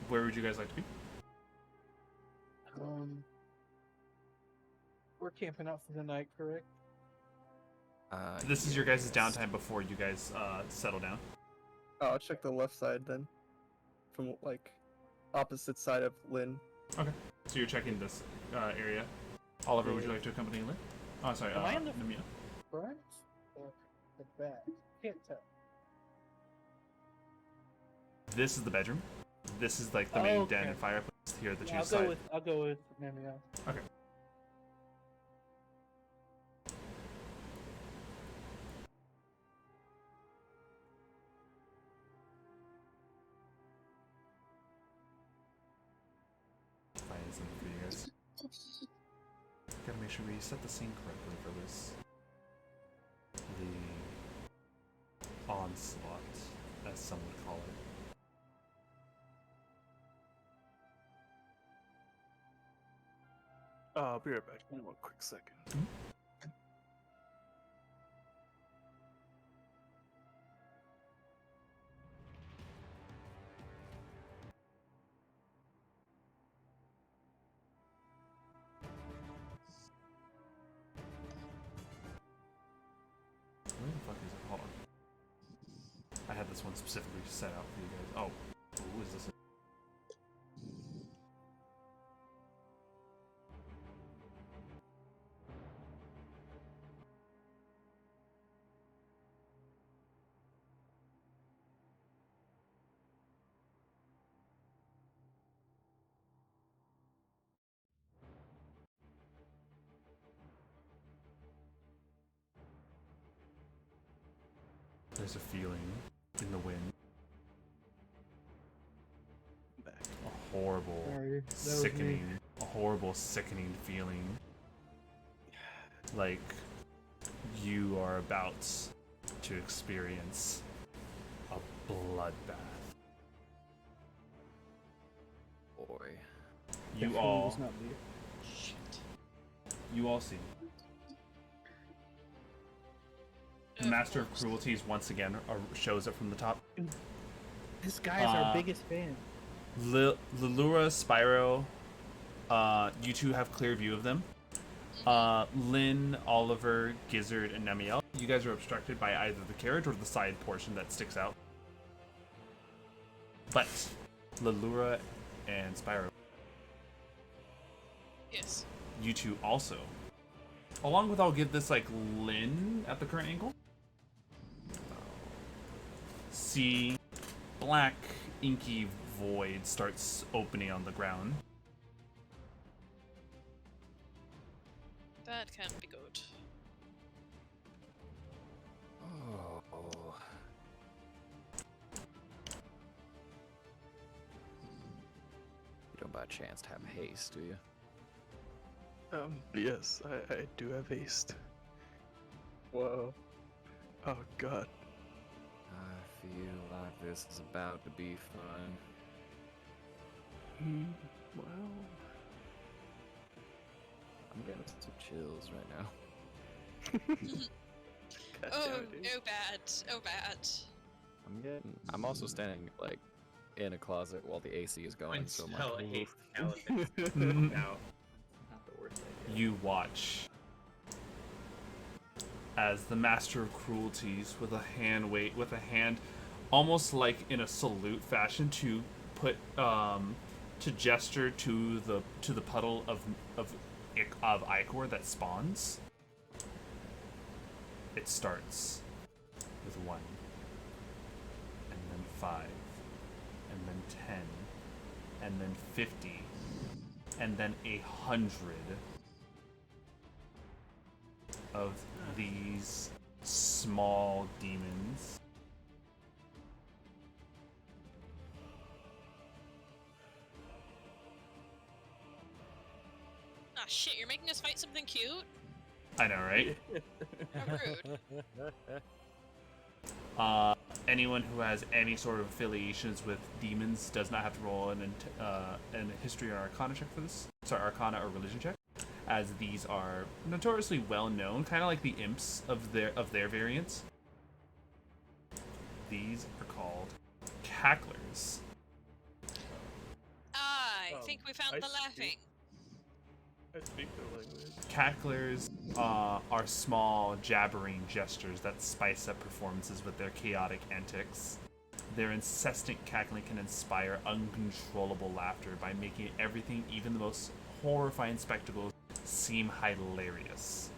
where would you guys like to be? We're camping out for the night, correct? This is your guys' downtime before you guys settle down. Oh, I'll check the left side then. From like opposite side of Lynn. Okay. So you're checking this area. Oliver, would you like to accompany Lynn? Oh, sorry, Am I in the Namielle. front or the back? Can't tell. This is the bedroom. This is like the main den and fireplace. Here are the two sides. I'll go with Namielle. Okay. Find something for you guys. Gotta make sure we set the scene correctly for this. The onslaught, as some would call it. I'll be right back. Give me one quick second. Where the fuck is it? Hold on. I had this one specifically set out for you guys. Oh, who is this? There's a feeling in the wind. Back. A horrible, Sorry, that was me. sickening, a horrible, sickening feeling. Like you are about to experience a bloodbath. Boy. You Definitely all, was not me. you all see. The Master of Cruelties once again shows up from the top. This guy's our biggest fan. Lilura, Spyro, you two have clear view of them. Lynn, Oliver, Gizzard, and Namielle, you guys are obstructed by either the carriage or the side portion that sticks out. But Lilura and Spyro, Yes. you two also. Along with, I'll give this like Lynn at the current angle. See black inky void starts opening on the ground. That can be good. Oh. You don't by chance have haste, do you? Yes, I do have haste. Whoa. Oh god. I feel like this is about to be fun. Well. I'm getting some chills right now. Oh bad. Oh bad. I'm also standing like in a closet while the AC is going, so I'm Hell, like, I hate "Oof." elephants. No, not the worst idea. You watch as the master of cruelties with a hand almost like in a salute fashion to put to gesture to the puddle of ichor that spawns. It starts with 1, and then 5, and then 10, and then 50, and then 100 of these small demons. Ah, shit, you're making us fight something cute? I know, right? How rude. Anyone who has any sort of affiliations with demons does not have to roll an history or arcana check for this. Sorry, arcana or religion check, as these are notoriously well known, kind of like the imps of their variants. These are called cacklers. I think we found the laughing. I speak their language. Cacklers are small, jabbering gestures that spice up performances with their chaotic antics. Their incessant cackling can inspire uncontrollable laughter by making everything, even the most horrifying spectacles, seem hilarious.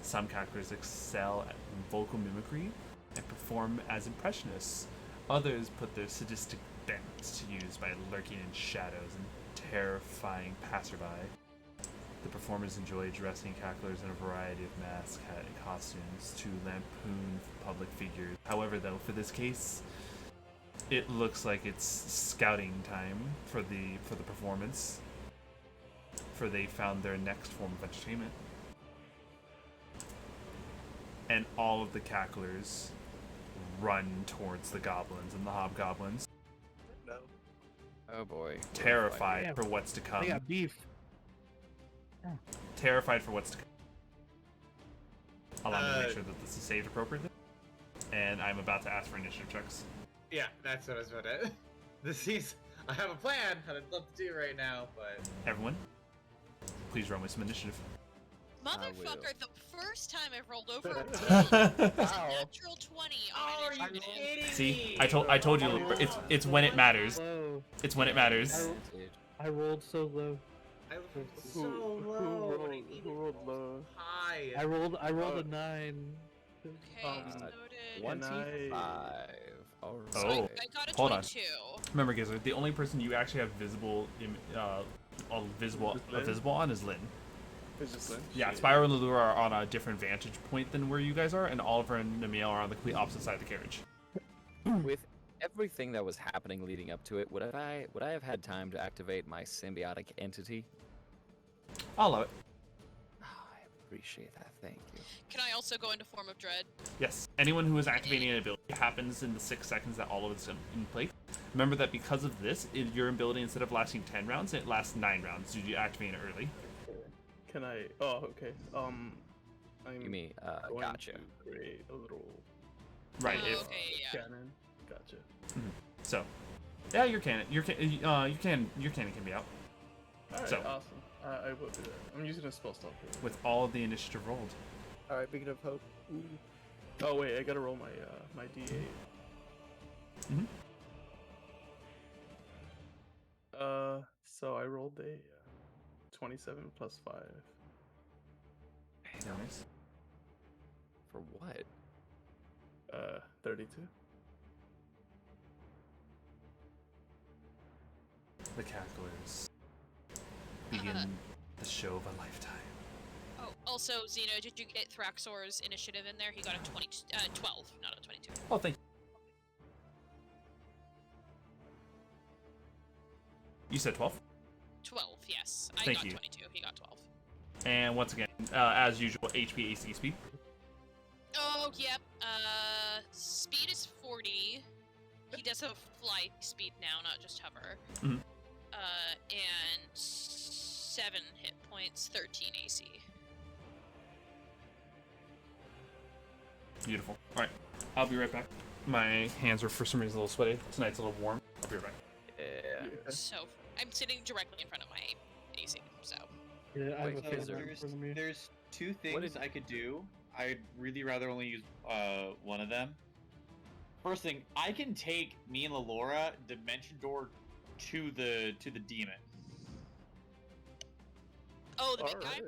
Some cacklers excel at vocal mimicry and perform as impressionists. Others put their sadistic bent to use by lurking in shadows and terrifying passerby. The performers enjoy dressing cacklers in a variety of masks and costumes to lampoon public figures. However, though, for this case, it looks like it's scouting time for the performance, for they found their next form of entertainment. And all of the cacklers run towards the goblins and the hobgoblins. No. Oh boy. Terrified for what's to come. They got beef. Terrified for what's to come. Allow me to make sure that this is saved appropriately. And I'm about to ask for initiative checks. Yeah, that's what I was about to. I have a plan that I'd love to do right now, but. Everyone, please roll me some initiative. Motherfucker, the first time I rolled over a 10, natural 20 on initiative. Are you kidding See, me? I told you, it's when it matters. Low. It's when it matters. I rolled so low. I rolled so low. Who rolled low? High. I rolled a 9. Okay, noted. 25. All right. Oh, I got a 22. hold on. Remember, Gizzard, the only person you actually have visible on is Lynn. It's just Lynn. Yeah, Spyro and Lilura are on a different vantage point than where you guys are, and Oliver and Namielle are on the complete opposite side of the carriage. With everything that was happening leading up to it, would I have had time to activate my symbiotic entity? I'll allow it. Oh, I appreciate that. Thank you. Can I also go into Form of Dread? Yes. Anyone who is activating an ability happens in the 6 seconds that all of it's in play. Remember that because of this, your ability, instead of lasting 10 rounds, it lasts 9 rounds. Did you activate it early? Can I? Oh, okay. I'm You mean, going gotcha. to create a little Right. Oh, If, okay, yeah. cannon. Gotcha. So, yeah, your cannon can be out. All right. So. Awesome. I will do that. I'm using a spell stop here. With all of the initiative rolled. All right, beacon of hope. Ooh. Oh wait, I gotta roll my my d8. Mhm. So I rolled a 27 plus 5. Nice. For what? 32. The cacklers begin the show of a lifetime. Oh, also, Zeno, did you get Thraxor's initiative in there? He got a 12, not a 22. Oh, thank you. You said 12? 12, yes. I Thank got you. 22, he got 12. And once again, as usual, HP, AC, speed. Oh, yep. Speed is 40. He does have fly speed now, not just hover. Mhm. And 7 hit points, 13 AC. Beautiful. Alright, I'll be right back. My hands are for some reason a little sweaty. Tonight's a little warm. I'll be right back. Yeah. So, I'm sitting directly in front of my AC, so. Yeah, I have a Wait, favorite is there- in front of me. There's two What things did- I could do. I'd really rather only use one of them. First thing, I can take me and Lilura dimension door to the demon. Oh, the big guy?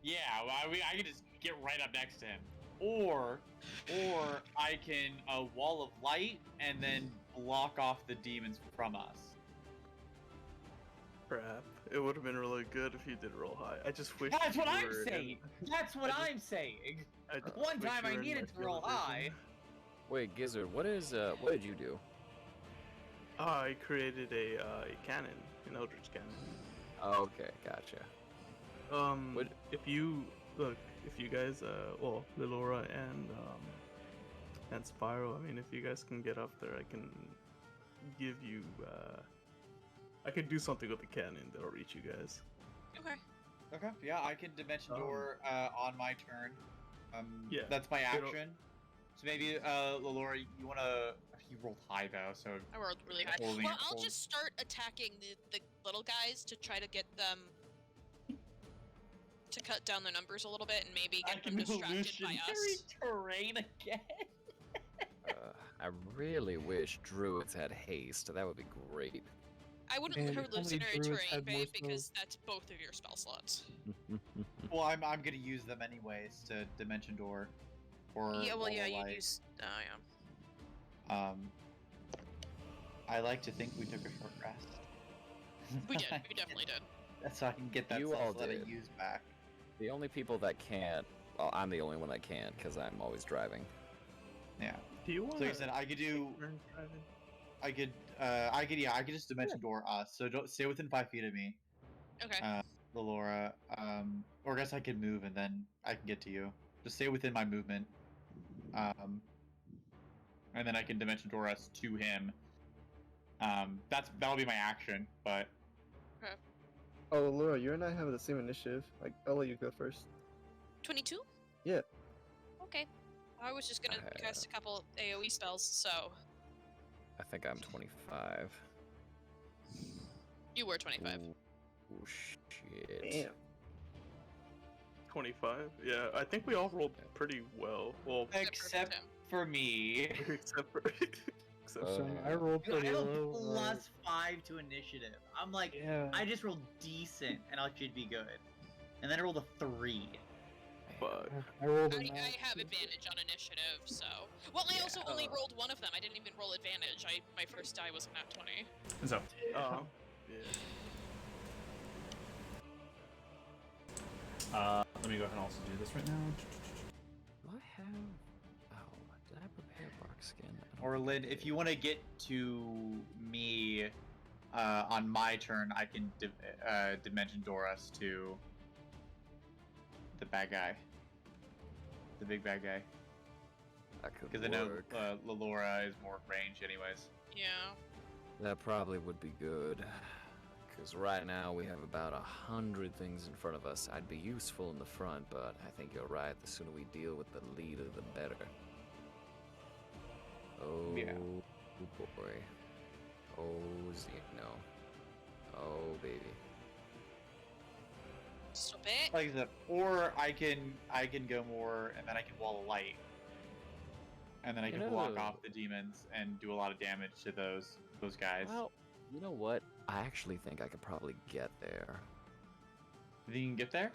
Yeah, well, I can just get right up next to him. Or I can wall of light and then block off the demons from us. Crap. It would have been really good if you did roll high. I just wish. That's what you I'm were in- saying. That's what I'm saying. I just One wish time you I were in needed my to roll field of high. vision. Wait, Gizzard, what did you do? I created a cannon, an Eldritch cannon. Okay, gotcha. What- If you guys, well, Lilura and Spyro, I mean, if you guys can get up there, I can give you, I can do something with the cannon that'll reach you guys. Okay. Okay. Yeah, I can dimension door on my turn. Yeah, That's my it'll- action. So maybe Lilura, you wanna? You rolled high though, so I rolled really high. Holding Well, it, I'll hold- just start attacking the little guys to try to get them to cut down their numbers a little bit and maybe get them distracted by us. terrain again. I really wish druids had haste. That would be great. I wouldn't Man, put if only hallucinatory druids terrain, had more babe, because that's both of your spell slots. Well, I'm gonna use them anyways to dimension door. Or Yeah, well, wall yeah, of you light. use. Oh, yeah. I like to think we took a short rest. We did. We definitely did. That's so I can get that You spell all slot I did. use back. The only people that can't, well, I'm the only one that can't because I'm always driving. Yeah. Do you want? So like I said, I could do. I could just dimension door us. So don't stay within 5 feet of me. Okay. Lilura. Or I guess I could move and then I can get to you. Just stay within my movement. And then I can dimension door us to him. That'll be my action, but Oh, Laura, you and I have the same initiative. I'll let you go first. 22? Yeah. Okay. I was just gonna cast a couple AoE spells, so. I think I'm 25. You were 25. Oh, shit. Damn. 25. Yeah, I think we all rolled pretty well. Well, except for me. except for. I rolled Dude, I pretty have a low. +5 to initiative. I'm like, Yeah. I just rolled decent, and I should be good. And then I rolled a 3. But I rolled a I nine. have advantage on initiative, so. Well, I also only rolled one of them. I didn't even roll advantage. My first die was a nat 20. And so, yeah. let me go ahead and also do this right now. Do I have? Oh, did I prepare bark skin? I don't Or think Lynn, I if did. you want to get to me on my turn, I can dimension door us to the bad guy. The big bad guy. That could Because I know work. Lilura is more range anyways. Yeah. That probably would be good. Because right now we have about 100 things in front of us. I'd be useful in the front, but I think you're right. The sooner we deal with the leader, the better. Oh, Yeah. boy. Oh, Xeno. Oh, baby. Stop it. Like I said, or I can go more, and then I can wall of light, and then I can block off the demons and do a lot of damage to those guys. Well, you know what? I actually think I could probably get there. You think you can get there?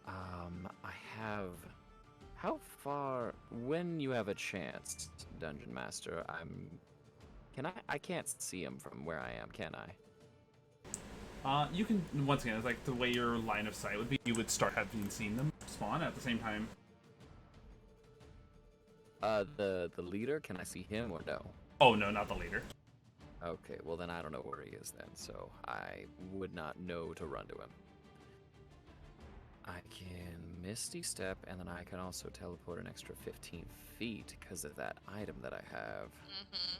I have... How far... When you have a chance, Dungeon Master, I can't see him from where I am, can I? You can, once again, it's like the way your line of sight would be, you would start having seen them spawn at the same time. The leader, can I see him or no? Oh, no, not the leader. Okay, well then I don't know where he is then, so I would not know to run to him. I can Misty Step, and then I can also teleport an extra 15 feet because of that item that I have. Mm-hmm.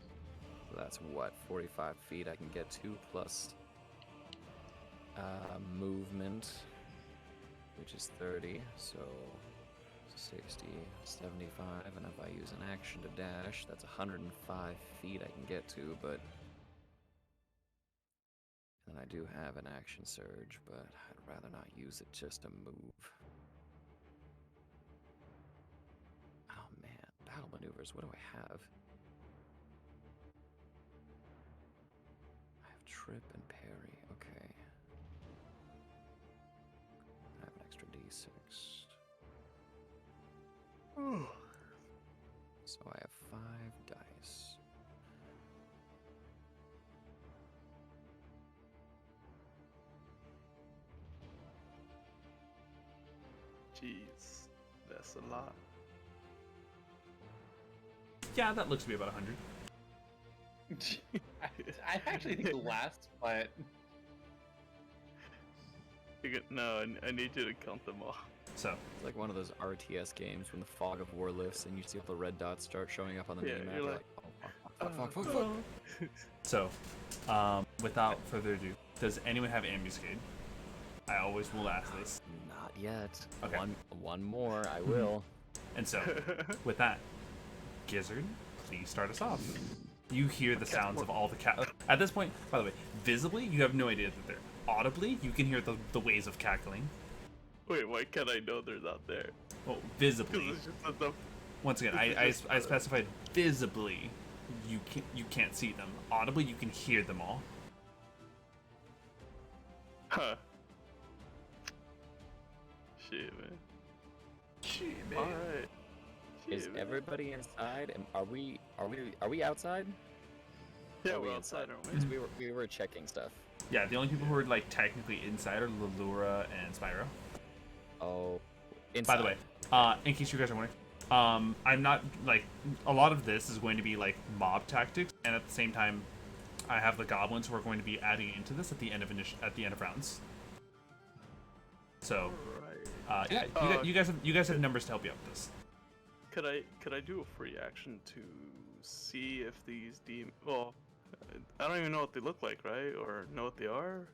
So that's what, 45 feet I can get to, plus movement, which is 30, so 60, 75, and if I use an action to dash, that's 105 feet I can get to, but... And I do have an action surge, but I'd rather not use it just to move. powers. What do I have? I have trip and parry. Okay. I have an extra d6. So I have 5 dice. Jeez, that's a lot. Yeah, that looks to be about 100. I actually think less, but No, I need you to count them all. So It's like one of those RTS games when the fog of war lifts and you see all the red dots start showing up on the Yeah, minimap. you're You're like, like, oh, fuck. So, without further ado, does anyone have ambuscade? I always will ask this. Not yet. Okay. One more, I will. And so, with that, Gizzard, please start us off. You hear the sounds of all the At this point, by the way, visibly, you have no idea that they're. Audibly, you can hear the ways of cackling. Wait, why can't I know they're not there? Well, visibly. It's just the... Once again, I specified visibly. You can't see them. Audibly, you can hear them all. Huh. Shit, man. Shit, man. All right. Is everybody inside? And are we outside? Yeah, Or are we we're outside, aren't we? 'Cause we were checking stuff. Yeah, the only people who are like technically inside are Lilura and Spyro. Oh, inside. By the way, in case you guys are wondering, I'm not like a lot of this is going to be like mob tactics, and at the same time, I have the goblins who are going to be adding into this at the end of rounds. So, yeah, you guys have numbers to help you out with this. Could I do a free action to see if these well, I don't even know what they look like, right? Or know what they are?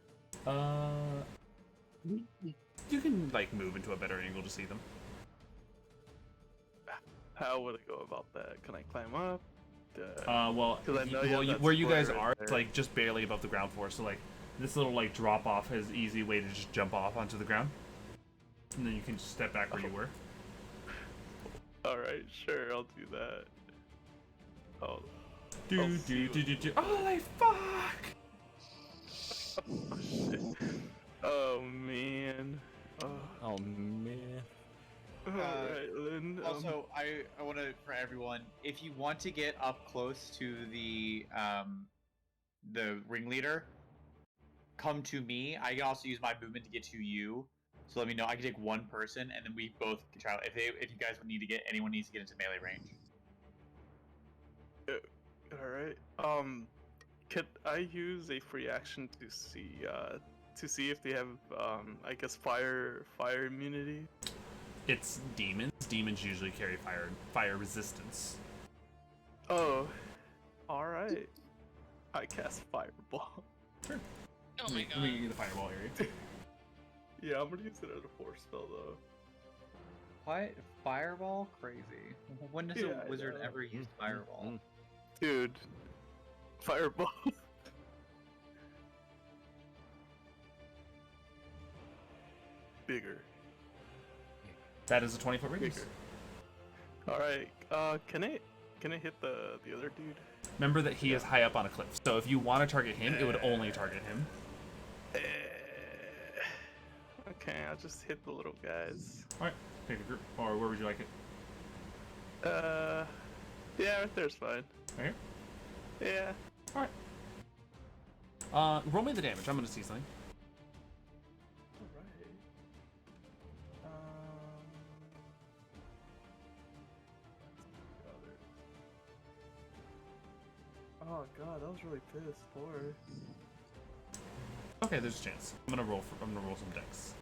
You can like move into a better angle to see them. How would I go about that? Can I climb up? Well, 'Cause I know where you guys square are, right it's there. like just barely above the ground floor. So like this little like drop off is easy way to just jump off onto the ground, and then you can just step back where you were. Alright, sure, I'll do that. Oh. Oh, like fuck! Oh, shit. Oh, man. Oh man. Alright, Lynn. also I want to for everyone, if you want to get up close to the ringleader, come to me. I can also use my movement to get to you. So let me know. I can take one person, and then we both can try. If you guys would need to get anyone needs to get into melee range. Alright. Could I use a free action to see if they have I guess fire immunity? It's demons. Demons usually carry fire resistance. Oh. Alright. I cast fireball. Sure. Oh my god. Let me get the fireball area. Yeah, I'm gonna use it as a force spell though. What? Fireball? Crazy. When does Yeah, a I wizard know. ever use fireball? Dude. Fireball. Bigger. That is a 20-foot radius. Bigger. Alright, can I hit the other dude? Remember that he is high up on a cliff, so if you want to target him, it would only target him. Okay, I'll just hit the little guys. Alright, pick a group. Or where would you like it? Yeah, right there's fine. Right here? Yeah. Alright. Roll me the damage. I'm gonna see something. Oh god, that was really pissed poor. Okay, there's a chance. I'm gonna roll some dex.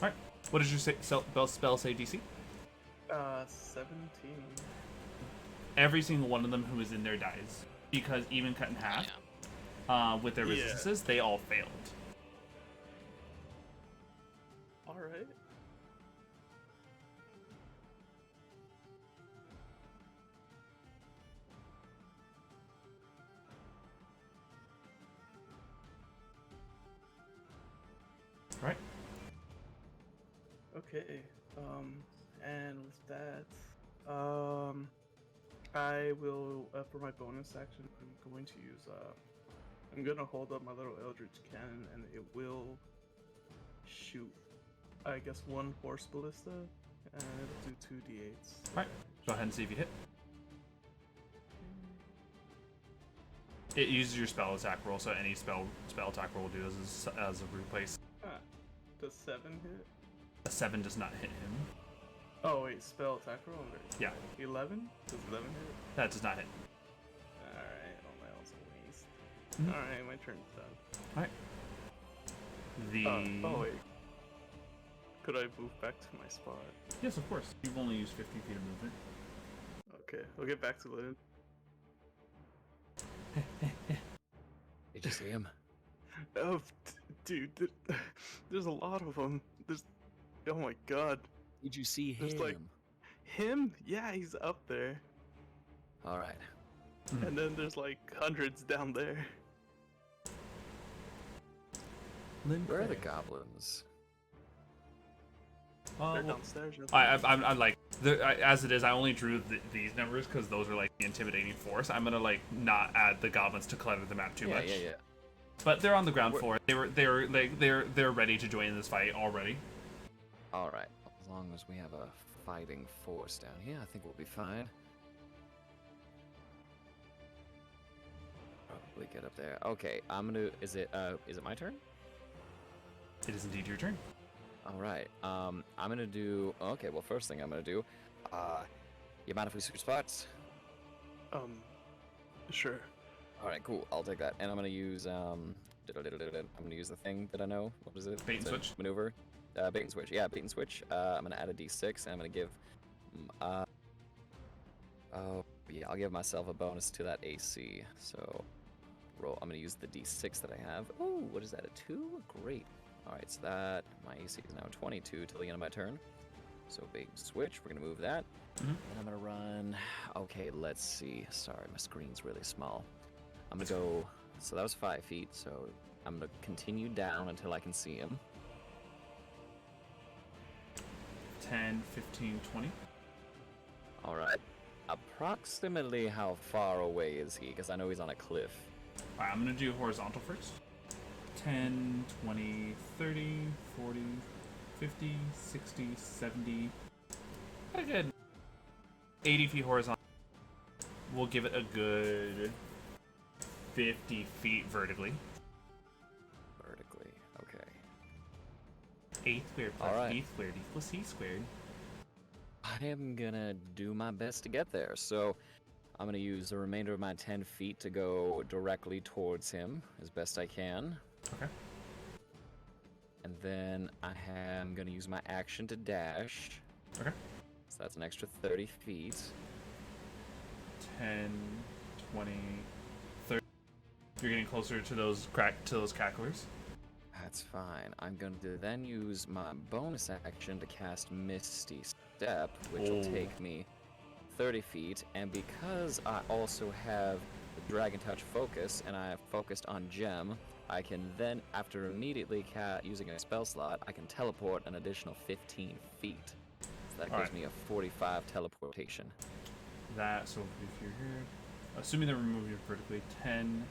Alright. What does your spell save DC? 17. Every single one of them who is in there dies. Because even cut in half, with their resistances, they all failed. Alright. Alright. Okay. And with that, I will for my bonus action. I'm going to use I'm gonna hold up my little Eldritch Cannon, and it will shoot, I guess, 1 Force Ballista, and it'll do 2d8s. Alright, go ahead and see if you hit. It uses your spell attack roll, so any spell attack roll will do as a replace. Does 7 hit? A 7 does not hit him. Oh wait, spell attack roll? Yeah. 11? Does 11 hit? That does not hit. Alright, well that was a waste. Mhm. Alright, my turn's done. Alright. Oh wait. Could I move back to my spot? Yes, of course. You've only used 50 feet of movement. Okay, we'll get back to Lynn. Did you see him? Oh, dude, there's a lot of them. Oh my god. Did you see him? There's like him? Yeah, he's up there. All right. And then there's like hundreds down there. Lynn, where are the goblins? They're downstairs. I'm like, as it is, I only drew these numbers because those are like the intimidating force. I'm gonna like not add the goblins to clutter the map too much. Yeah. But they're on the ground floor. They're ready to join this fight already. All right. As long as we have a fighting force down here, I think we'll be fine. Probably get up there. Okay, I'm gonna. Is it my turn? It is indeed your turn. All right. I'm gonna do. Okay. Well, first thing I'm gonna do. You mind if we switch spots? Sure. All right. Cool. I'll take that. And I'm gonna use I'm gonna use the thing that I know. What is it? Bait and switch. Maneuver. Bait and switch. Yeah, bait and switch. I'm gonna add a d6, and I'm gonna give. Oh yeah, I'll give myself a bonus to that AC. So roll. I'm gonna use the d6 that I have. Oh, what is that? A 2? Great. All right, so that my AC is now 22 till the end of my turn. So bait and switch. We're gonna move that. And I'm gonna run. Okay, let's see. Sorry, my screen's really small. I'm gonna go. So that was 5 feet. So I'm gonna continue down until I can see him. 10, 15, 20. All right. Approximately how far away is he? Because I know he's on a cliff. Alright, I'm going to do horizontal first. 10, 20, 30, 40, 50, 60, 70. A good 80 feet horizontal. We'll give it a good 50 feet vertically. Vertically, okay. 8 squared plus All right. B squared equals C squared. I am gonna do my best to get there, so I'm gonna use the remainder of my 10 feet to go directly towards him as best I can. Okay. And then I am gonna use my action to dash. Okay. So that's an extra 30 feet. 10, 20, 30. You're getting closer to those cacklers. That's fine. I'm going to then use my bonus action to cast Misty Step, which will take me 30 feet. And because I also have the Dragon Touch focus, and I have focused on Gem, I can then, after immediately using a spell slot, I can teleport an additional 15 feet. So that gives me a 45 teleportation. That, so if you're here, assuming that we're moving vertically, 10,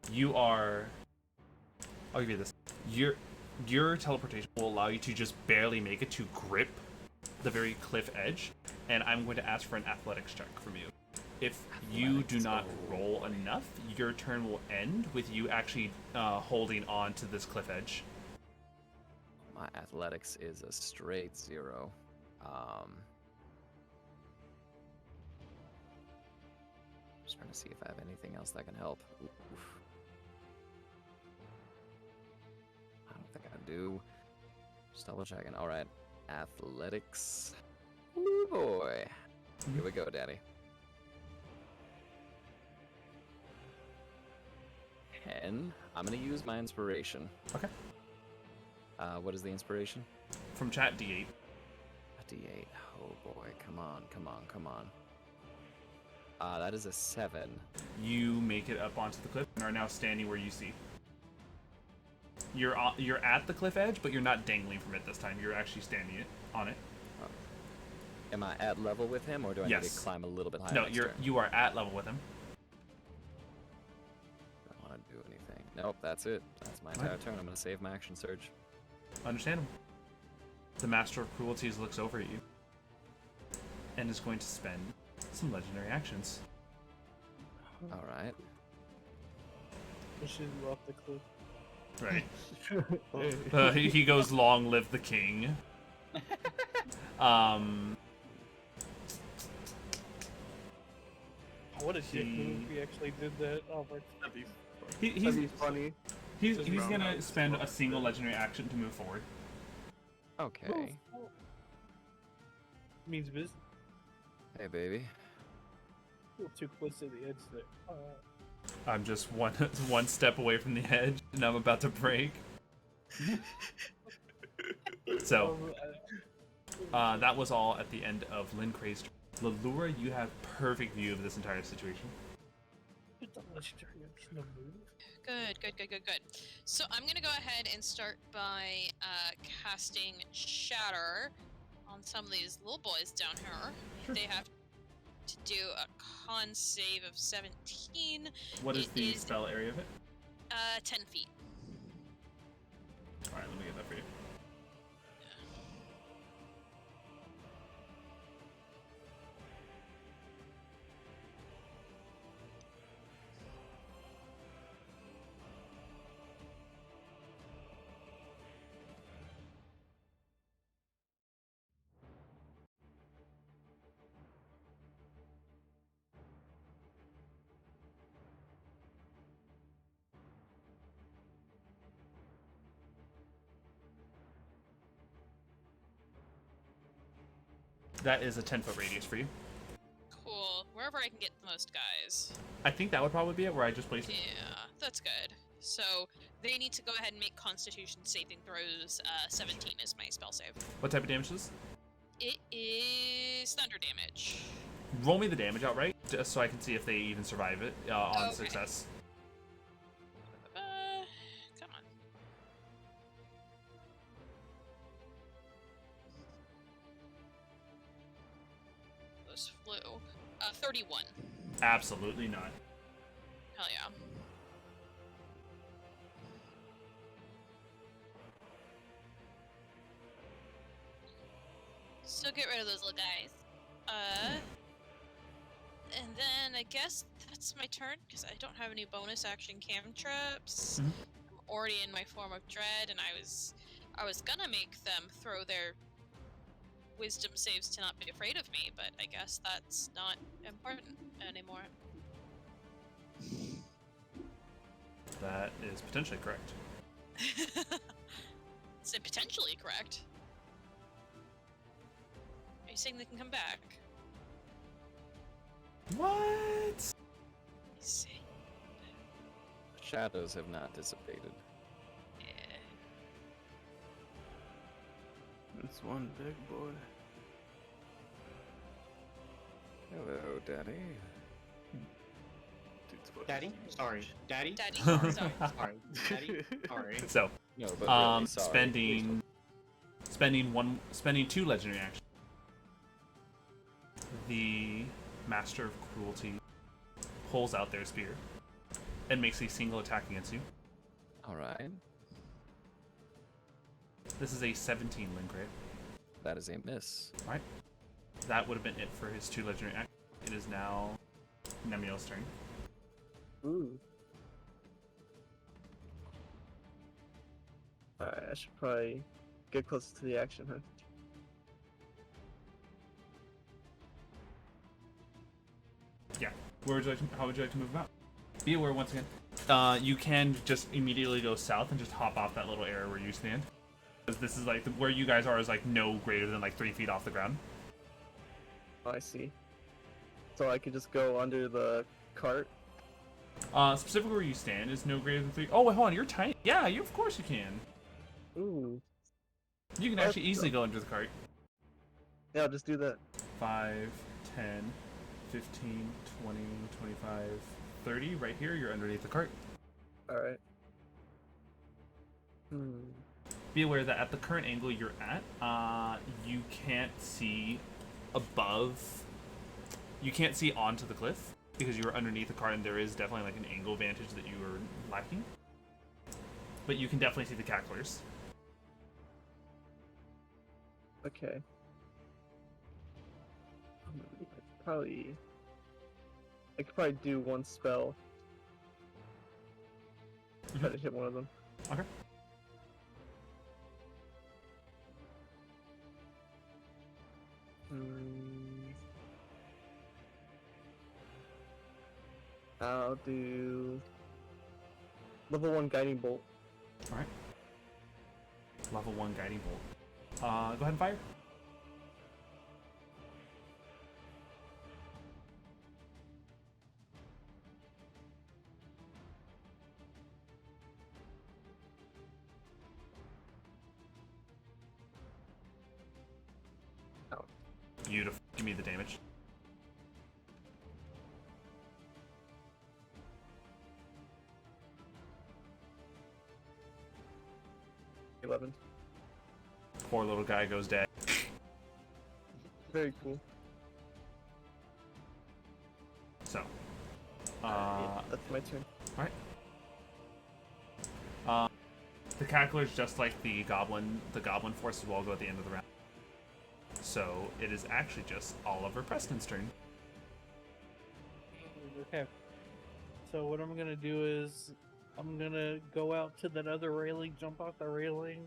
20, you are, I'll give you this. Your teleportation will allow you to just barely make it to grip the very cliff edge, and I'm going to ask for an athletics check from you. If you do not roll enough, your turn will end with you actually holding on to this cliff edge. My athletics is a straight 0. Just trying to see if I have anything else that can help. Oof. I don't think I do. Just double checking. All right, athletics. Ooh boy. Here we go, Daddy. 10. I'm gonna use my inspiration. Okay. What is the inspiration? From chat, D8. A D8. Oh boy, come on, come on, come on. That is a 7. You make it up onto the cliff and are now standing where you see. You're at the cliff edge, but you're not dangling from it this time. You're actually standing on it. Am I at level with him, or do I need to Yes. climb a little bit higher? No, next you turn? are at level with him. I don't want to do anything. Nope, that's it. That's my entire turn. I'm going to save my action surge. Understandable. The Master of Cruelties looks over at you and is going to spend some legendary actions. All right. Pushing you off the cliff. Right. He goes, "Long live the king." What a dick move if he actually did that. Oh my god. That'd be funny. He's gonna spend a single legendary action to move forward. Okay. Means business. Hey, baby. A little too close to the edge there. I'm just one step away from the edge, and I'm about to break. So, that was all at the end of Lynn Craze. Lilura, you have perfect view of this entire situation. Good. So I'm gonna go ahead and start by casting Shatter on some of these little boys down here. Sure. They have to do a con save of 17. What is the spell area of it? 10 feet. Alright, let me get that for you. That is a 10-foot radius for you. Cool. Wherever I can get the most guys. I think that would probably be it, where I just placed it. Yeah, that's good. So they need to go ahead and make Constitution saving throws. 17 is my spell save. What type of damage is this? It is thunder damage. Roll me the damage outright, just so I can see if they even survive it on Okay. success. Come on. Those flew. 31. Absolutely not. Hell yeah. So get rid of those little guys. And then I guess that's my turn, because I don't have any bonus action cantrips. Mhm. I'm already in my form of dread, and I was gonna make them throw their wisdom saves to not be afraid of me, but I guess that's not important anymore. That is potentially correct. It's potentially correct. Are you saying they can come back? What? Shadows have not dissipated. Yeah. It's one big boy. Hello, Daddy. Daddy? Sorry. Daddy? Daddy? Sorry. Sorry. Sorry. Daddy? Sorry. So, No, but really, sorry. spending 2 legendary actions. The Master of Cruelty pulls out their spear and makes a single attack against you. All right. This is a 17 Lingray. That is a miss. Right. That would have been it for his 2 legendary actions. It is now Namielle's turn. Ooh. Alright, I should probably get closer to the action, huh? Yeah. How would you like to move about? Be aware once again. You can just immediately go south and just hop off that little area where you stand. Because this is like where you guys are is like no greater than like 3 feet off the ground. Oh, I see. So I could just go under the cart? Specifically where you stand is no greater than 3. Oh, wait, hold on, you're tiny. Yeah, of course you can. Ooh. You can actually easily go under the cart. Yeah, I'll just do that. 5, 10, 15, 20, 25, 30. Right here, you're underneath the cart. Alright. Be aware that at the current angle you're at, you can't see above. You can't see onto the cliff because you are underneath the cart, and there is definitely like an angle advantage that you are lacking. But you can definitely see the cacklers. Okay. I could probably do one spell. Try to hit one of them. Okay. I'll do level 1 guiding bolt. Alright. Level 1 guiding bolt. Go ahead and fire. Oh. Beautiful. Give me the damage. Poor little guy goes dead. Very cool. So, yeah, that's my turn. Alright. The cacklers, just like the goblin forces, will all go at the end of the round. So it is actually just Oliver Preston's turn. Okay. So what I'm gonna do is I'm gonna go out to that other railing, jump off the railing.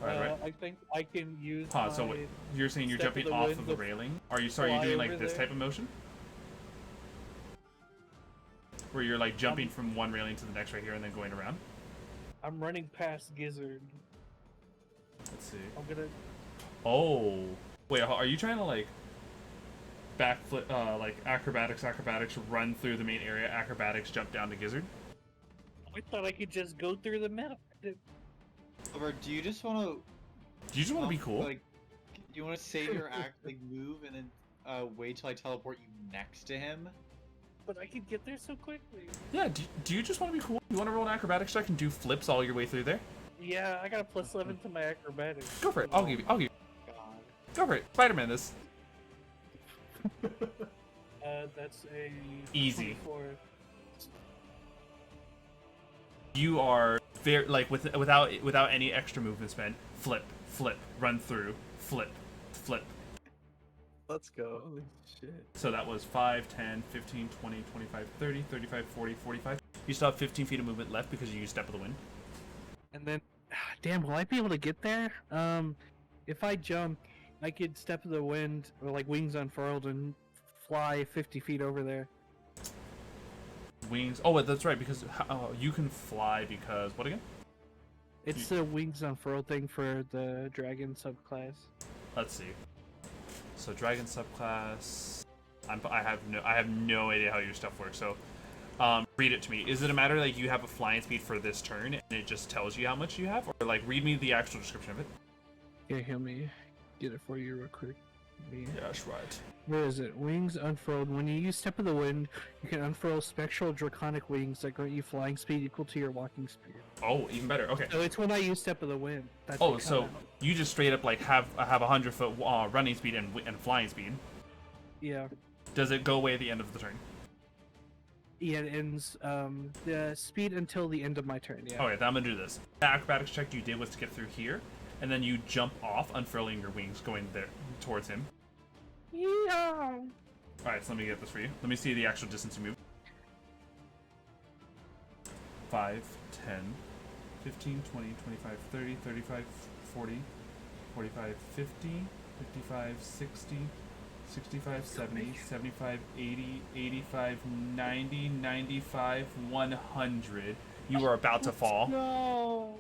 Right. I think I can use. So what, you're saying you're step of jumping the off wind of the to railing? Are you sorry? You're fly doing like over this there? type of motion, where you're like jumping from one railing to the next right here and then going around? I'm running past Gizzard. Let's see. I'm gonna. Oh, wait. Are you trying to like backflip, like acrobatics, run through the main area, acrobatics, jump down to Gizzard? I thought I could just go through the map. Or do you just want to? Do you just want to be cool? Like, do you want to save your move and then wait till I teleport you next to him? But I could get there so quickly. Yeah. Do you just want to be cool? You want to roll an acrobatics check and do flips all your way through there? Yeah, I got a +11 to my acrobatics. Go for it. I'll give you. God. Go for it. Spider-Man this. That's a Easy. 24. You are very without any extra movement spent. Flip, run through, flip. Let's go. Holy shit. So that was 5, 10, 15, 20, 25, 30, 35, 40, 45. You still have 15 feet of movement left because you used Step of the Wind. And then, damn, will I be able to get there? If I jump, I could Step of the Wind, or like wings unfurled, and fly 50 feet over there. Wings. Oh, that's right, because you can fly because what again? It's the wings unfurled thing for the dragon subclass. Let's see. So dragon subclass. I have no idea how your stuff works. So, read it to me. Is it a matter like you have a flying speed for this turn and it just tells you how much you have, or like read me the actual description of it? Yeah, help me get it for you real quick. Yeah, that's right. Where is it? Wings unfurled. When you use Step of the Wind, you can unfurl spectral draconic wings that grant you flying speed equal to your walking speed. Oh, even better. Okay. So it's when I use Step of the Wind. That Oh, they so come out. you just straight up like have 100-foot running speed and flying speed. Yeah. Does it go away at the end of the turn? Yeah, it ends the speed until the end of my turn. Yeah. Okay, then I'm gonna do this. The acrobatics check you did was to get through here, and then you jump off, unfurling your wings, going there towards him. Yeah. Alright, so let me get this for you. Let me see the actual distance you move. 5, 10, 15, 20, 25, 30, 35, 40, 45, 50, 55, 60, 65, 70, 75, 80, 85, 90, 95, 100. You are about to fall. No.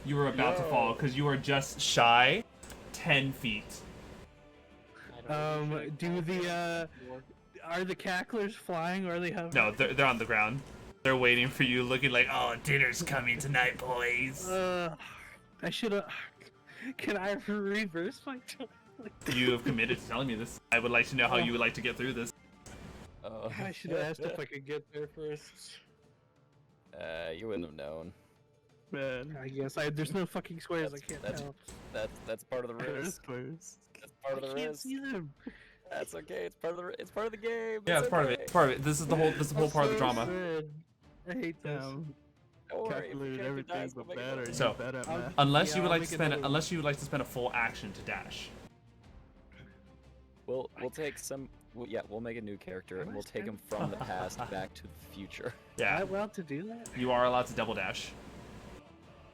You are about to fall because you are just shy 10 feet. Do the are the cacklers flying or are they hovering? No, they're on the ground. They're waiting for you, looking like, oh, dinner's coming tonight, boys. I should have. Can I reverse my turn? You have committed to telling me this. I would like to know how you would like to get through this. I should have asked if I could get there first. you wouldn't have known. Man, I guess there's no fucking squares. I can't tell. That's part of the there's risk. squares. That's part of the I can't risk. see them. That's okay. It's part of the game. Yeah, it's part of it. It's part of it. This is the whole part of the drama. I hate this. Don't worry, if Calculated your character everything dies, we'll but make it bad, or work. you So, bad at math? Unless you would I'll like to make spend another unless you would like to spend a full action to dash. We'll take some. We'll make a new character and we'll take him from the past back to the future. Yeah. Am I allowed to do that? You are allowed to double dash.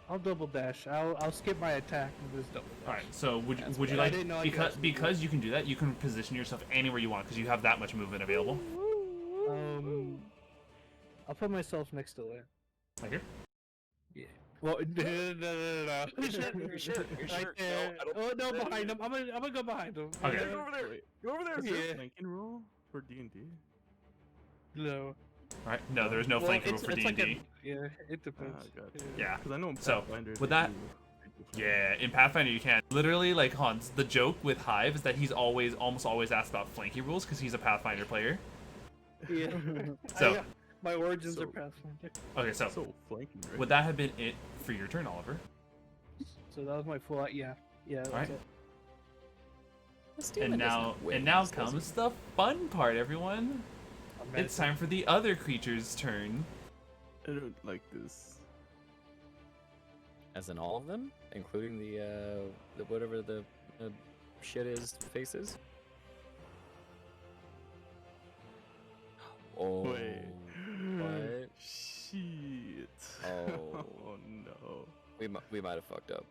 I'll double dash. I'll skip my attack and just double dash. All right. So would you I like didn't know I could actually do because you can do that, you can position yourself anywhere you want because you have that much movement available. I'll put myself next to Lynn. Right here. Yeah. Well, no. You're sure. Right there. Oh no, behind him. I'm gonna go behind him. Okay. Go over there. Go over there. Is there Yeah. a flanking rule for D&D? No. All right. No, there is no flanking rule for it's like D&D. yeah, it depends. Gotcha. Yeah. Because I know in So, Pathfinder, with they that- do- Yeah, in Pathfinder you can. Literally, like Hans, the joke with Hive is that he's almost always asked about flanking rules because he's a Pathfinder player. Yeah. So- my origins are So- Pathfinder. Okay, so So flanking, right? would that have been it for your turn, Oliver? So that was my full. Yeah. Yeah. That's Alright. it. And now comes the fun part, everyone. It's time for the other creature's turn. I don't like this. As in all of them, including the whatever the shit is faces. Oh. Wait. What? Shit. Oh. Oh no. We might have fucked up.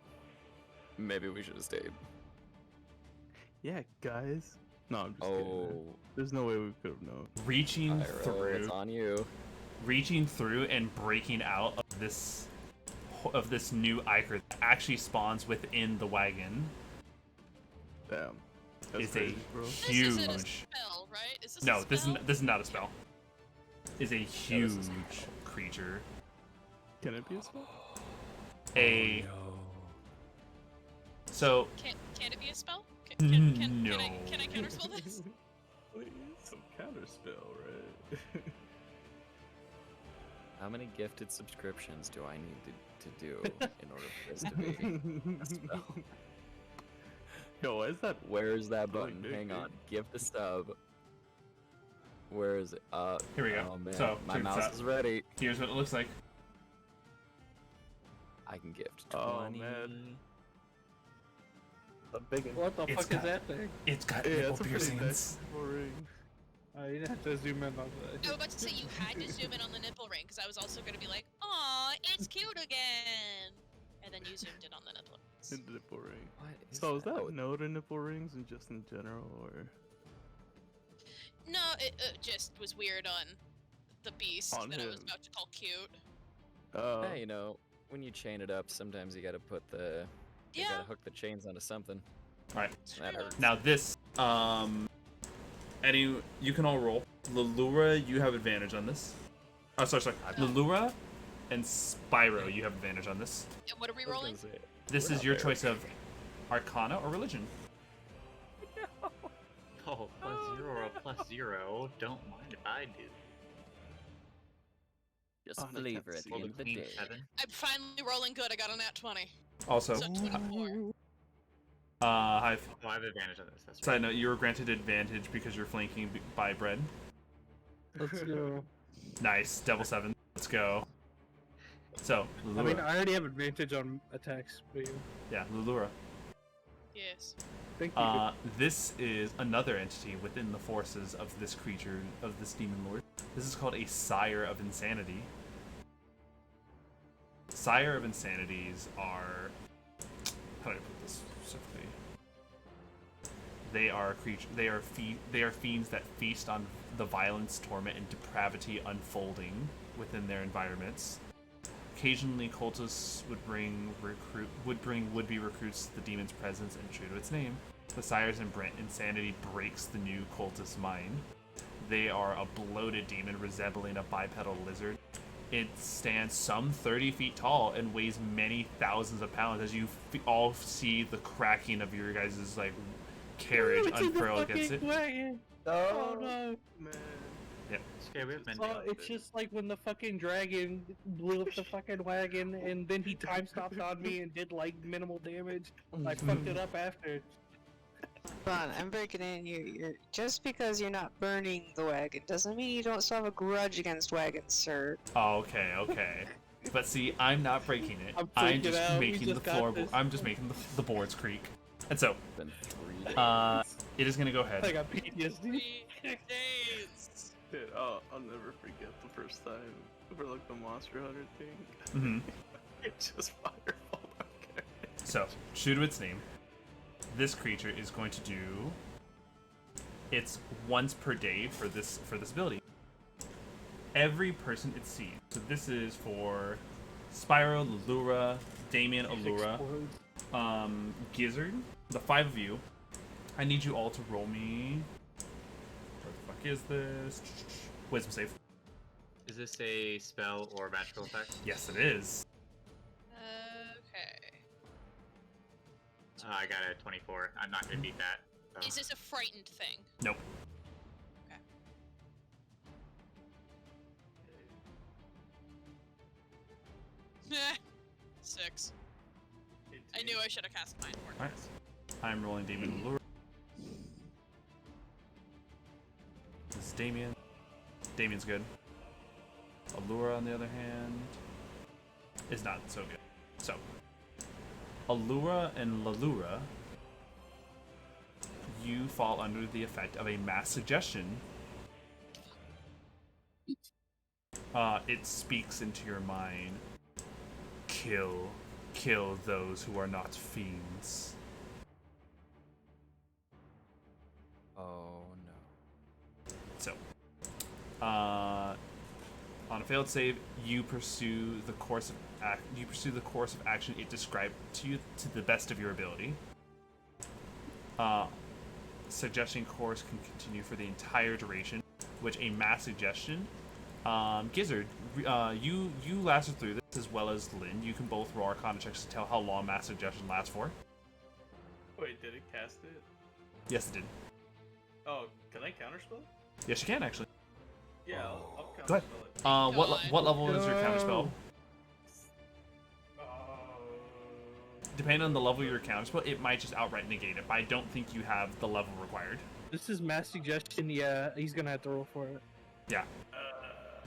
Maybe we should have stayed. Yeah, guys. No, I'm just kidding. Oh. Man. There's no way we could have known. Reaching Pyro, through, it's on you. reaching through and breaking out of this new ichor that actually spawns within the wagon Damn. That's is crazy, bro. This huge. isn't a spell, right? Is this No, a spell? this is not a spell. Is a huge is creature. Can it be a spell? A so Can it be a spell? Can no. I counterspell this? Please, some counter spell, right? How many gifted subscriptions do I need to do in order for this to be a spell? Yo, why is that? Where's that really button? big, Hang dude? on. Gift a sub. Where is it? Here we go. Oh man, So, my check this mouse out. is ready. Here's what it looks like. I can gift 20. Oh man. A big one. What the It's fuck got- is that thing? It's got Yeah, nipple it's a pretty piercings. nice ring. You didn't have to zoom in on I that. was about to say you had to zoom in on the nipple ring because I was also going to be like, "Aw, it's cute again," and then you zoomed in on the nipple rings. In the nipple ring. What is So is that Oh, no to nipple rings and just in general, or? No, it just was weird on the beast On that I was him. about to call cute. Hey, you know, when you chain it up, sometimes you gotta put the. You Yeah. gotta hook the chains onto something. All right. That hurts. Now this, you can all roll. Lilura, you have advantage on this. Oh, sorry. Lilura and Spyro, you have advantage on this. And what are we rolling? This is your choice of Arcana or Religion. Oh, +0 or +0. Don't mind if I do. Just Oh, no, flavor can't at the see. end of the Queen day. 7. I'm finally rolling good. I got a nat 20. Also, So 24. Hive. Oh, I have advantage on this. That's right. Side note, you were granted advantage because you're flanking by bread. Let's go. Nice, double 7. Let's go. So, Lilura. I mean, I already have advantage on attacks, but you. Yeah, Lilura. Yes. Thank you. This is another entity within the forces of this creature, of this demon lord. This is called a Sire of Insanity. Sire of Insanities are... How do I put this specifically? They are they are fiends that feast on the violence, torment, and depravity unfolding within their environments. Occasionally, cultists would bring would-be recruits to the demon's presence, and true to its name, the Sire's insanity breaks the new cultist's mind. They are a bloated demon resembling a bipedal lizard. It stands some 30 feet tall and weighs many thousands of pounds. As you all see the cracking of your guys' like carriage It's in the unfurl against it. fucking wagon. No. Oh no. Man. Yep. Okay, we have been Well, it's just like when the fucking dragon blew up the fucking wagon, and then he time stopped on me and did like minimal damage. I fucked it up after. Hold on, I'm breaking in. You're just because you're not burning the wagon doesn't mean you don't still have a grudge against wagons, sir. Oh, okay. But see, I'm not breaking it. I'm just making the floorboard. I'm just making the boards creak. And so, it is gonna go ahead. I got PTSD. 3 days. Dude, I'll never forget the first time for like the Monster Hunter thing. Mm-hmm. It just fireball. Okay. So, true to its name, this creature is going to do it's once per day for this ability. Every person it sees. So this is for Spyro, Lilura, Damien, Allura, Gizzard, the 5 of you. I need you all to roll me. Where the fuck is this? Wisdom save. Is this a spell or magical effect? Yes, it is. Okay. I got a 24. I'm not gonna beat that. So. Is this a frightened thing? Nope. Okay. 6. I knew I should have cast Mind Ward. Alright. I'm rolling Damien and Allura. This is Damien. Damien's good. Allura, on the other hand, is not so good. So, Allura and Lilura, you fall under the effect of a mass suggestion. It speaks into your mind. Kill those who are not fiends. Oh no. So, on a failed save, you pursue the course of action it described to you to the best of your ability. Suggestion course can continue for the entire duration, which a mass suggestion. Gizzard, you lasted through this as well as Lynn. You can both roll Arcana checks to tell how long mass suggestion lasts for. Wait, did it cast it? Yes, it did. Oh, can I counterspell? Yes, you can actually. Yeah, I'll Go ahead. counterspell it. What level is your counterspell? Depending on the level of your counterspell, it might just outright negate it, but I don't think you have the level required. This is mass suggestion. Yeah, he's gonna have to roll for it. Yeah.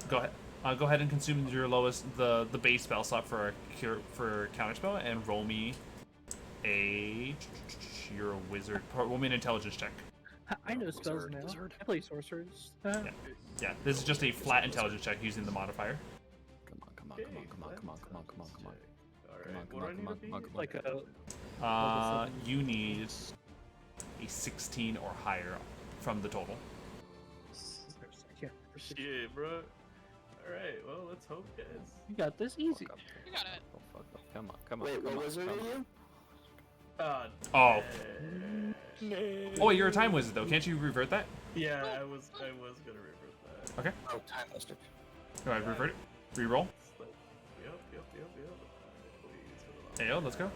Go ahead. Go ahead and consume your lowest, the base spell slot for counterspell, and roll me a. You're a wizard. Roll me an intelligence check. I know spells now. I play sorcerers. Yeah. This is just a flat intelligence check using the modifier. Come on. Like a. You need a 16 or higher from the total. Yeah, bro. Alright, well, let's hope, guys. You got this easy. You got it. Come on. Wait, what wizard are you? Oh, you're a time wizard though. Can't you revert that? Yeah, I was gonna revert that. Okay. Oh, time wizard. Go ahead, revert it. Reroll. Yep. Hey, yo, let's go.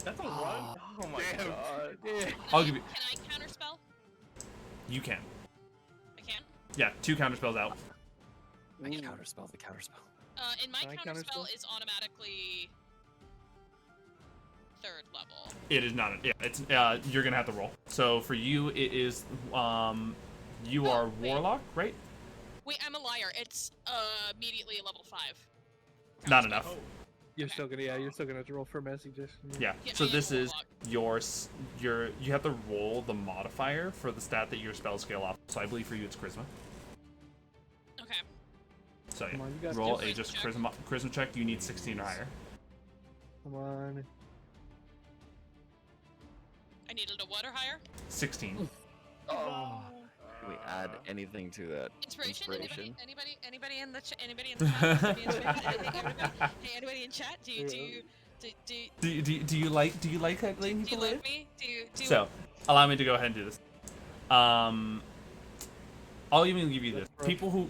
That's a run? Oh my god. I'll give you. Can I counterspell? You can. I can. Yeah, 2 counterspells out. The counterspell. And my Can I counterspell counterspell? is automatically 3rd level. It is not. Yeah, it's. You're gonna have to roll. So for you, it is. You are warlock, right? Wait, I'm a liar. It's immediately a level 5. Not enough. You're still gonna have to roll for mass suggestion. Yeah. So this is you have to roll the modifier for the stat that your spell scale off. So I believe for you it's charisma. Okay. So yeah, Come on, you guys roll do a it. just charisma check. You need 16 or higher. Come on. I needed a what or higher? 16. Oh. Can we add anything to that? Inspiration? Anybody in the chat? Anybody in the chat? Hey, anybody in chat? Do you like Kaitlyn? you love me? Do you So, allow me to go ahead and do this. I'll even give you this. People who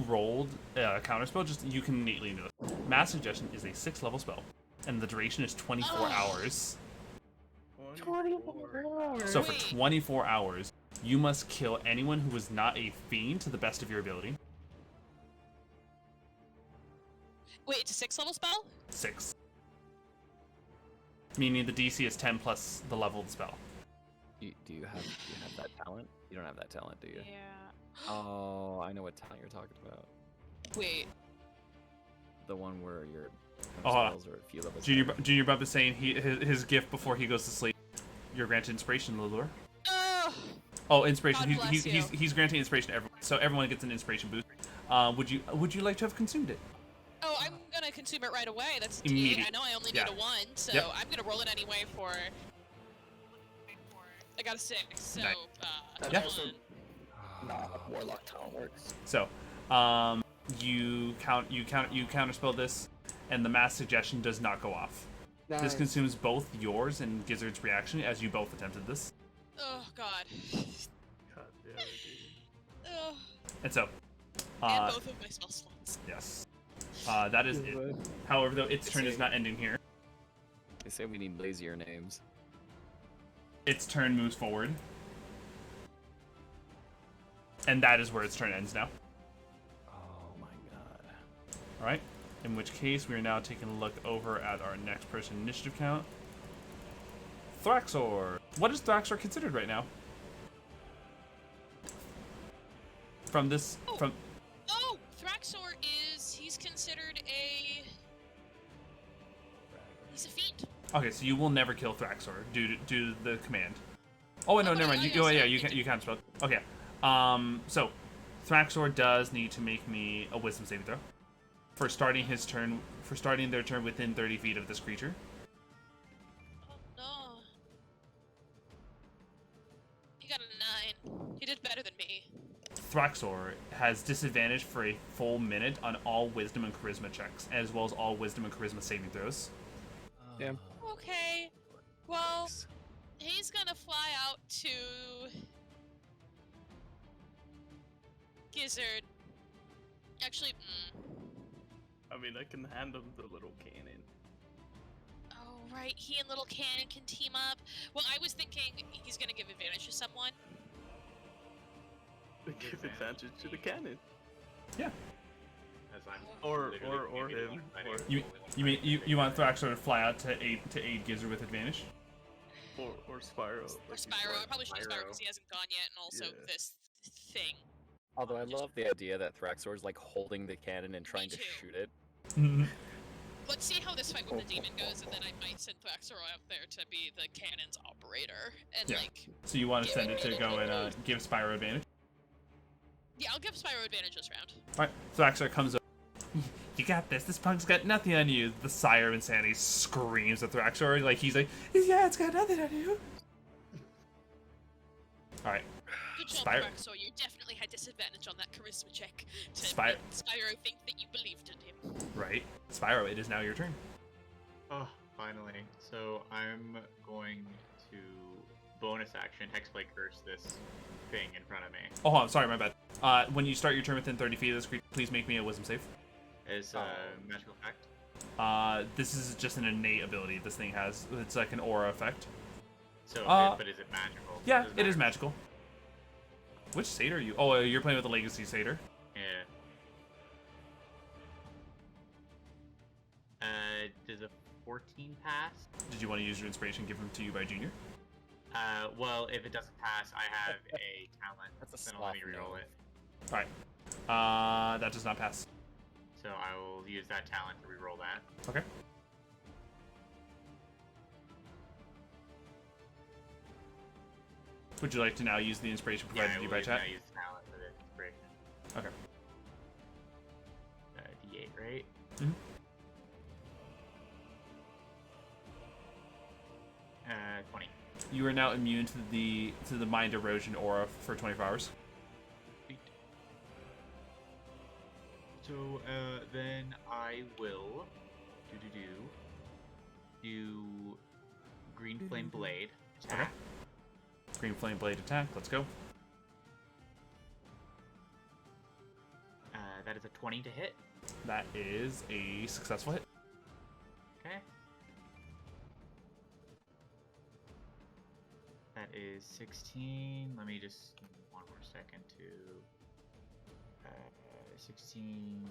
rolled counterspell, just you can innately know this. Mass Suggestion is a 6th level spell, and the duration is 24 hours. 24 hours. So for 24 hours, You must kill anyone who is not a fiend to the best of your ability. Wait, it's a 6th level spell? 6. Meaning the DC is 10 plus the level of the spell. Do you have that talent? You don't have that talent, do you? Yeah. Oh, I know what talent you're talking about. Wait. The one where your Oh, spells are a few levels. Junior Bub is saying his gift before he goes to sleep. You're granted inspiration, Lilura. Oh, inspiration. God bless He's granting inspiration to everyone, so everyone gets an inspiration boost. Would you like to have consumed it? Oh, I'm gonna consume it right away. That's a Immediate. D8. I know I only Yeah. need a 1, so Yep. I'm gonna roll it anyway for... I got a 6, so... Nice. Yeah. one. Nah, Warlock talent works. So, you counterspell this, and the mass suggestion does not go off. Nice. This consumes both yours and Gizzard's reaction, as you both attempted this. Oh, God. God damn it, dude. Ugh. And so, And both of my spell slots. yes, that is it. However, though, its turn is not ending here. They say we need lazier names. Its turn moves forward, and that is where its turn ends now. Oh my god. All right. In which case, we are now taking a look over at our next person initiative count. Thraxor. What is Thraxor considered right now? From this, from Oh, Thraxor he's considered a... He's a fiend. okay, so you will never kill Thraxor due to the command. Oh no, Oh, never mind. yeah, Oh yeah, yeah, so you can't spell. Okay. So Thraxor does need to make me a Wisdom saving throw for starting his turn. For starting their turn within 30 feet of this creature. Oh, no. He got a 9. He did better than me. Thraxor has disadvantage for a full minute on all Wisdom and Charisma checks, as well as all Wisdom and Charisma saving throws. Damn. Okay. Well, he's gonna fly out to... Gizzard. Actually, I mean, I can hand him the little cannon. Oh, right. He and Little Cannon can team up. Well, I was thinking he's gonna give advantage to someone. Give advantage to the cannon. Yeah. As I'm Or literally maybe the him. one fighting Or, You mean you want Thraxor to fly out to aid Gizzard with advantage? or Spyro. Or like you Spyro. I said. probably should use Spyro Spyro. because he hasn't gone yet, and also Yeah. this thing. Although I love the idea that Thraxor is like holding the cannon and trying to too. shoot it. Let's see how this fight with the demon goes, and then I might send Thraxor out there to be the cannon's operator. And, Yeah. like, So you want to send it to go and give Spyro advantage? yeah, I'll give Spyro advantage this round. Alright, Thraxor comes over. You got this. This punk's got nothing on you. The Sire of Insanity screams at Thraxor. Like, he's like, yeah, it's got nothing on you. Alright. Good job, Spyro. Thraxor. You definitely had disadvantage on that charisma check to Spyro. make Spyro think that you believed in him. Right. Spyro, it is now your turn. Oh, finally. So I'm going to bonus action Hexblade Curse this thing in front of me. Oh, I'm sorry, my bad. When you start your turn within 30 feet of this creature, please make me a Wisdom save. Is magical effect. This is just an innate ability this thing has. It's like an aura effect. So, but is it magical? Yeah, Does it is magical. Which satyr are you? Oh, you're playing with the Legacy Satyr. Yeah. Does a 14 pass? Did you want to use your inspiration given to you by Junior? Well, if it doesn't pass, I have a talent. That's a then I'll let me sloth reroll no. it. Alright. That does not pass. So I will use that talent to reroll that. Okay. Would you like to now use the inspiration provided I to you will by use, chat? I use talent for the inspiration. Okay. D8, right? Mhm. 20. You are now immune to the mind erosion aura for 24 hours. So then I will do Green Flame Blade attack. Green Flame Blade attack. Let's go. That is a 20 to hit. That is a successful hit. Okay. That That is 16. Let me just give me one more second to 16,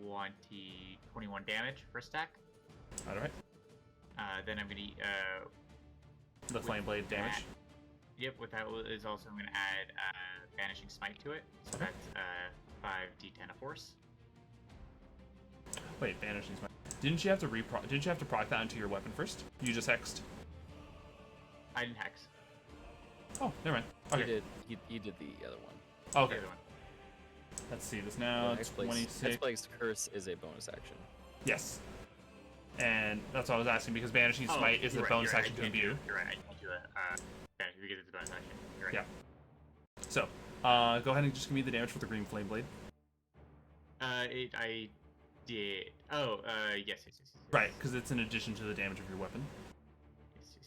20, 21 damage per stack. All right. Then I'm gonna The flame blade damage. Yep. With that is also I'm gonna add Vanishing Smite to it. So that's 5d10 of force. Wait, Vanishing Smite. Didn't you have to proc that into your weapon first? You just hexed. I didn't hex. Oh, never mind. Okay. He did the other one. Okay. The other one. Let's see this now. 26. Hexblade's Curse is a bonus action. Yes. And that's what I was asking because Banishing Smite is a bonus action to imbue. You're right. I can't do that. Because it's a bonus action. You're right. Yeah. So, go ahead and just give me the damage for the green flame blade. I did. Oh, yes. Right, because it's in addition to the damage of your weapon. Yes.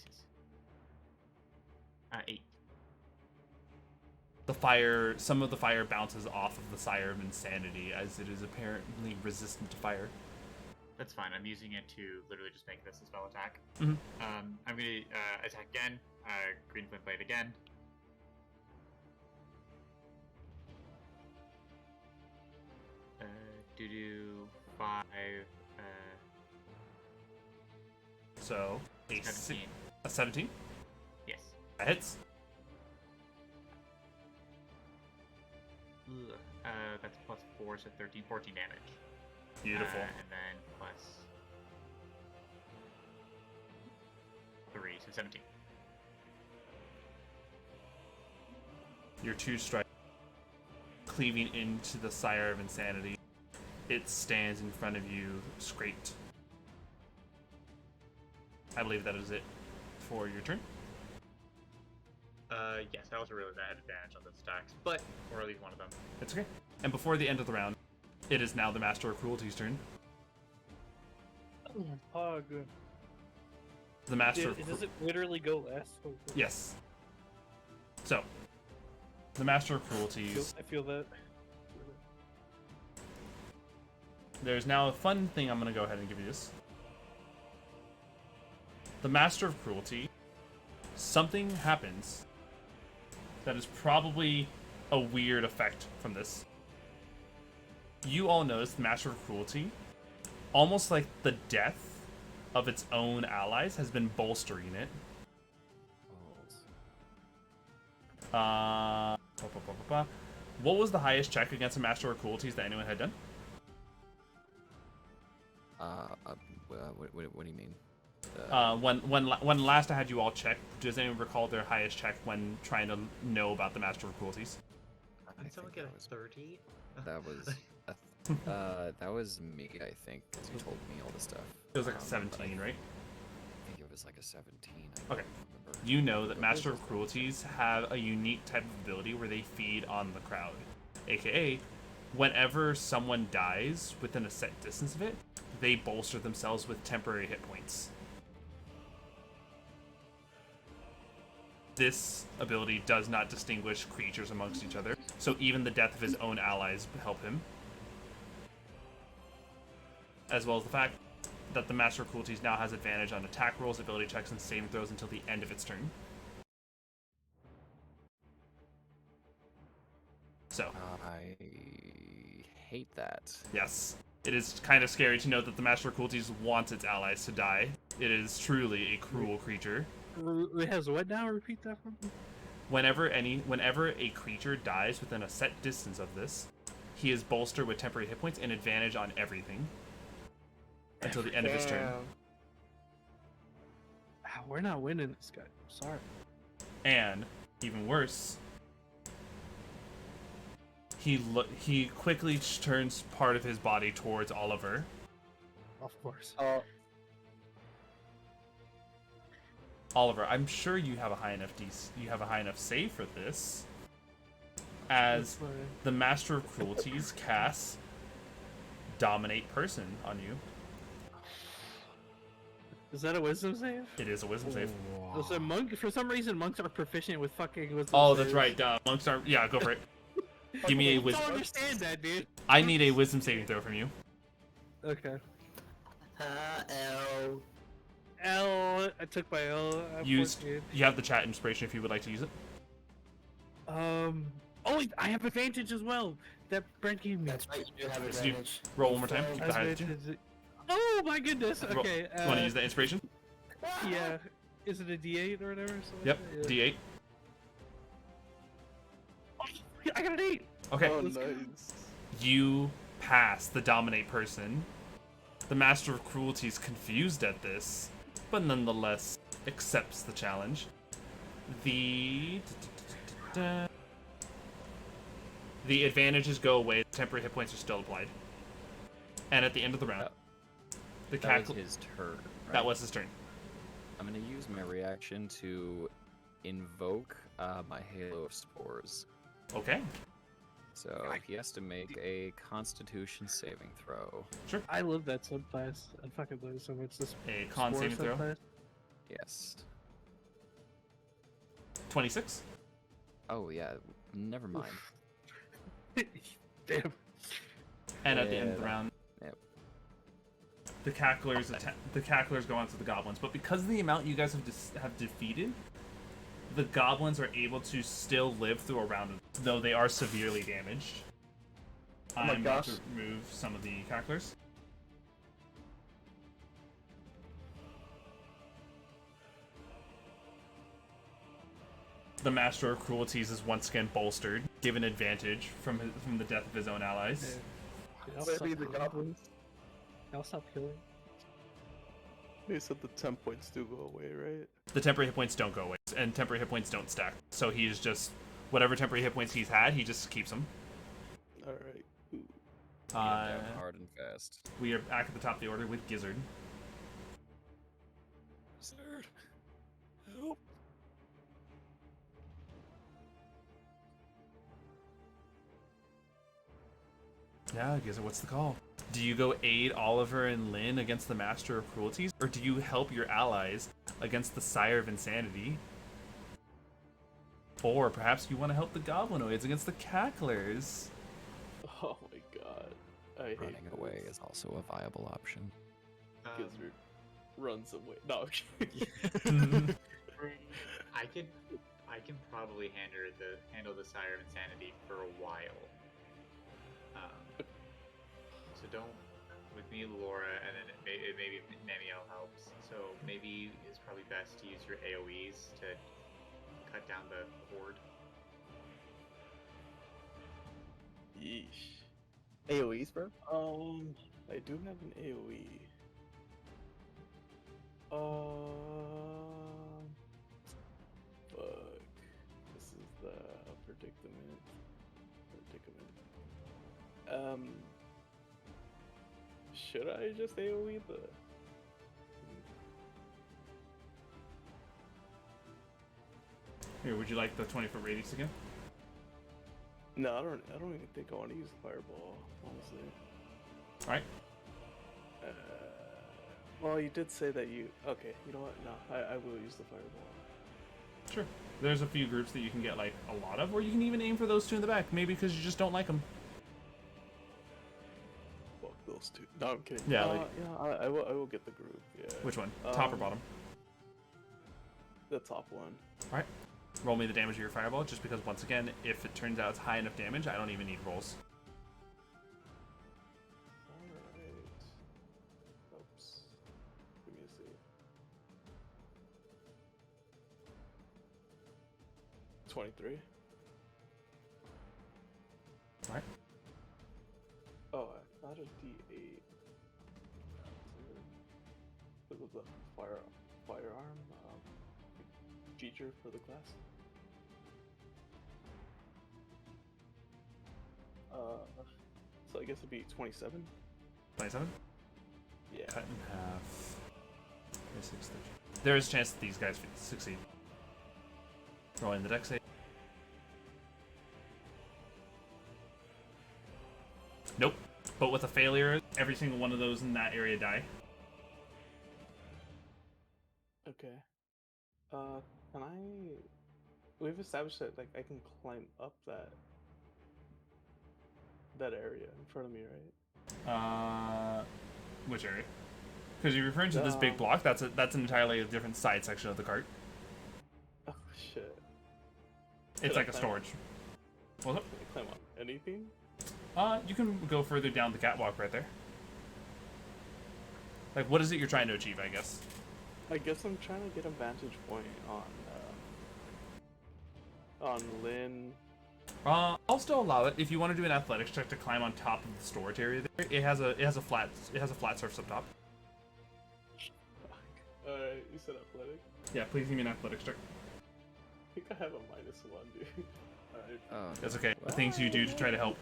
8. Some of the fire bounces off of the Sire of Insanity as it is apparently resistant to fire. That's fine. I'm using it to literally just make this a spell attack. Mm-hmm. I'm gonna attack again. Green flame blade again. Do 5. So a 17. A 17. Yes. That hits. That's plus 4, so 14 damage. Beautiful. And then plus 3, so 17. Your 2 strike cleaving into the Sire of Insanity. It stands in front of you, scraped. I believe that is it for your turn. Yes, I also realized I had advantage on those attacks, but or at least one of them. It's okay. And before the end of the round, it is now the Master of Cruelty's turn. Oh, good. The Master of Does it literally go last? Yes. So, the Master of Cruelties. I feel that. There's now a fun thing I'm going to go ahead and give you this. The Master of Cruelty, something happens that is probably a weird effect from this. You all notice the Master of Cruelty, almost like the death of its own allies, has been bolstering it. What was the highest check against a Master of Cruelties that anyone had done? What do you mean? When last I had you all check, does anyone recall their highest check when trying to know about the Master of Cruelties? Did someone get a 30? That was that was me, I think, because you told me all this stuff. It was like a 17, right? I think it was like a 17. Okay. You know that Master of Cruelties have a unique type of ability where they feed on the crowd. AKA, whenever someone dies within a set distance of it, they bolster themselves with temporary hit points. This ability does not distinguish creatures amongst each other, so even the death of his own allies help him. As well as the fact that the Master of Cruelties now has advantage on attack rolls, ability checks, and saving throws until the end of its turn. So. I hate that. Yes. It is kind of scary to know that the Master of Cruelties wants its allies to die. It is truly a cruel creature. It has what now? Repeat that for me. Whenever a creature dies within a set distance of this, he is bolstered with temporary hit points and advantage on everything until the end of his turn. We're not winning this guy. I'm sorry. And even worse, he quickly turns part of his body towards Oliver. Of course. Oliver, I'm sure you have a high enough save for this, as the Master of Cruelties casts Dominate Person on you. Is that a wisdom save? It is a wisdom save. So for some reason, monks are proficient with fucking wisdom Oh, saves. that's right. Monks are. Yeah, go for it. Give me a wisdom. I don't understand that, dude. I need a wisdom saving throw from you. Okay. L. L. I took my L. You have the chat inspiration if you would like to use it. Oh, wait, I have advantage as well. That Brent gave me. That's right, you do have So you advantage. roll one more time. Keep the highest. Oh my goodness. Okay. You want to use that inspiration? Yeah. Is it a D8 or whatever? Yep. Yeah. D8. Oh, I got an 8. Okay. Oh, nice. You pass the dominate person. The Master of Cruelty is confused at this, but nonetheless accepts the challenge. The advantages go away. The temporary hit points are still applied. And at the end of the round, the That was his turn. Right? That was his turn. I'm gonna use my reaction to invoke my Halo of Spores. Okay. So he has to make a Constitution saving throw. Sure. I love that subclass. I fucking love it so much. This A con Spore saving throw. subclass. Yes. 26. Oh yeah. Never mind. Damn. And at the end of the Yeah, round, yep. the cacklers go on to the goblins. But because of the amount you guys have defeated, the goblins are able to still live through a round, though they are severely damaged. Oh my I'm about gosh. to remove some of the cacklers. The Master of Cruelties is once again bolstered, given advantage from the death of his own allies. I'll Maybe stop the killing. goblins. I'll stop killing. They said the temp points do go away, right? The temporary hit points don't go away, and temporary hit points don't stack. So he's just whatever temporary hit points he's had, he just keeps them. All right. Ooh. Down hard and fast. We are back at the top of the order with Gizzard. Gizzard, help! Yeah, Gizzard, what's the call? Do you go aid Oliver and Lynn against the Master of Cruelties, or do you help your allies against the Sire of Insanity? Or perhaps you want to help the Goblinoids against the Cacklers? Oh my god. I hate Running away is also a viable option. Gizzard runs away. No. I can probably handle the Sire of Insanity for a while. So don't with me, Lilura, and then maybe Namielle helps. So maybe it's probably best to use your AoEs to cut down the horde. Yeesh. AoEs, bro? I do have an AoE. Fuck. This is the predicament. Should I just AoE the? Here, would you like the 20-foot radius again? No, I don't even think I want to use the fireball, honestly. Alright. Well, you did say that you. Okay, you know what? No, I will use the fireball. Sure. There's a few groups that you can get like a lot of, or you can even aim for those two in the back, maybe because you just don't like them. Fuck those two. No, I'm kidding. Yeah, I will get the group. Yeah. Which one? Top or bottom? The top one. Alright. Roll me the damage of your fireball, just because once again, if it turns out it's high enough damage, I don't even need rolls. Alright. Oops. Give me a sec. 23. Alright. Oh, I thought a D8. It was a firearm feature for the class. So I guess it'd be 27. 27? Yeah. Cut in half. 26, 30. There is a chance that these guys succeed. Roll in the dex save. Nope. But with a failure, every single one of those in that area die. Okay. Can I? We've established that like I can climb up that area in front of me, right? Which area? Because you're referring to this big block. That's an entirely different side section of the cart. Oh shit. It's like a storage. What's up? Can I climb on anything? You can go further down the catwalk right there. Like, what is it you're trying to achieve, I guess? I guess I'm trying to get a vantage point on Lynn. I'll still allow it if you want to do an athletics check to climb on top of the storage area there. It has a flat surface up top. Alright, you said athletic? Yeah, please give me an athletics check. I think I have a -1, dude. Alright. Oh, That's okay. The things you do to try to help.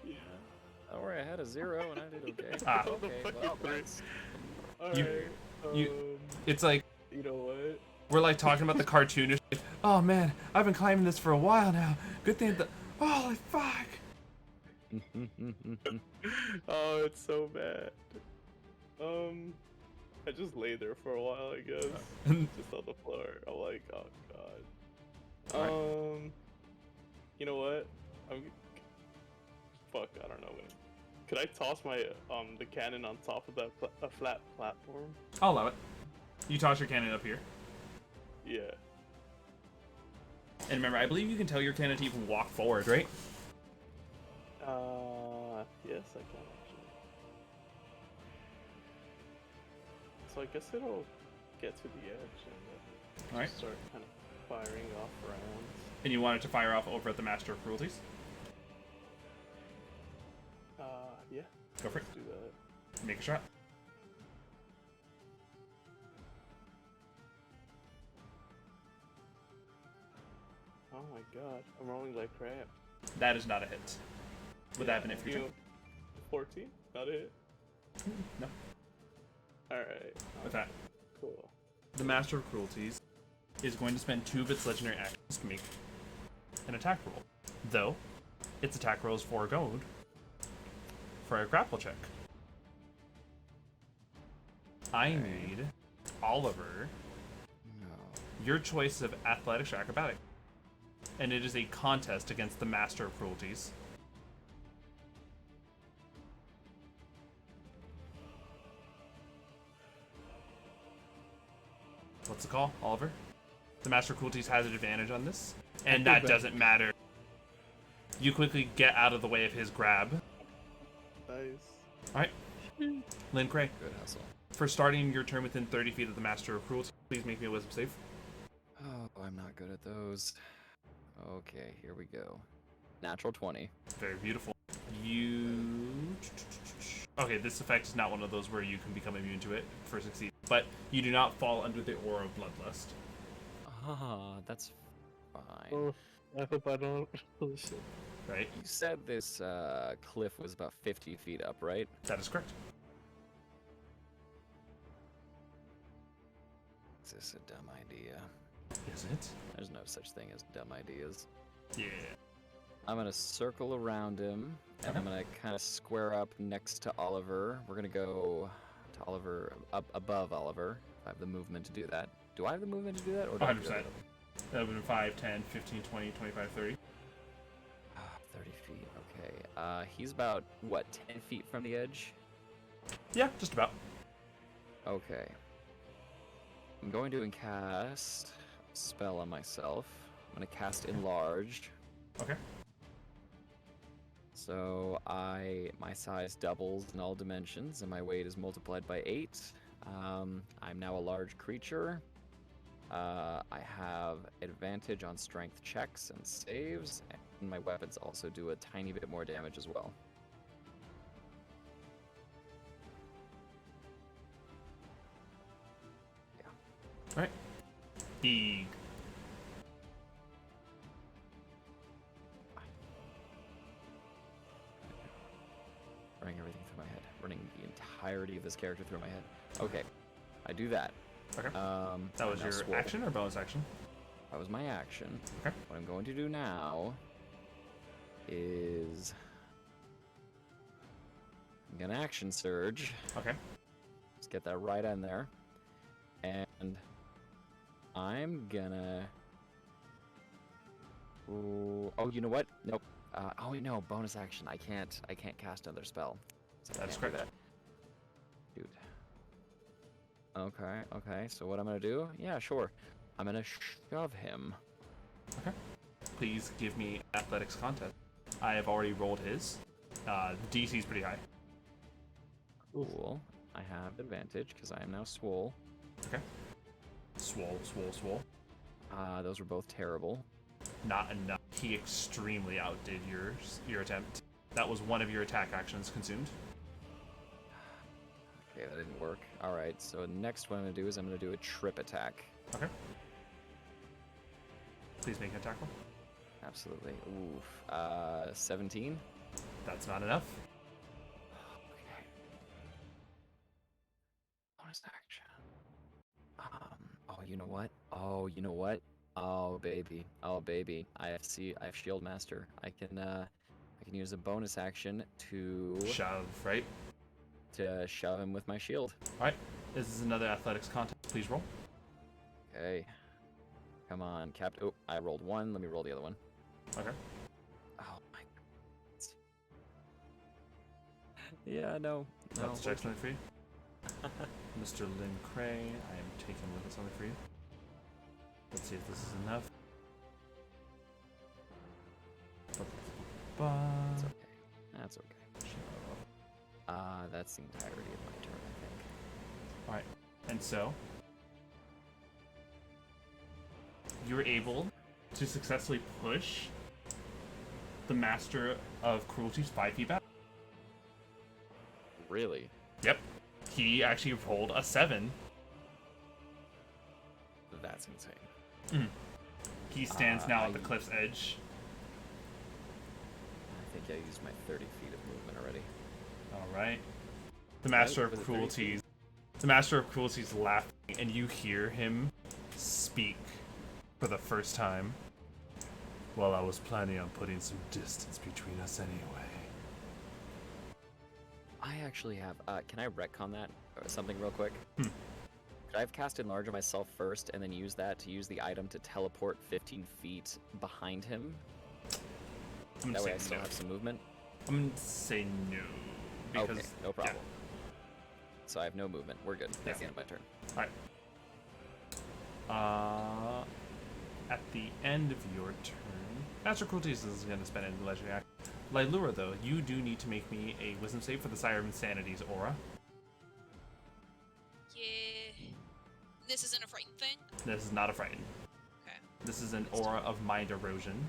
Yeah. Don't worry, I had a 0 and I did okay. Ah. Okay, well, that's... Alright. It's like, You know what? we're like talking about the cartoonish. Like, oh man, I've been climbing this for a while now. Good thing that. Holy fuck! Oh, it's so bad. I just lay there for a while, I guess. Just on the floor. I'm like, oh god. You know what? Fuck, I don't know. Could I toss my the cannon on top of that a flat platform? I'll allow it. You toss your cannon up here. Yeah. And remember, I believe you can tell your cannon to even walk forward, right? Yes, I can actually. So I guess it'll get to the edge and then Alright. start kind of firing off rounds. And you want it to fire off over at the Master of Cruelties? Yeah. Go for it. Let's do that. Make a shot. Oh my god, I'm rolling like crap. That is not a hit. Would that have been it for you? 14? Not it? No. Alright. With that. Cool. The Master of Cruelties is going to spend 2 of its legendary actions to make an attack roll. Though, its attack roll is foregoed for a grapple check. I need Oliver your choice of athletics or acrobatic. And it is a contest against the Master of Cruelties. What's the call, Oliver? The Master of Cruelties has an advantage on this, and that doesn't matter. You quickly get out of the way of his grab. Nice. Alright. Lynn Cray. Good hustle. For starting your turn within 30 feet of the Master of Cruelty, please make me a wisdom save. Oh, I'm not good at those. Okay, here we go. Natural 20. Very beautiful. You... Okay, this effect is not one of those where you can become immune to it for succeed, but you do not fall under the aura of Bloodlust. Ah, that's fine. Oh, I hope I don't. Holy shit. Right? You said this cliff was about 50 feet up, right? That is correct. Is this a dumb idea? Is it? There's no such thing as dumb ideas. Yeah. I'm gonna circle around him, and I'm gonna kind of square up next to Oliver. We're gonna go to Oliver, up above Oliver. I have the movement to do that. Do I have the movement to do that? Or do I 100%. That would have been 5, 10, 15, 20, 25, 30. 30 feet, okay. He's about, what, 10 feet from the edge? Yeah, just about. Okay. I'm going to cast a spell on myself. I'm going to cast Enlarge. Okay. So my size doubles in all dimensions, and my weight is multiplied by 8. I'm now a large creature. I have advantage on strength checks and saves, and my weapons also do a tiny bit more damage as well. Yeah. Alright. He... Running everything through my head. Running the entirety of this character through my head. Okay. I do that. Okay. That was now your swole. action or bonus action? That was my action. Okay. What I'm going to do now is I'm gonna action surge. Okay. Let's get that right in there. And I'm gonna... Ooh, oh, you know what? Nope. Oh wait, no, bonus action. I can't cast another spell. So I That's can't do correct. that. Dude. Okay. So what I'm gonna do? Yeah, sure. I'm gonna shove him. Okay. Please give me athletics contest. I have already rolled his. DC is pretty high. Cool. I have advantage because I am now swole. Okay. Swole. Those were both terrible. Not enough. He extremely outdid your attempt. That was one of your attack actions consumed. Okay, that didn't work. All right. So next what I'm gonna do is I'm gonna do a trip attack. Okay. Please make an attack roll. Absolutely. Oof. 17. That's not enough. Okay. Bonus action. Oh, you know what? Oh, baby. I have Shield Master. I can use a bonus action to Shove, right? To shove him with my shield. All right. This is another athletics contest. Please roll. Okay. Come on, Oh, I rolled 1. Let me roll the other one. Okay. Oh my. Yeah, no. That's check something for you. Mr. Lynn Cray, I am taking a look at something for you. Let's see if this is enough. That's okay. That's okay. That's the entirety of my turn, I think. Alright. And so you're able to successfully push the Master of Cruelties 5 feet back. Really? Yep. He actually rolled a 7. That's insane. He stands now at the cliff's edge. I think I used my 30 feet of movement already. Alright. The Master of Cruelties. The Master of Cruelties laughing, and you hear him speak for the first time. Well, I was planning on putting some distance between us anyway. I actually have. Can I retcon that or something real quick? Hmm. Could I have cast Enlarge on myself first, and then use that to use the item to teleport 15 feet behind him? That way I still have some movement. I'm gonna say no. Because, okay, no problem. Yeah. So I have no movement. We're good. That's the end of my turn. Alright. At the end of your turn, Master Cruelties is going to spend a legendary action. Lilura, though, you do need to make me a wisdom save for the Sire of Insanity's aura. Yeah. This isn't a frighten thing? This is not a frighten. Okay. This is an aura of mind erosion.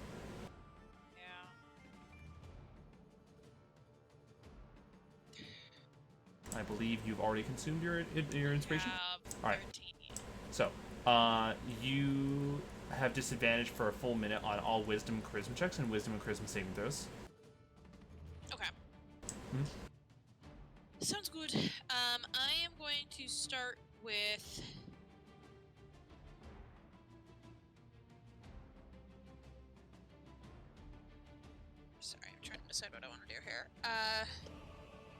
Yeah. I believe you've already consumed your inspiration? Alright. So, you have disadvantage for a full minute on all Wisdom and Charisma checks and Wisdom and Charisma saving throws. Okay. Sounds good. I am going to start with... Sorry, I'm trying to decide what I want to do here. I'm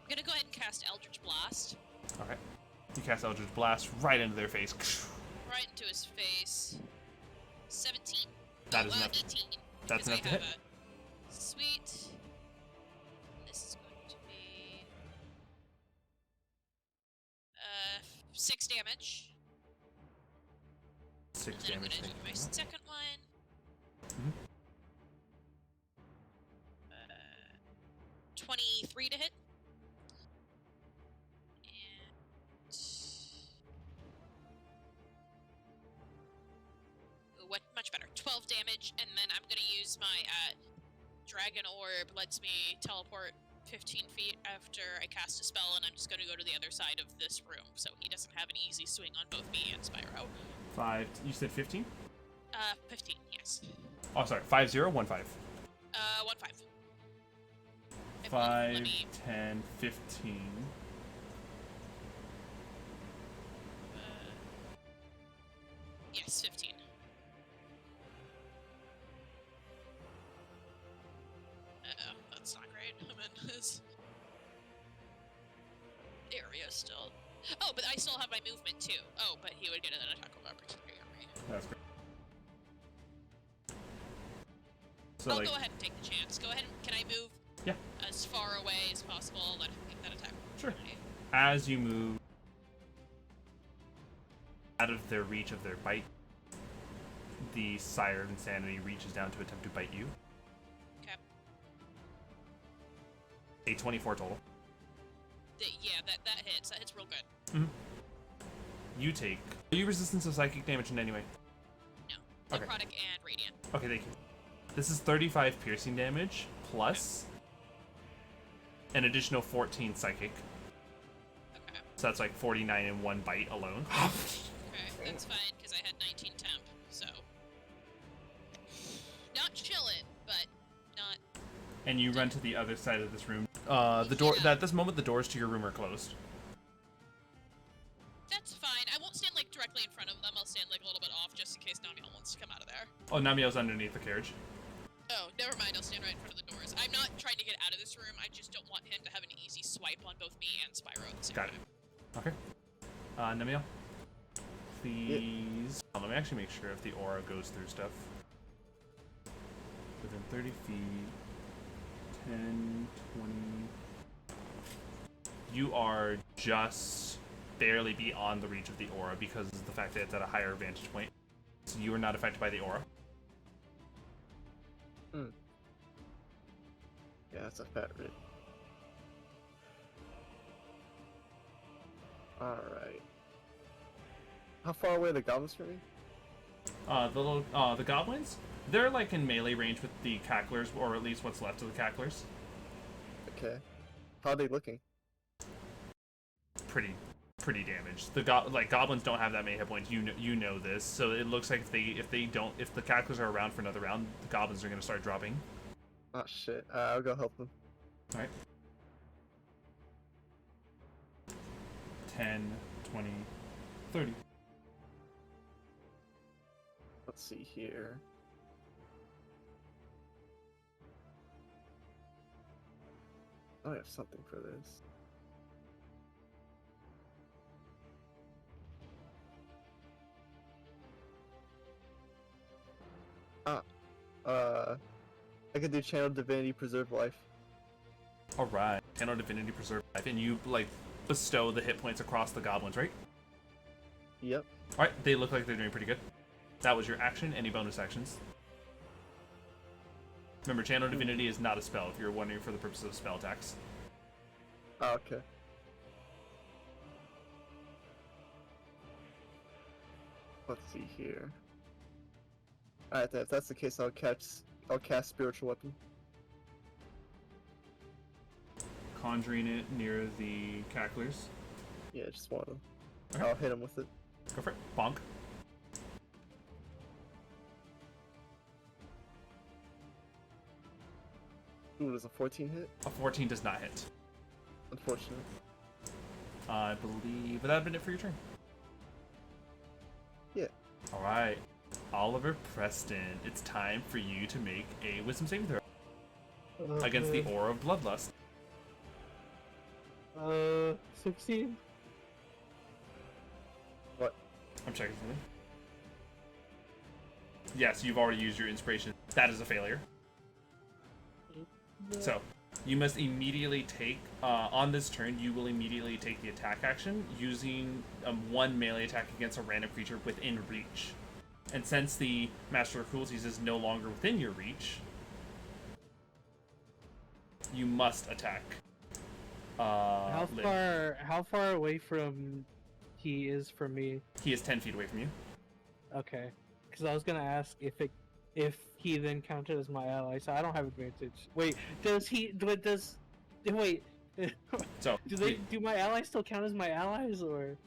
gonna go ahead and cast Eldritch Blast. Okay. You cast Eldritch Blast right into their face. Right into his face. 17. That is enough. 18. That's enough to hit. Sweet. This is going to be 6 damage. 6 and then damage. I'm gonna do my second one. Mm-hmm. 23 to hit. What? Much better. 12 damage, and then I'm gonna use my Dragon Orb. Lets me teleport 15 feet after I cast a spell, and I'm just gonna go to the other side of this room, so he doesn't have an easy swing on both me and Spyro. 5. You said 15? 15. Yes. Oh, sorry. 5, 0, 1, 5. 1, 5. 5, 10, 15. Yes, 15. Uh-oh, that's not great. I'm in his area still. Oh, but I still have my movement too. Oh, but he would get an attack of opportunity on me. That's great. So, I'll go ahead and take the chance. Go ahead and, can I move as far away as possible? Let him make that attack of opportunity. As you move out of their reach of their bite, the Sire of Insanity reaches down to attempt to bite you. Okay. A 24 total. Yeah, that hits. That hits real good. Mm-hmm. You take... Are you resistant to psychic damage in any way? No. Okay. Necrotic and radiant. Okay, thank you. This is 35 piercing damage, plus an additional 14 psychic. Okay. So that's like 49 in one bite alone. Okay, that's fine, because I had 19 temp, so... Not chillin', but not... And you run to the other side of this room. The door... At this moment, the doors to your room are closed. That's fine. I won't stand, like, directly in front of them. I'll stand, like, a little bit off, just in case Namielle wants to come out of there. Oh, Namielle's underneath the carriage. Oh, never mind. I'll stand right in front of the doors. I'm not trying to get out of this room. I just don't want him to have an easy swipe on both me and Spyro at the same Got time. it. Okay. Namielle, please... Oh, let me actually make sure if the aura goes through stuff. Within 30 feet... 10, 20... You are just barely beyond the reach of the aura because of the fact that it's at a higher vantage point. So you are not affected by the aura. Yeah, that's a fat rip. Alright. How far away are the goblins from me? The goblins? They're like in melee range with the cacklers, or at least what's left of the cacklers. Okay. How are they looking? Pretty damaged. The goblins don't have that many hit points. You know this, so it looks like if the cacklers are around for another round, the goblins are gonna start dropping. Oh shit. I'll go help them. All right. 10, 20, 30. Let's see here. Oh, I have something for this. I could do Channel Divinity Preserve Life. Alright. Channel Divinity Preserve Life, and you, like, bestow the hit points across the goblins, right? Yep. Alright, they look like they're doing pretty good. That was your action. Any bonus actions? Remember, Channel Divinity is not a spell if you're wondering for the purpose of spell attacks. Oh, okay. Let's see here. Alright, if that's the case, I'll cast Spiritual Weapon. Conjuring it near the cacklers. Yeah, just one of them. Okay. I'll hit him with it. Go for it. Bonk. Ooh, does a 14 hit? A 14 does not hit. Unfortunate. I believe that had been it for your turn. Yeah. Alright. Oliver Preston, it's time for you to make a wisdom saving throw against the aura of bloodlust. 16? What? I'm checking something. Yes, you've already used your inspiration. That is a failure. So, you must immediately take, on this turn, you will immediately take the attack action using one melee attack against a random creature within reach. And since the Master of Cruelties is no longer within your reach, you must attack. How Lynn. far away from he is from me? He is 10 feet away from you. Okay, because I was gonna ask if he then counted as my ally, so I don't have advantage. Wait, wait. So do my allies still count as my allies, or?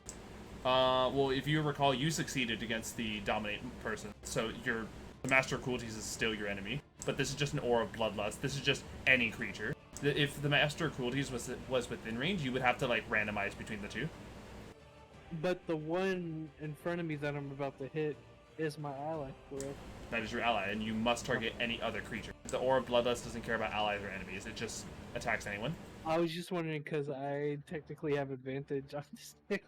Well, if you recall, you succeeded against the dominate person, so the Master of Cruelties is still your enemy. But this is just an aura of bloodlust. This is just any creature. If the Master of Cruelties was within range, you would have to like randomize between the two. But the one in front of me that I'm about to hit is my ally, correct? That is your ally, and you must target any other creature. The aura of bloodlust doesn't care about allies or enemies. It just attacks anyone. I was just wondering because I technically have advantage on this thing.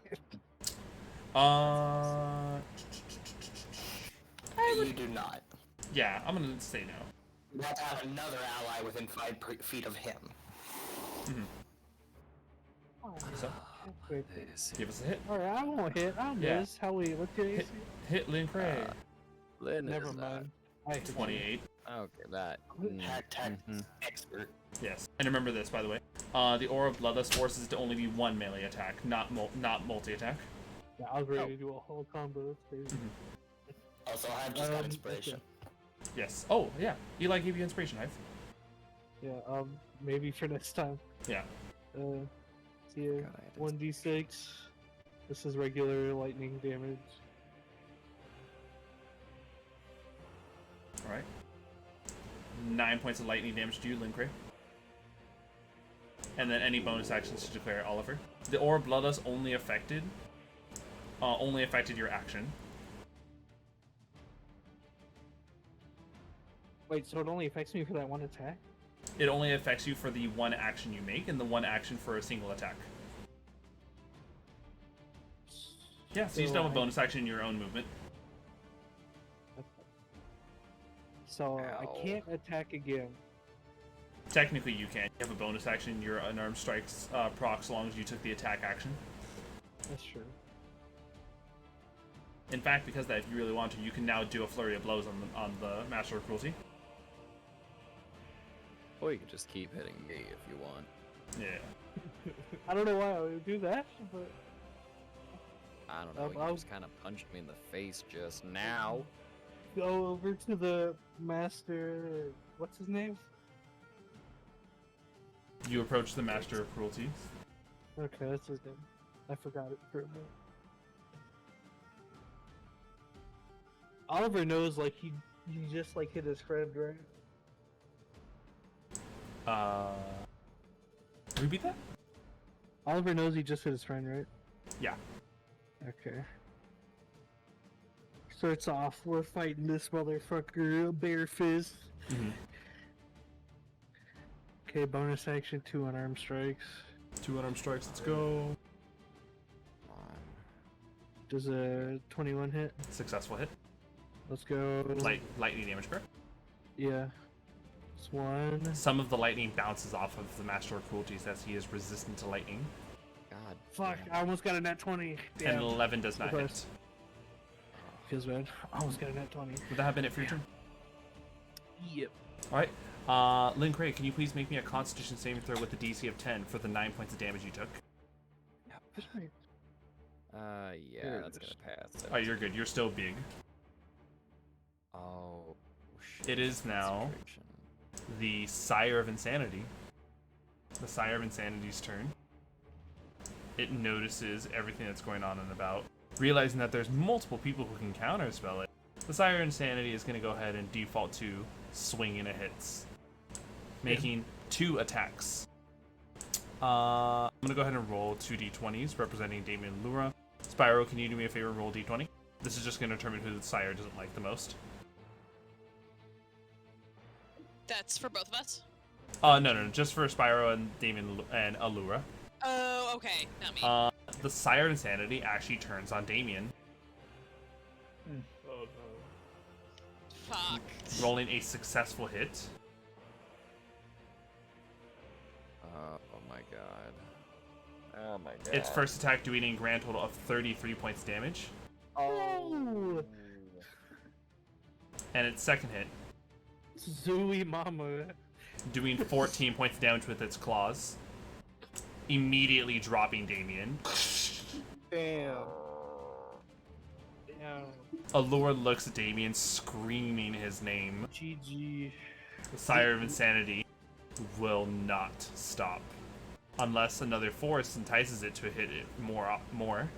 You do not. Yeah, I'm gonna say no. You have to have another ally within 5 feet of him. Mm-hmm. So, Wait. Give us a hit. Alright, I won't hit. I'll Yeah. miss. How we? What's your AC? Hit Lynn Cray. Lynn Never is, mind. I hit you. 28. Okay, that. Hack expert. Yes. And remember this, by the way. The Aura of Bloodlust forces it to only be one melee attack, not multi-attack. Yeah, I was ready to do a whole combo. That's crazy. Also, I have just got inspiration. Yes. Oh, yeah. Eli gave you inspiration, Hive. Yeah, maybe for next time. Yeah. See ya. 1d6. This is regular lightning damage. Alright. 9 points of lightning damage to you, Lynn Cray. And then any bonus actions to declare Oliver. The Aura of Bloodlust only affected your action. Wait, so it only affects me for that one attack? It only affects you for the one action you make and the one action for a single attack. Yeah, so you still have a bonus action in your own movement. So I can't attack again. Technically you can. You have a bonus action, your unarmed strikes proc so long as you took the attack action. That's true. In fact, because of that, if you really want to, you can now do a flurry of blows on the Master of Cruelty. Or you can just keep hitting me if you want. Yeah. I don't know why I would do that, but... I don't know, you just kind of punched me in the face just now. Go over to the master... What's his name? You approach the Master of Cruelty. Okay, that's his name. I forgot it for a minute. Oliver knows, like, he just, like, hit his friend, right? Repeat that? Oliver knows he just hit his friend, right? Yeah. Okay. Starts off, we're fighting this motherfucker, bare fist. Okay, bonus action, 2 unarmed strikes. 2 unarmed strikes, let's go. Does a 21 hit? Successful hit. Let's go. Lightning damage, correct? Yeah. It's 1. Some of the lightning bounces off of the Master of Cruelty as he is resistant to lightning. God. Fuck, I almost got a nat 20. Damn. And 11 does not hit. Feels bad. I almost got a nat 20. Would that have been it for your turn? Yep. Alright. Lynn Cray, can you please make me a Constitution saving throw with a DC of 10 for the 9 points of damage you took? Yeah, that's gonna pass. Oh, you're good. You're still big. Oh, shit. It is now the Sire of Insanity. The Sire of Insanity's turn. It notices everything that's going on and about. Realizing that there's multiple people who can counterspell it, the Sire of Insanity is going to go ahead and default to swinging a hits, making 2 attacks. I'm going to go ahead and roll 2 d20s representing Damien and Lilura. Spyro, can you do me a favor and roll d20? This is just going to determine who the Sire doesn't like the most. That's for both of us? No, just for Spyro and Damien and Lilura. Oh, okay, not me. The Sire of Insanity actually turns on Damien. Oh no. Fuck. Rolling a successful hit. Oh my god. Oh my god. Its first attack doing a grand total of 33 points damage. Oh! And its second hit Zooey mama. doing 14 points damage with its claws. Immediately dropping Damien. Damn. Damn. Allure looks at Damien, screaming his name. GG. The Sire of Insanity will not stop. Unless another force entices it to hit it more.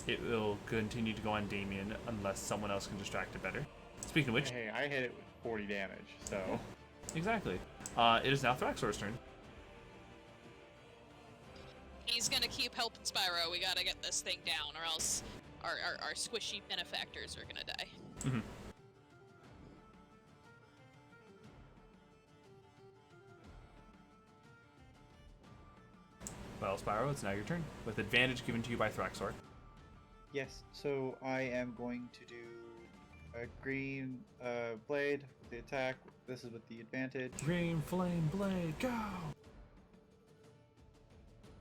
It will continue to go on Damien unless someone else can distract it better. Speaking of which... Hey, I hit it with 40 damage, so... Exactly. It is now Thraxor's turn. He's gonna keep helping Spyro. We gotta get this thing down, or else our squishy benefactors are gonna die. Mm-hmm. Well, Spyro, it's now your turn, with advantage given to you by Thraxor. Yes, so I am going to do a green blade with the attack. This is with the advantage. Green flame blade, go!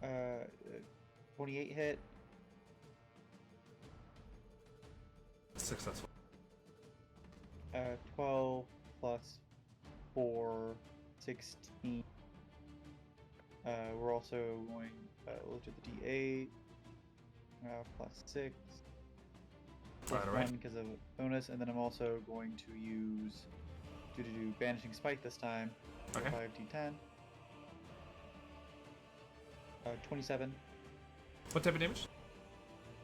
Uh, 28 hit. Successful. 12 plus 4, 16. We're also going, we'll do the D8, plus 6, plus Alright. 1 because of bonus, and then I'm also going to use, do Banishing Spite this time, for Okay. 5d10. 27. What type of damage?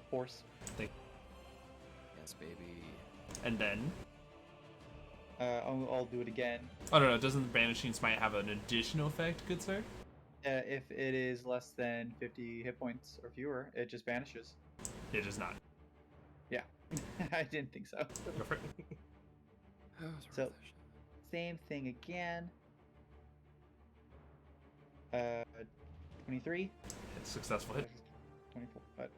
Force. Yes, baby. And then... I'll do it again. Oh, no, doesn't the Banishing Smite have an additional effect, good sir? If it is less than 50 hit points or fewer, it just vanishes. It is not. Yeah, I didn't think so. Go for it. So, same thing again. 23. Successful hit. 24. But,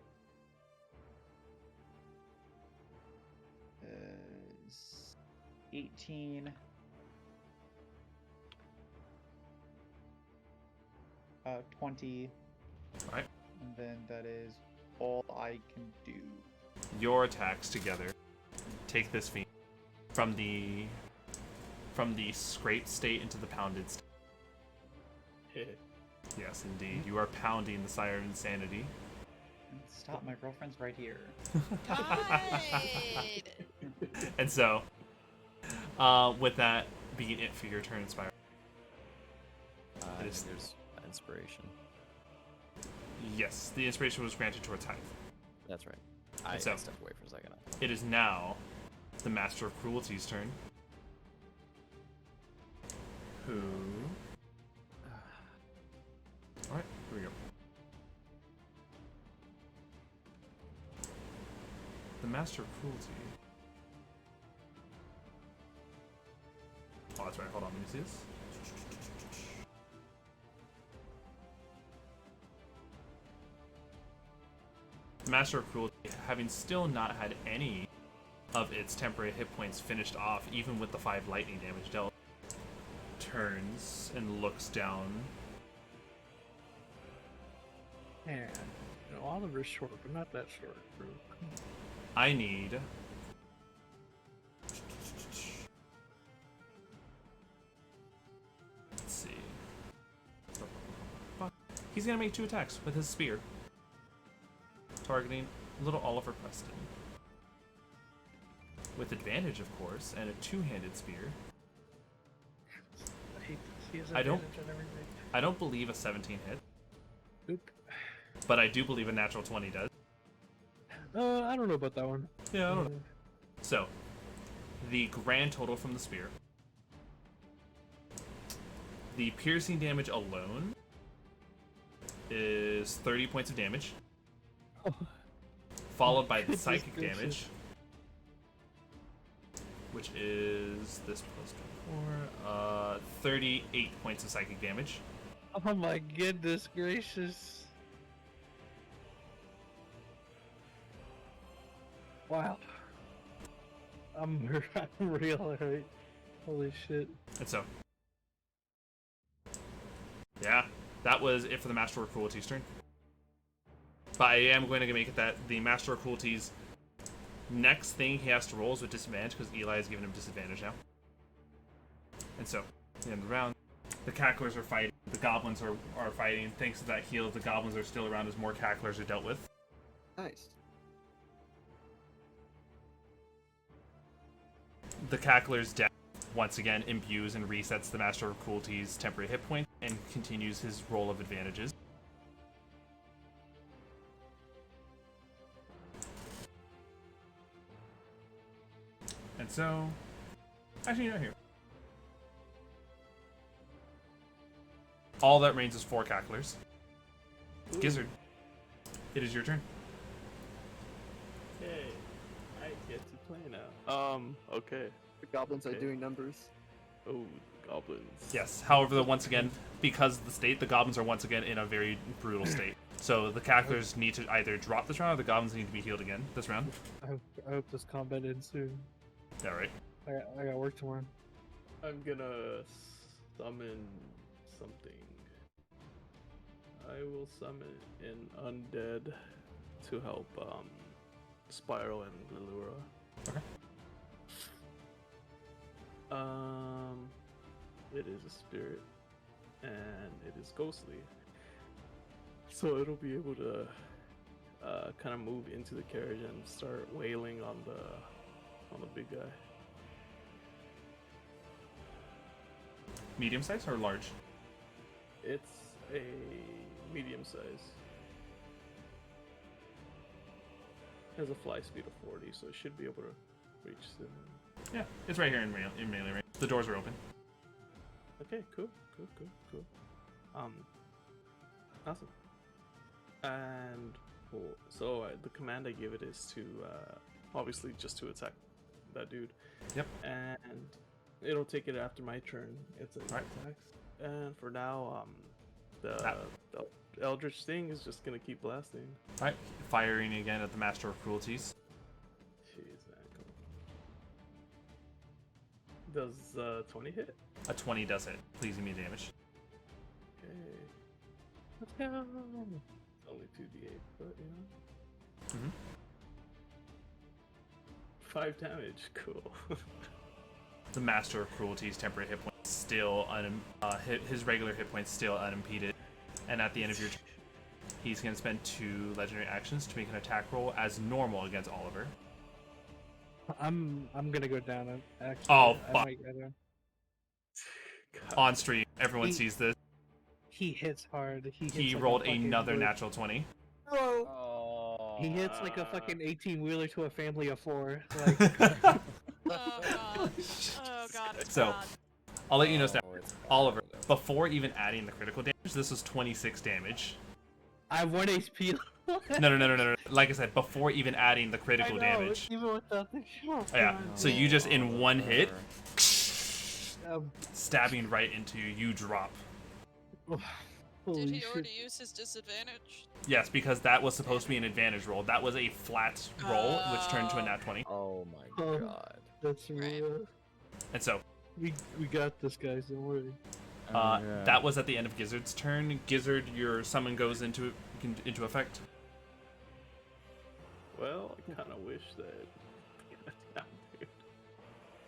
18. 20. Alright. And then that is all I can do. Your attacks together take this fiend from the scraped state into the pounded state. Yes, indeed. You are pounding the Sire of Insanity. Stop, my girlfriend's right here. And so, with that being it for your turn, Spyro. There's inspiration. Yes, the inspiration was granted towards Hive. That's right. I So- stepped away for a second. It is now the Master of Cruelty's turn. Who... Alright, here we go. The Master of Cruelty. Oh, that's right. Hold on, let me see this. The Master of Cruelty, having still not had any of its temporary hit points finished off, even with the 5 lightning damage dealt, turns and looks down. Man, you know, Oliver's short, but not that short, bro. I need... Let's see. He's gonna make 2 attacks with his spear. Targeting little Oliver Preston. With advantage, of course, and a 2-handed spear. I hate this. He has I don't- advantage on everything. I don't believe a 17 hit, Oop. but I do believe a natural 20 does. I don't know about that one. Yeah, I don't know. So, the grand total from the spear. The piercing damage alone is 30 points of damage. Followed by the Goodness psychic gracious. damage, which is this plus 24, 38 points of psychic damage. Oh my goodness gracious. Wow. I'm real hurt. Holy shit. And so, yeah, that was it for the Master of Cruelty's turn. But I am going to make it that the Master of Cruelty's next thing he has to roll is with disadvantage because Eli has given him disadvantage now. And so, at the end of the round, the Cacklers are fighting, the Goblins are fighting. Thanks to that heal, the Goblins are still around as more Cacklers are dealt with. Nice. The Cackler's death once again imbues and resets the Master of Cruelty's temporary hit point and continues his roll of advantages. And so, actually, you're not here. All that remains is 4 Cacklers. Gizzard, it is your turn. Okay, I get to play now. Okay. The goblins Okay. are doing numbers. Oh, the goblins. Yes. However, once again, because of the state, the goblins are once again in a very brutal state. So the Cacklers need to either drop this round, or the goblins need to be healed again this round. I hope this combat ends soon. Yeah, right. I got work tomorrow. I'm gonna summon something. I will summon an undead to help Spyro and Lilura. Okay. It is a spirit, and it is ghostly, so it'll be able to kind of move into the carriage and start wailing on the big guy. Medium size or large? It's a medium size. Has a fly speed of 40, so it should be able to reach them. Yeah, it's right here in melee range. The doors are open. Okay, cool. Awesome. And cool. So the command I give it is to obviously just to attack that dude. Yep. And it'll take it after my turn. It's attacks. And for now, the Eldritch thing is just gonna keep blasting. Alright, firing again at the Master of Cruelties. Jeez, man. Does 20 hit? A 20 does hit. Please give me damage. Okay. Let's go. It's only 2d8, but you know. Mm-hmm. 5 damage. Cool. The Master of Cruelties temporary hit points still his regular hit points still unimpeded, and at the end of your turn, he's going to spend 2 legendary actions to make an attack roll as normal against Oliver. I'm gonna go down. Actually, Oh, I fuck. might go down. On stream, everyone sees this. He hits hard. He rolled another natural 20. Oh. He hits like a fucking 18-wheeler to a family of 4. Like, Oh god. Oh god. So, God. I'll let you know, Oliver, before even adding the critical damage, this was 26 damage. I have 1 HP. No. Like I said, before even adding the critical damage. Even without the Yeah, so you just in one hit, stabbing right into you, you drop. Did he already use his disadvantage? Yes, because that was supposed to be an advantage roll. That was a flat roll, which turned to a nat 20. Oh my god. That's real. And so, we got this, guys. Don't worry. that was at the end of Gizzard's turn. Gizzard, your summon goes into effect. Well, I kind of wish that.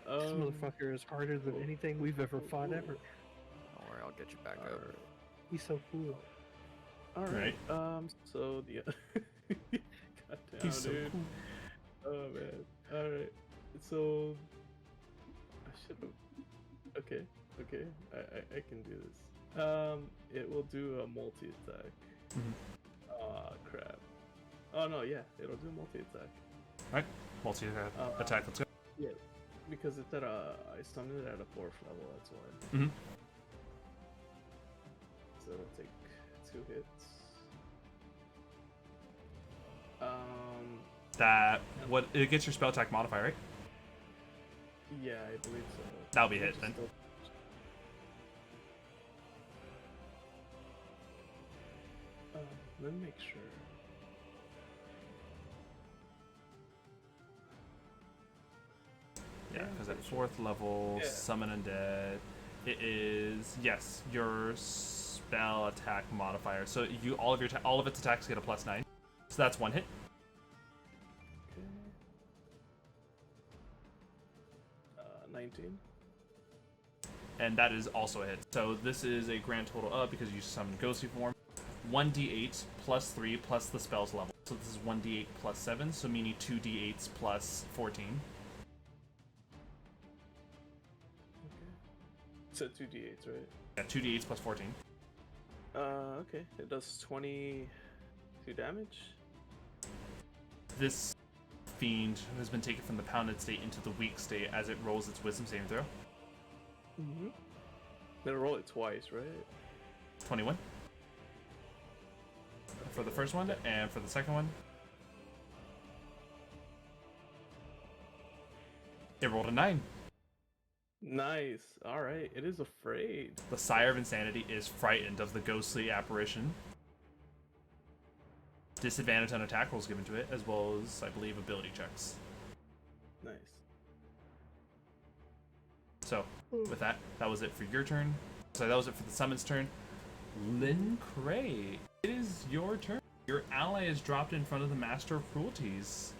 This motherfucker is harder than anything we've ever fought ever. Don't worry, I'll get you back up. He's so cool. All right. So the. Goddamn, He's so dude. cool. Oh man. All right. So. I should have. Okay. I can do this. It will do a multi attack. Oh crap. Oh no, yeah, it'll do multi attack. Alright, multi attack. Let's go. Yeah, because it's at I summoned it at a 4th level. That's why. Mm-hmm. So it'll take 2 hits. It gets your spell attack modifier, right? Yeah, I believe so. That'll be hit then. Let me make sure. Yeah, because at 4th level, summon undead, it is your spell attack modifier. So all of its attacks get a +9. So that's 1 hit. Okay. 19. And that is also a hit. So this is a grand total of, because you summoned ghostly form, 1d8 plus 3 plus the spell's level. So this is 1d8 plus 7, so meaning 2d8s plus 14. So 2d8s, right? Yeah, 2d8s plus 14. Okay. It does 22 damage. This fiend has been taken from the pounded state into the weak state as it rolls its wisdom saving throw. Mm-hmm. It'll roll it twice, right? 21. For the first one, and for the second one, it rolled a 9. Nice. All right. It is afraid. The Sire of Insanity is frightened of the ghostly apparition. Disadvantage on attack rolls given to it, as well as, I believe, ability checks. Nice. So, with that, that was it for your turn. So that was it for the summon's turn. Lynn Cray, it is your turn. Your ally is dropped in front of the Master of Cruelties.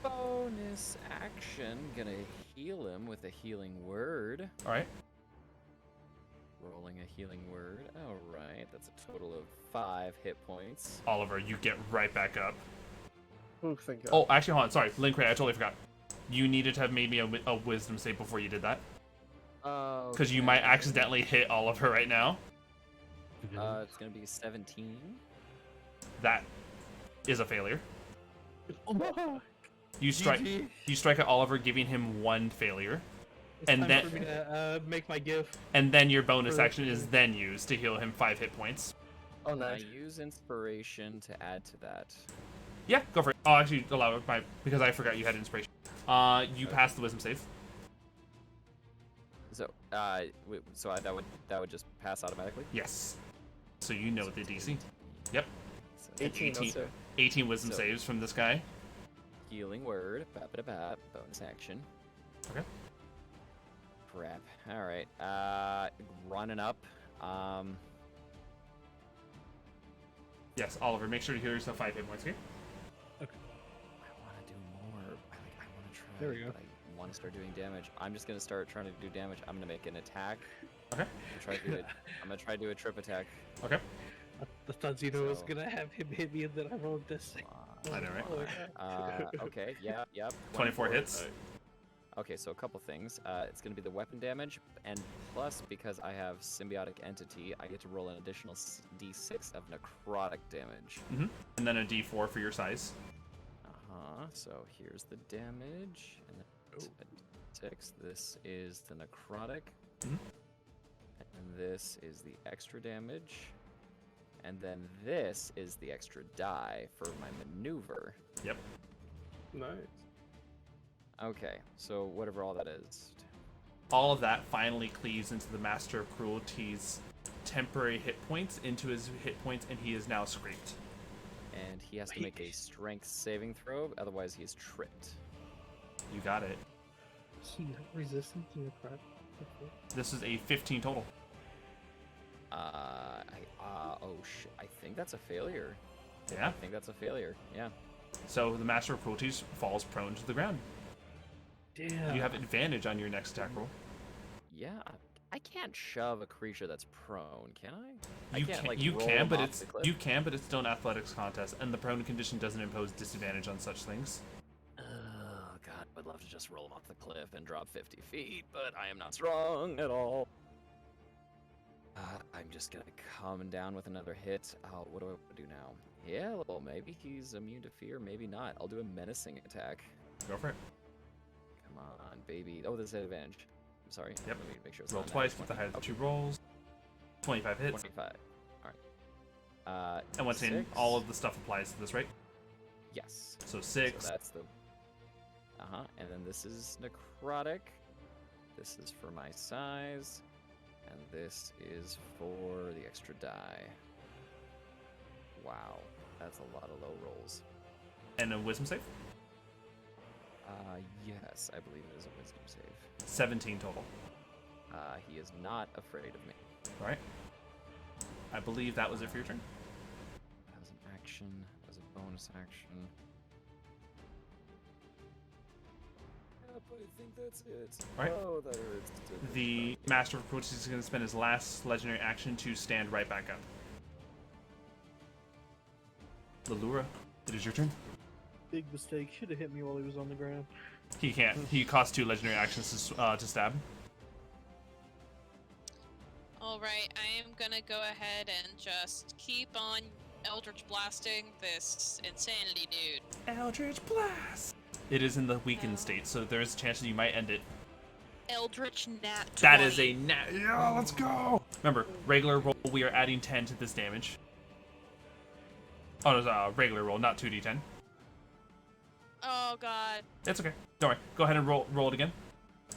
Bonus action. Gonna heal him with a healing word. All right. Rolling a healing word. All right. That's a total of 5 hit points. Oliver, you get right back up. Oh, thank God. Oh, actually, hold on. Sorry, Lynn Cray, I totally forgot. You needed to have made me a wisdom save before you did that. Because you might accidentally hit Oliver right now. It's gonna be 17. That is a failure. Oh, You strike at Oliver, giving him 1 failure. it's And time then for me to make my gift. and then your bonus action is then used to heal him 5 hit points. Oh, I nice. use inspiration to add to that. Yeah, go for it. I'll actually allow it because I forgot you had inspiration. You passed the wisdom save. So, that would just pass automatically. Yes. So you know the DC. Yep. So 18 also. 18 wisdom So- saves from this guy. healing word. Bap. Bonus action. Okay. Crap. All right. Running up. Yes, Oliver, make sure to heal yourself 5 hit points, okay? I want to do more. I want to try. There we go. But I want to start doing damage. I'm just gonna start trying to do damage. I'm gonna make an attack. Okay. I'm gonna try to do a trip attack. Okay. I thought Zeno was So- gonna have him hit me and then I rolled this thing. I know, right? Okay. Yep. 24 hits. Okay, so a couple things. It's going to be the weapon damage, and plus, because I have symbiotic entity, I get to roll an additional d6 of necrotic damage. And then a d4 for your size. So here's the damage, and then a d6. This is the necrotic, and this is the extra damage, and then this is the extra die for my maneuver. Yep. Nice. Okay, so whatever all that is. All of that finally cleaves into the Master of Cruelty's temporary hit points into his hit points, and he is now scraped. And he has to make a strength saving throw, otherwise he is tripped. You got it. He resistant to the crap. This is a 15 total. I think that's a failure. Yeah. I think that's a failure. Yeah. So the Master of Cruelties falls prone to the ground. Damn. You have advantage on your next attack roll. Yeah. I can't shove a creature that's prone, can I? You I can't, can, like, you roll can, him but off it's the cliff? you can, but it's still an athletics contest, and the prone condition doesn't impose disadvantage on such things. Oh god, I'd love to just roll him off the cliff and drop 50 feet, but I am not strong at all. I'm just gonna come down with another hit. What do I do now? Yeah, well, maybe he's immune to fear, maybe not. I'll do a menacing attack. Go for it. Come on, baby. Oh, there's an advantage. I'm sorry. Yep. Let me make sure it's Roll not twice natural with the 20. higher of the 2 rolls. 25 hits. 25. All right. And once in, all of the stuff applies to this, right? Yes. So 6. So that's the. And then this is necrotic. This is for my size. And this is for the extra die. Wow. That's a lot of low rolls. And a wisdom save? Yes, I believe it is a wisdom save. 17 total. He is not afraid of me. Alright. I believe that was it for your turn. That was an action. That was a bonus action. Yep, I think that's it. Alright. Oh, that hurts. The Master of Cruelty is going to spend his last legendary action to stand right back up. Lilura, it is your turn. Big mistake. Should have hit me while he was on the ground. He can't. He costs 2 legendary actions to stab. Alright, I am gonna go ahead and just keep on Eldritch blasting this insanity dude. Eldritch Blast! It is in the weakened state, so there is a chance that you might end it. Eldritch Nat 20. That is a nat. Yeah, let's go! Remember, regular roll, we are adding 10 to this damage. Oh, no, it's a regular roll, not 2d10. Oh god. It's okay. Don't worry. Go ahead and roll it again.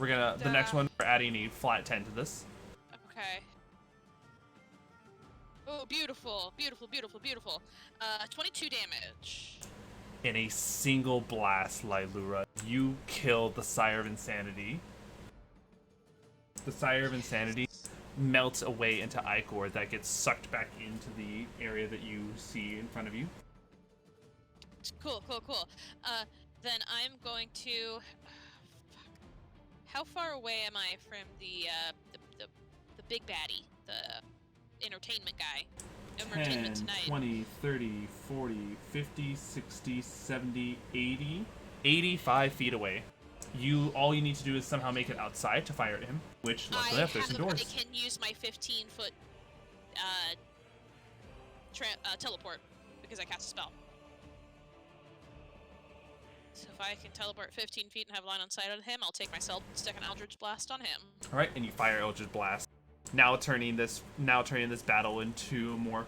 We're gonna the next one. We're adding a flat 10 to this. Okay. Oh, beautiful, beautiful, beautiful, beautiful. 22 damage. In a single blast, Lilura, you kill the Sire of Insanity. The Sire of Insanity melts away into ichor that gets sucked back into the area that you see in front of you. Cool. Then I'm going to. How far away am I from the big baddie, the entertainment guy? 10, Entertainment tonight. 20, 30, 40, 50, 60, 70, 80, 85 feet away. All you need to do is somehow make it outside to fire at him, which luckily enough, there's some doors. I can use my 15-foot teleport because I cast a spell. So if I can teleport 15 feet and have line on sight on him, I'll take myself and stick an Eldritch Blast on him. All right, and you fire Eldritch Blast. Now turning this battle into a more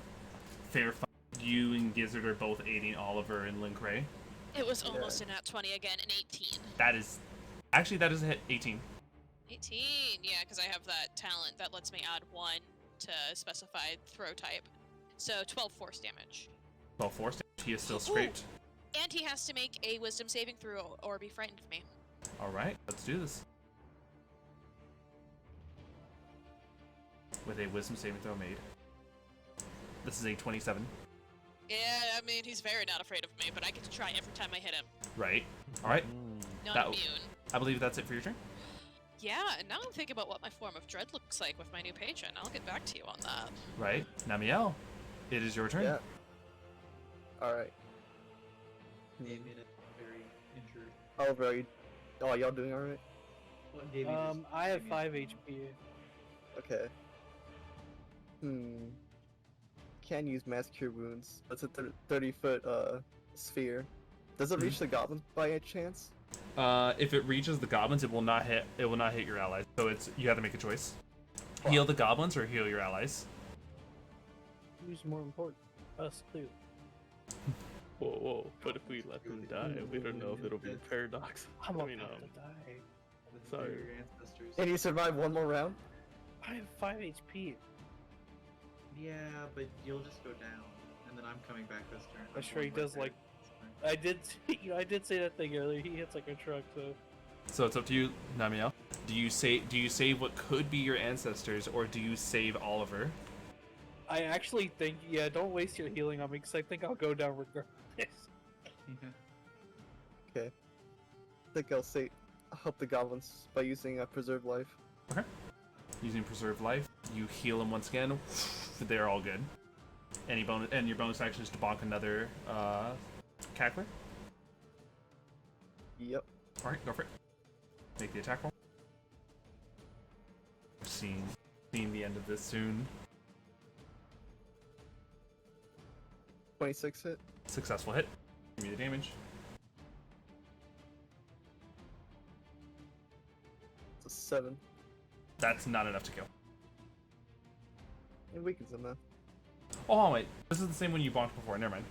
fair fight. You and Gizzard are both aiding Oliver and Lynn Cray. It was almost a nat 20 again, an 18. That is a hit. 18. 18, yeah, because I have that talent that lets me add 1 to specified throw type. So 12 force damage. 12 force damage. He is still scraped. Ooh. And he has to make a wisdom saving throw or be frightened of me. All right, let's do this. With a wisdom saving throw made. This is a 27. Yeah, I mean, he's very not afraid of me, but I get to try every time I hit him. Right. All right. Not immune. I believe that's it for your turn. Yeah, and now I'm thinking about what my form of dread looks like with my new patron. I'll get back to you on that. Right. Namielle, it is your turn. Yeah. All right. Damien is very injured. Oliver, y'all doing all right? I have 5 HP. Okay. Can use mass cure wounds. That's a 30-foot sphere. Does it reach the goblins by any chance? If it reaches the goblins, it will not hit. It will not hit your allies. So you have to make a choice. Heal the goblins or heal your allies. Who's more important? Us too. Whoa! But if we let them die, we don't know if it'll be a paradox. I'm about to die. Sorry. Your ancestors. Can you survive one more round? I have 5 HP. Yeah, but you'll just go down, and then I'm coming back this turn. I'm sure he does like. I did say that thing earlier. He hits like a truck, so. So it's up to you, Namielle. Do you save what could be your ancestors, or do you save Oliver? I actually think, yeah, don't waste your healing on me, because I think I'll go down regardless. Okay. I think I'll help the goblins by using Preserve Life. Okay. Using Preserve Life, you heal them once again. They're all good. Your bonus action is to bonk another cackler. Yep. All right, go for it. Make the attack roll. Seeing the end of this soon. 26 hit. Successful hit. Give me the damage. It's a 7. That's not enough to kill. It weakens him though. Oh wait, this is the same one you bonked before. Never mind.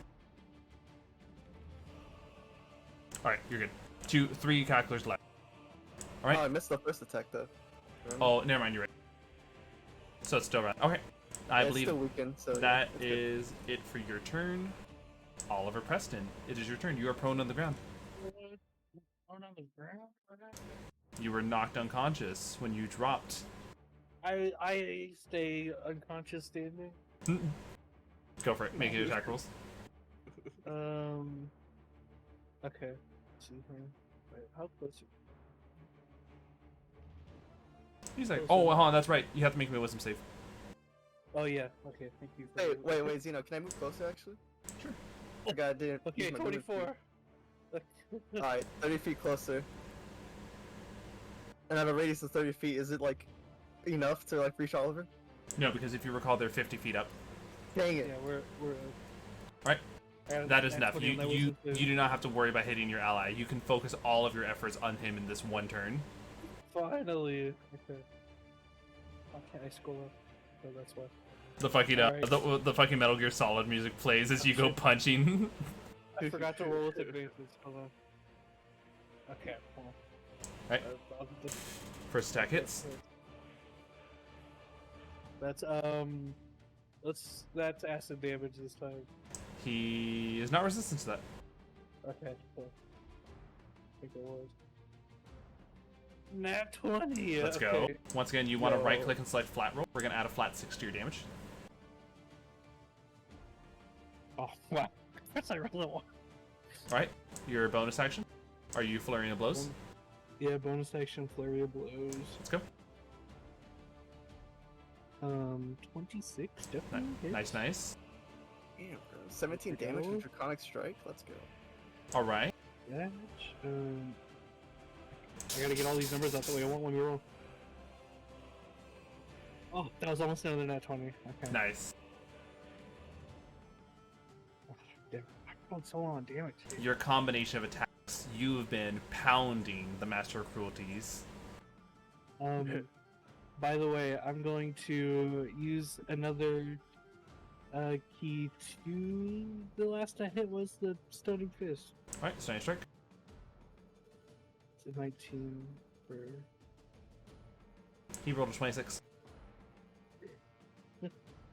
All right, you're good. 3 cacklers left. All right. Oh, I missed the first attack though. Remember? Oh, never mind. You're right. So it's still around. Okay. I believe still weakened, so that is it for your turn. Oliver Preston, it is your turn. You are prone on the ground. On the ground? You were knocked unconscious when you dropped. I stay unconscious standing. Go for it. Make your attack rolls. Okay. Let's see here. Wait, how close? He's like, oh, hold on, that's right. You have to make me a wisdom save. Oh yeah. Okay. Thank you. Wait, Zeno. Can I move closer actually? Sure. I didn't. Okay, use my movement 24. feet. Alright, 30 feet closer. And I have a radius of 30 feet. Is it like enough to like reach Oliver? No, because if you recall, they're 50 feet up. Dang it. Yeah, we're. Right. That is enough. You do not have to worry about hitting your ally. You can focus all of your efforts on him in this one turn. Finally. Okay. Why can't I scroll up? Oh, that's why. The fucking Alright. the fucking Metal Gear Solid music plays as you go punching. I forgot to roll with advances. Hold on. Okay. Hold on. Right. First attack hits. That's that's acid damage this time. He is not resistant to that. Okay, cool. I think it was. Nat 20. Let's go. Okay. Once again, you want to Yo. right click and select flat roll. We're gonna add a flat 6 to your damage. Oh wow. That's like really one. Alright, your bonus action. Are you flurrying of blows? Yeah, bonus action, flurry of blows. Let's go. 26, definitely. hits. Nice, nice. Damn, bro. 17 damage with Draconic Strike? Let's go. Alright. Damage. I gotta get all these numbers out the way. I want one roll. Oh, that was almost another nat 20. Okay. Nice. Oh, damn, I rolled so long on damage. Your combination of attacks, you've been pounding the Master of Cruelties. By the way, I'm going to use another key to the last I hit was the Stunning Fist. Alright, Stunning Strike. It's a 19 for... He rolled a 26.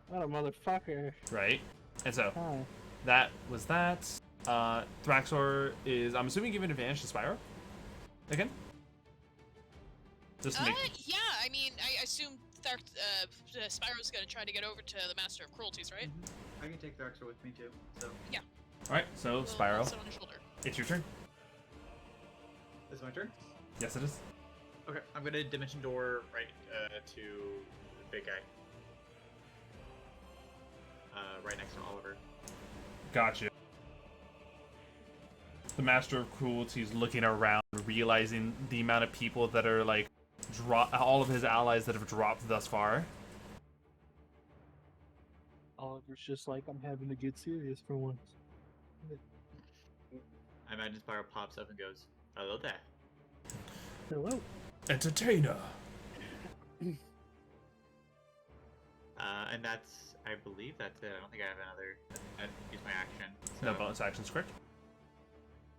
What a motherfucker. Right. And so, Hi. that was that. Thraxor is, I'm assuming, giving advantage to Spyro? Again? Just to make... Yeah, I mean, I assume Spyro's gonna try to get over to the Master of Cruelties, right? I can take Thraxor with me too. So Yeah. Alright, so Spyro, Sit on his shoulder. it's your turn. Is it my turn? Yes, it is. Okay, I'm gonna Dimension Door right to the big guy. Right next to Oliver. Gotcha. The Master of Cruelty's looking around, realizing the amount of people that are like, all of his allies that have dropped thus far. Oliver's just like, I'm having to get serious for once. I imagine Spyro pops up and goes, "Hello there." Hello. Entertainer. And that's, I believe that's it. I don't think I have another. I use my action. No so- bonus actions, correct?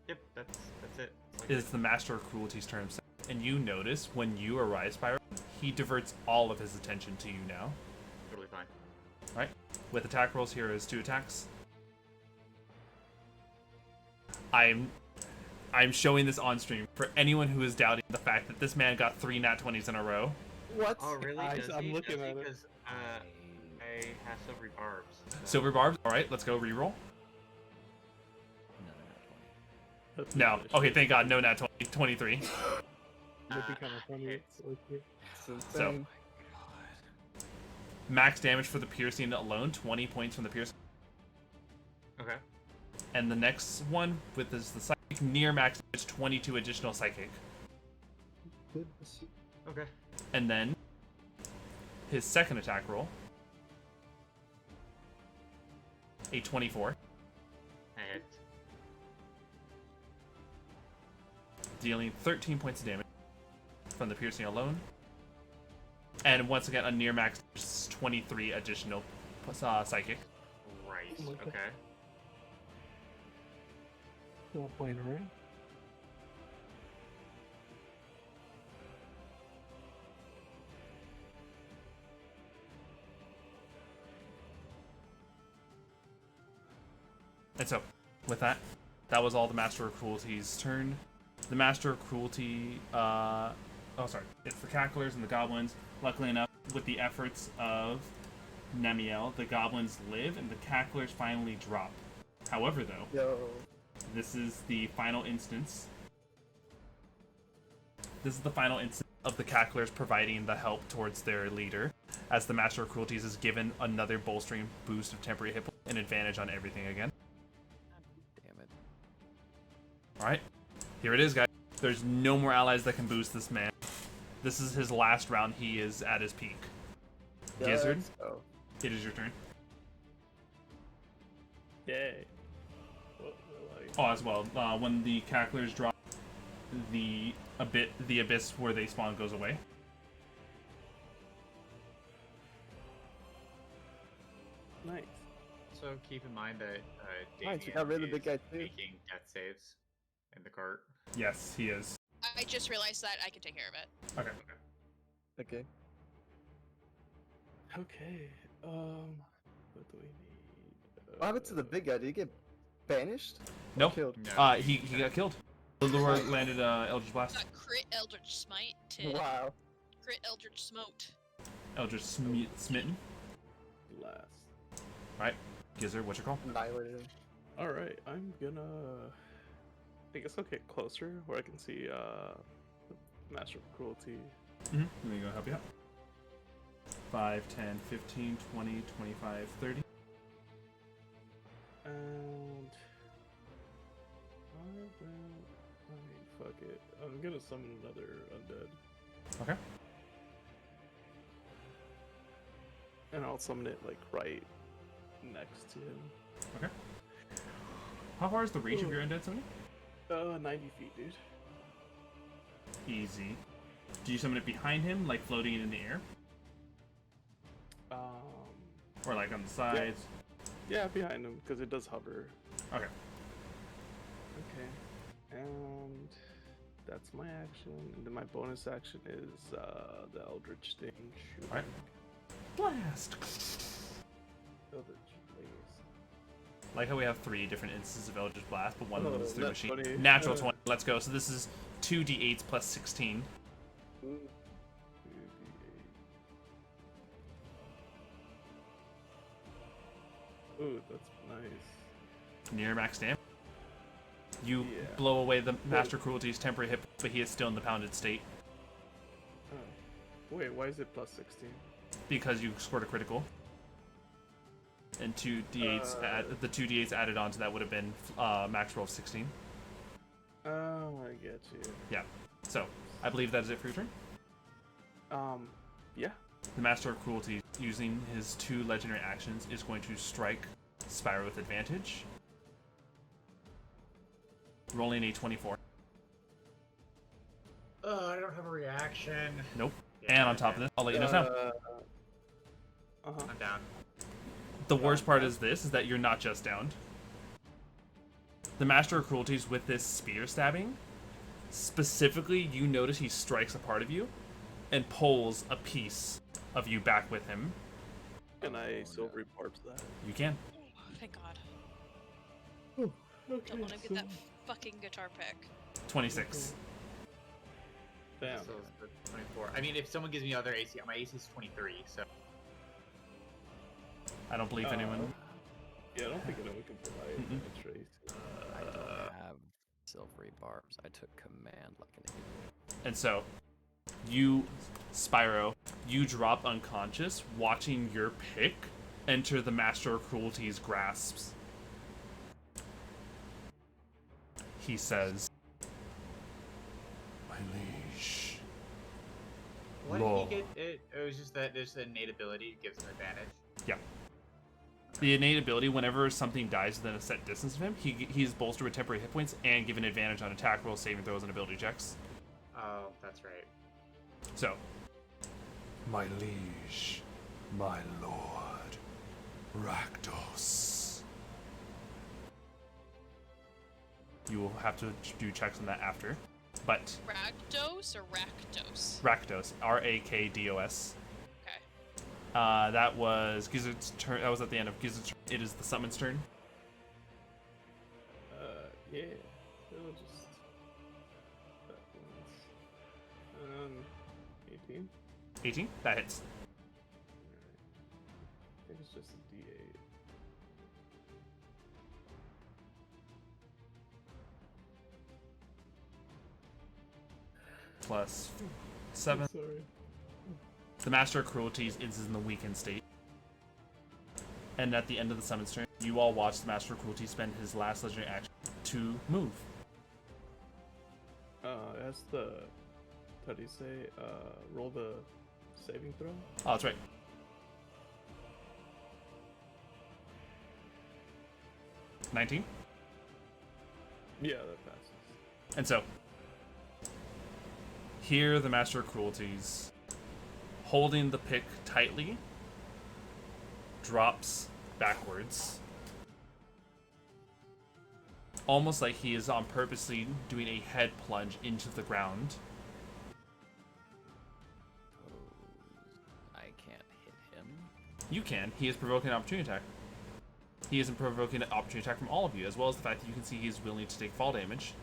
Yep, that's it. It's It's the Master of Cruelty's turn himself. And you notice when you arrive, Spyro, he diverts all of his attention to you now. totally fine. Alright, with attack rolls, here is 2 attacks. I'm showing this on stream for anyone who is doubting the fact that this man got 3 nat 20s in a row. What? Oh, really? Does I'm he? looking Does he? at it. Because I have silvery barbs. so- Silver barbs. Alright, let's go reroll. No. Okay, thank God, no nat 20, 23. That'd be kind of funny. hits. Okay. So, max damage for the piercing alone, 20 points from the piercing. Okay. And the next one with the psychic, near max damage, 22 additional psychic. Goodness. Okay. And then his second attack roll, a 24, I hit. dealing 13 points of damage from the piercing alone. And once again, a near max damage, 23 additional psychic. Right. Oh my God. Okay. Not playing around. And so, with that, that was all the Master of Cruelty's turn. The Master of Cruelty, it's the Cacklers and the Goblins. Luckily enough, with the efforts of Namielle, the Goblins live and the Cacklers finally drop. However, though, this is the final instance. This is the final instance of the Cacklers providing the help towards their leader, as the Master of Cruelties is given another bolstering boost of temporary hit points and advantage on everything again. Damn it. Alright, here it is, guys. There's no more allies that can boost this man. This is his last round. He is at his peak. Gizzard, it is your turn. Yay. Oh, as well. When the Cacklers drop, the abyss where they spawn goes away. Nice. So keep in mind that Nice, we got rid of the big guy too. making death saves in the cart. Yes, he is. I just realized that I can take care of it. Okay. Okay. Okay. What do we need? What happened to the big guy? Did he get banished? Or Nope. Killed? He got killed. Lilura landed Eldritch Blast. Crit Eldritch Smite to Wow. crit Eldritch Smote. Eldritch Smitten. Last. Alright. Gizzard, what's your call? Annihilated him. Alright, I'm gonna... I guess I'll get closer where I can see Master of Cruelty. Mm-hmm. Let me go help you out. 5, 10, 15, 20, 25, 30. And... fuck it. I'm gonna summon another undead. Okay. And I'll summon it, like, right next to him. Okay. How far is the reach of your undead summoning? 90 feet, dude. Easy. Do you summon it behind him, like floating it in the air? Or like on the sides? Yeah, behind him, because it does hover. Okay. Okay. And that's my action. And then my bonus action is the Eldritch Sting. Alright. Blast! Eldritch Blaze. Like how we have 3 different instances of Eldritch Blast, but one of them is through nat machine. 20. Natural 20. Let's go. So this is 2d8s plus 16. Ooh. 2d8. Ooh, that's nice. Near max damage. You Yeah. blow away the Master Cruelty's temporary hit, but he is still in the pounded state. Oh. Wait, why is it plus 16? Because you scored a critical. And 2d8s the 2d8s added on to that would have been max roll of 16. Oh, I get you. Yeah. So, I believe that is it for your turn. Yeah. The Master of Cruelty, using his 2 legendary actions, is going to strike Spyro with advantage. Rolling a 24. Oh, I don't have a reaction. Nope. Yeah, And on top of this, I'll let you know now. I'm down. The worst part is that you're not just downed. The Master of Cruelties with this spear stabbing, specifically, you notice he strikes a part of you and pulls a piece of you back with him. Can I silvery barbs that? You can. Oh, thank God. Okay, Don't want to get that fucking guitar pick. 26. Damn. So it's the 24. I mean, if someone gives me other AC, my AC is 23, so. I don't believe anyone. Yeah, I don't think anyone can provide a trace. I don't have silvery barbs. I took command like an idiot. And so, you, Spyro, you drop unconscious, watching your pick enter the Master of Cruelty's grasps. He says, "My liege." What did Lord. he get? It was just that there's an innate ability that gives him advantage. Yeah. The innate ability, whenever something dies within a set distance of him, he's bolstered with temporary hit points and given advantage on attack rolls, saving throws, and ability checks. Oh, that's right. So, my liege, my lord, Rakdos. You will have to do checks on that after, but Rakdos or Rakdos? Rakdos, Rakdos. Okay. That was Gizzard's turn. That was at the end of Gizzard's turn. It is the summon's turn. Yeah. It'll just... That one's... 18? 18? That hits. I think it's just a D8. Plus 7. Sorry. The Master of Cruelties is in the weakened state. And at the end of the summon's turn, you all watch the Master of Cruelty spend his last legendary action to move. That's the... How do you say? Roll the saving throw? Oh, that's right. $19? Yeah, that passes. And so, here the Master of Cruelties, holding the pick tightly, drops backwards. Almost like he is on purposely doing a head plunge into the ground. I can't hit him. You can. He is provoking an opportunity attack. He isn't provoking an opportunity attack from all of you, as well as the fact that you can see he is willing to take fall damage.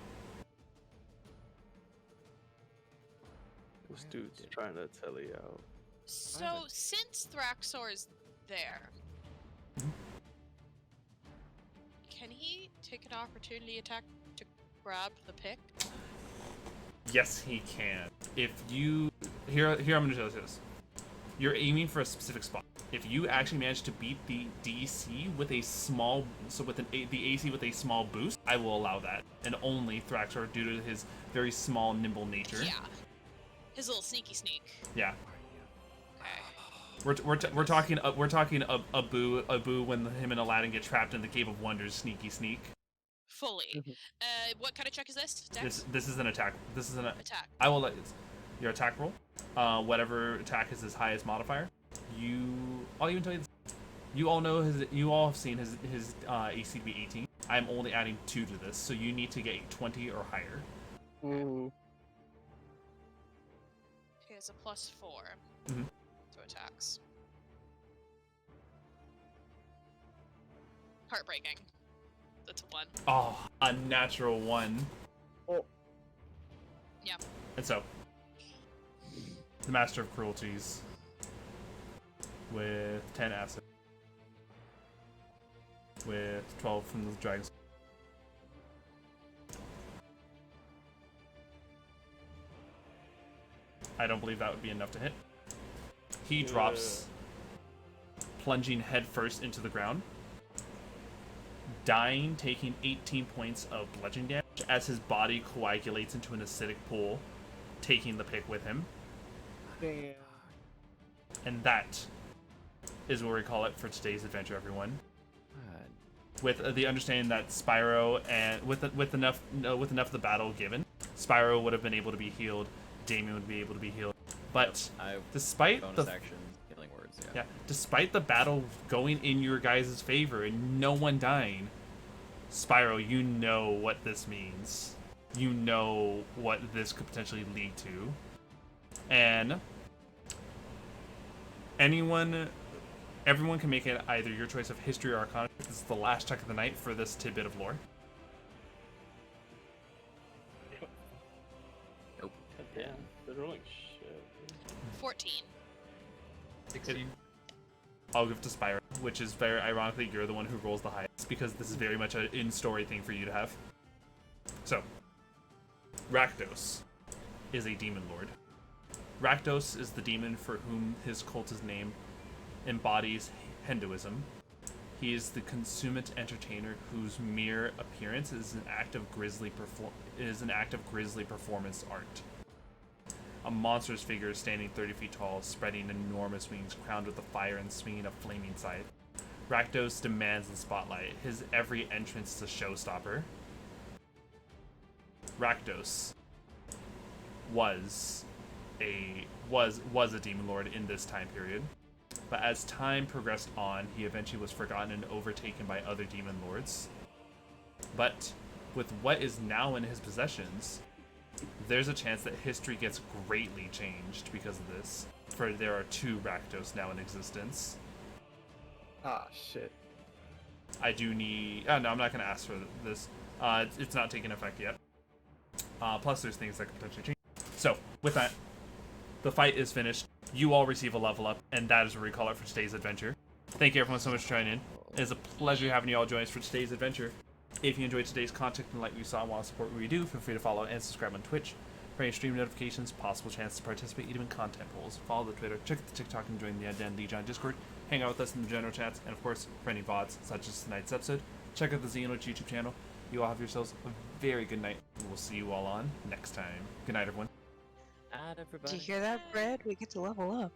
This dude's trying to telly out. So, since Thraxor's there, can he take an opportunity attack to grab the pick? Yes, he can. If you here, I'm gonna tell you this. You're aiming for a specific spot. If you actually manage to beat the DC with a small, the AC with a small boost, I will allow that, and only Thraxor due to his very small, nimble nature. Yeah. His little sneaky sneak. Yeah. Okay. We're talking Abu when him and Aladdin get trapped in the Cave of Wonders, sneaky sneak. Fully. What kind of check is this? Dex? This is an attack. This is an attack. I will let your attack roll. Whatever attack is his highest modifier. I'll even tell you this. You all know you all have seen his AC to be 18. I'm only adding 2 to this, so you need to get a 20 or higher. Ooh. He has a +4 Mm-hmm. to attacks. Heartbreaking. That's a 1. Oh, a natural 1. Oh. Yep. And so, the Master of Cruelties with 10 acid, with 12 from the dragons. I don't believe that would be enough to hit. He drops, plunging headfirst into the ground, dying, taking 18 points of bludgeoning damage as his body coagulates into an acidic pool, taking the pick with him. Damn. And that is what we call it for today's adventure, everyone. With the understanding that Spyro and with enough of the battle given, Spyro would have been able to be healed. Damien would be able to be healed. But despite the action, healing words, despite the battle going in your guys' favor and no one dying, Spyro, you know what this means. You know what this could potentially lead to. And everyone can make it either your choice of history or arcana. This is the last check of the night for this tidbit of lore. Nope. Damn, they're rolling shit. 14. 16. I'll give it to Spyro, which is very ironically you're the one who rolls the highest because this is very much an in-story thing for you to have. So, Rakdos is a demon lord. Rakdos is the demon for whom his cult is named, embodies Hinduism. He is the consummate entertainer whose mere appearance is an act of grisly performance art. A monstrous figure standing 30 feet tall, spreading enormous wings, crowned with a fire and swinging a flaming scythe. Rakdos demands the spotlight. His every entrance is a showstopper. Rakdos was a demon lord in this time period, but as time progressed on, he eventually was forgotten and overtaken by other demon lords. But with what is now in his possessions, there's a chance that history gets greatly changed because of this, for there are 2 Rakdos now in existence. Ah, shit. I do need... no, I'm not going to ask for this. It's not taking effect yet. Plus, there's things that could potentially change. So, with that, the fight is finished. You all receive a level up, and that is what we call it for today's adventure. Thank you everyone so much for joining in. It is a pleasure having you all join us for today's adventure. If you enjoyed today's content and like we saw and want to support what we do, feel free to follow and subscribe on Twitch for any stream notifications, possible chance to participate even in content polls. Follow the Twitter, check the TikTok, and join the Identity John Discord. Hang out with us in the general chats, and of course, for any VODs such as tonight's episode, check out the Xehanort YouTube channel. You all have yourselves a very good night, and we'll see you all on next time. Good night, everyone. Did you hear that, Brad? We get to level up.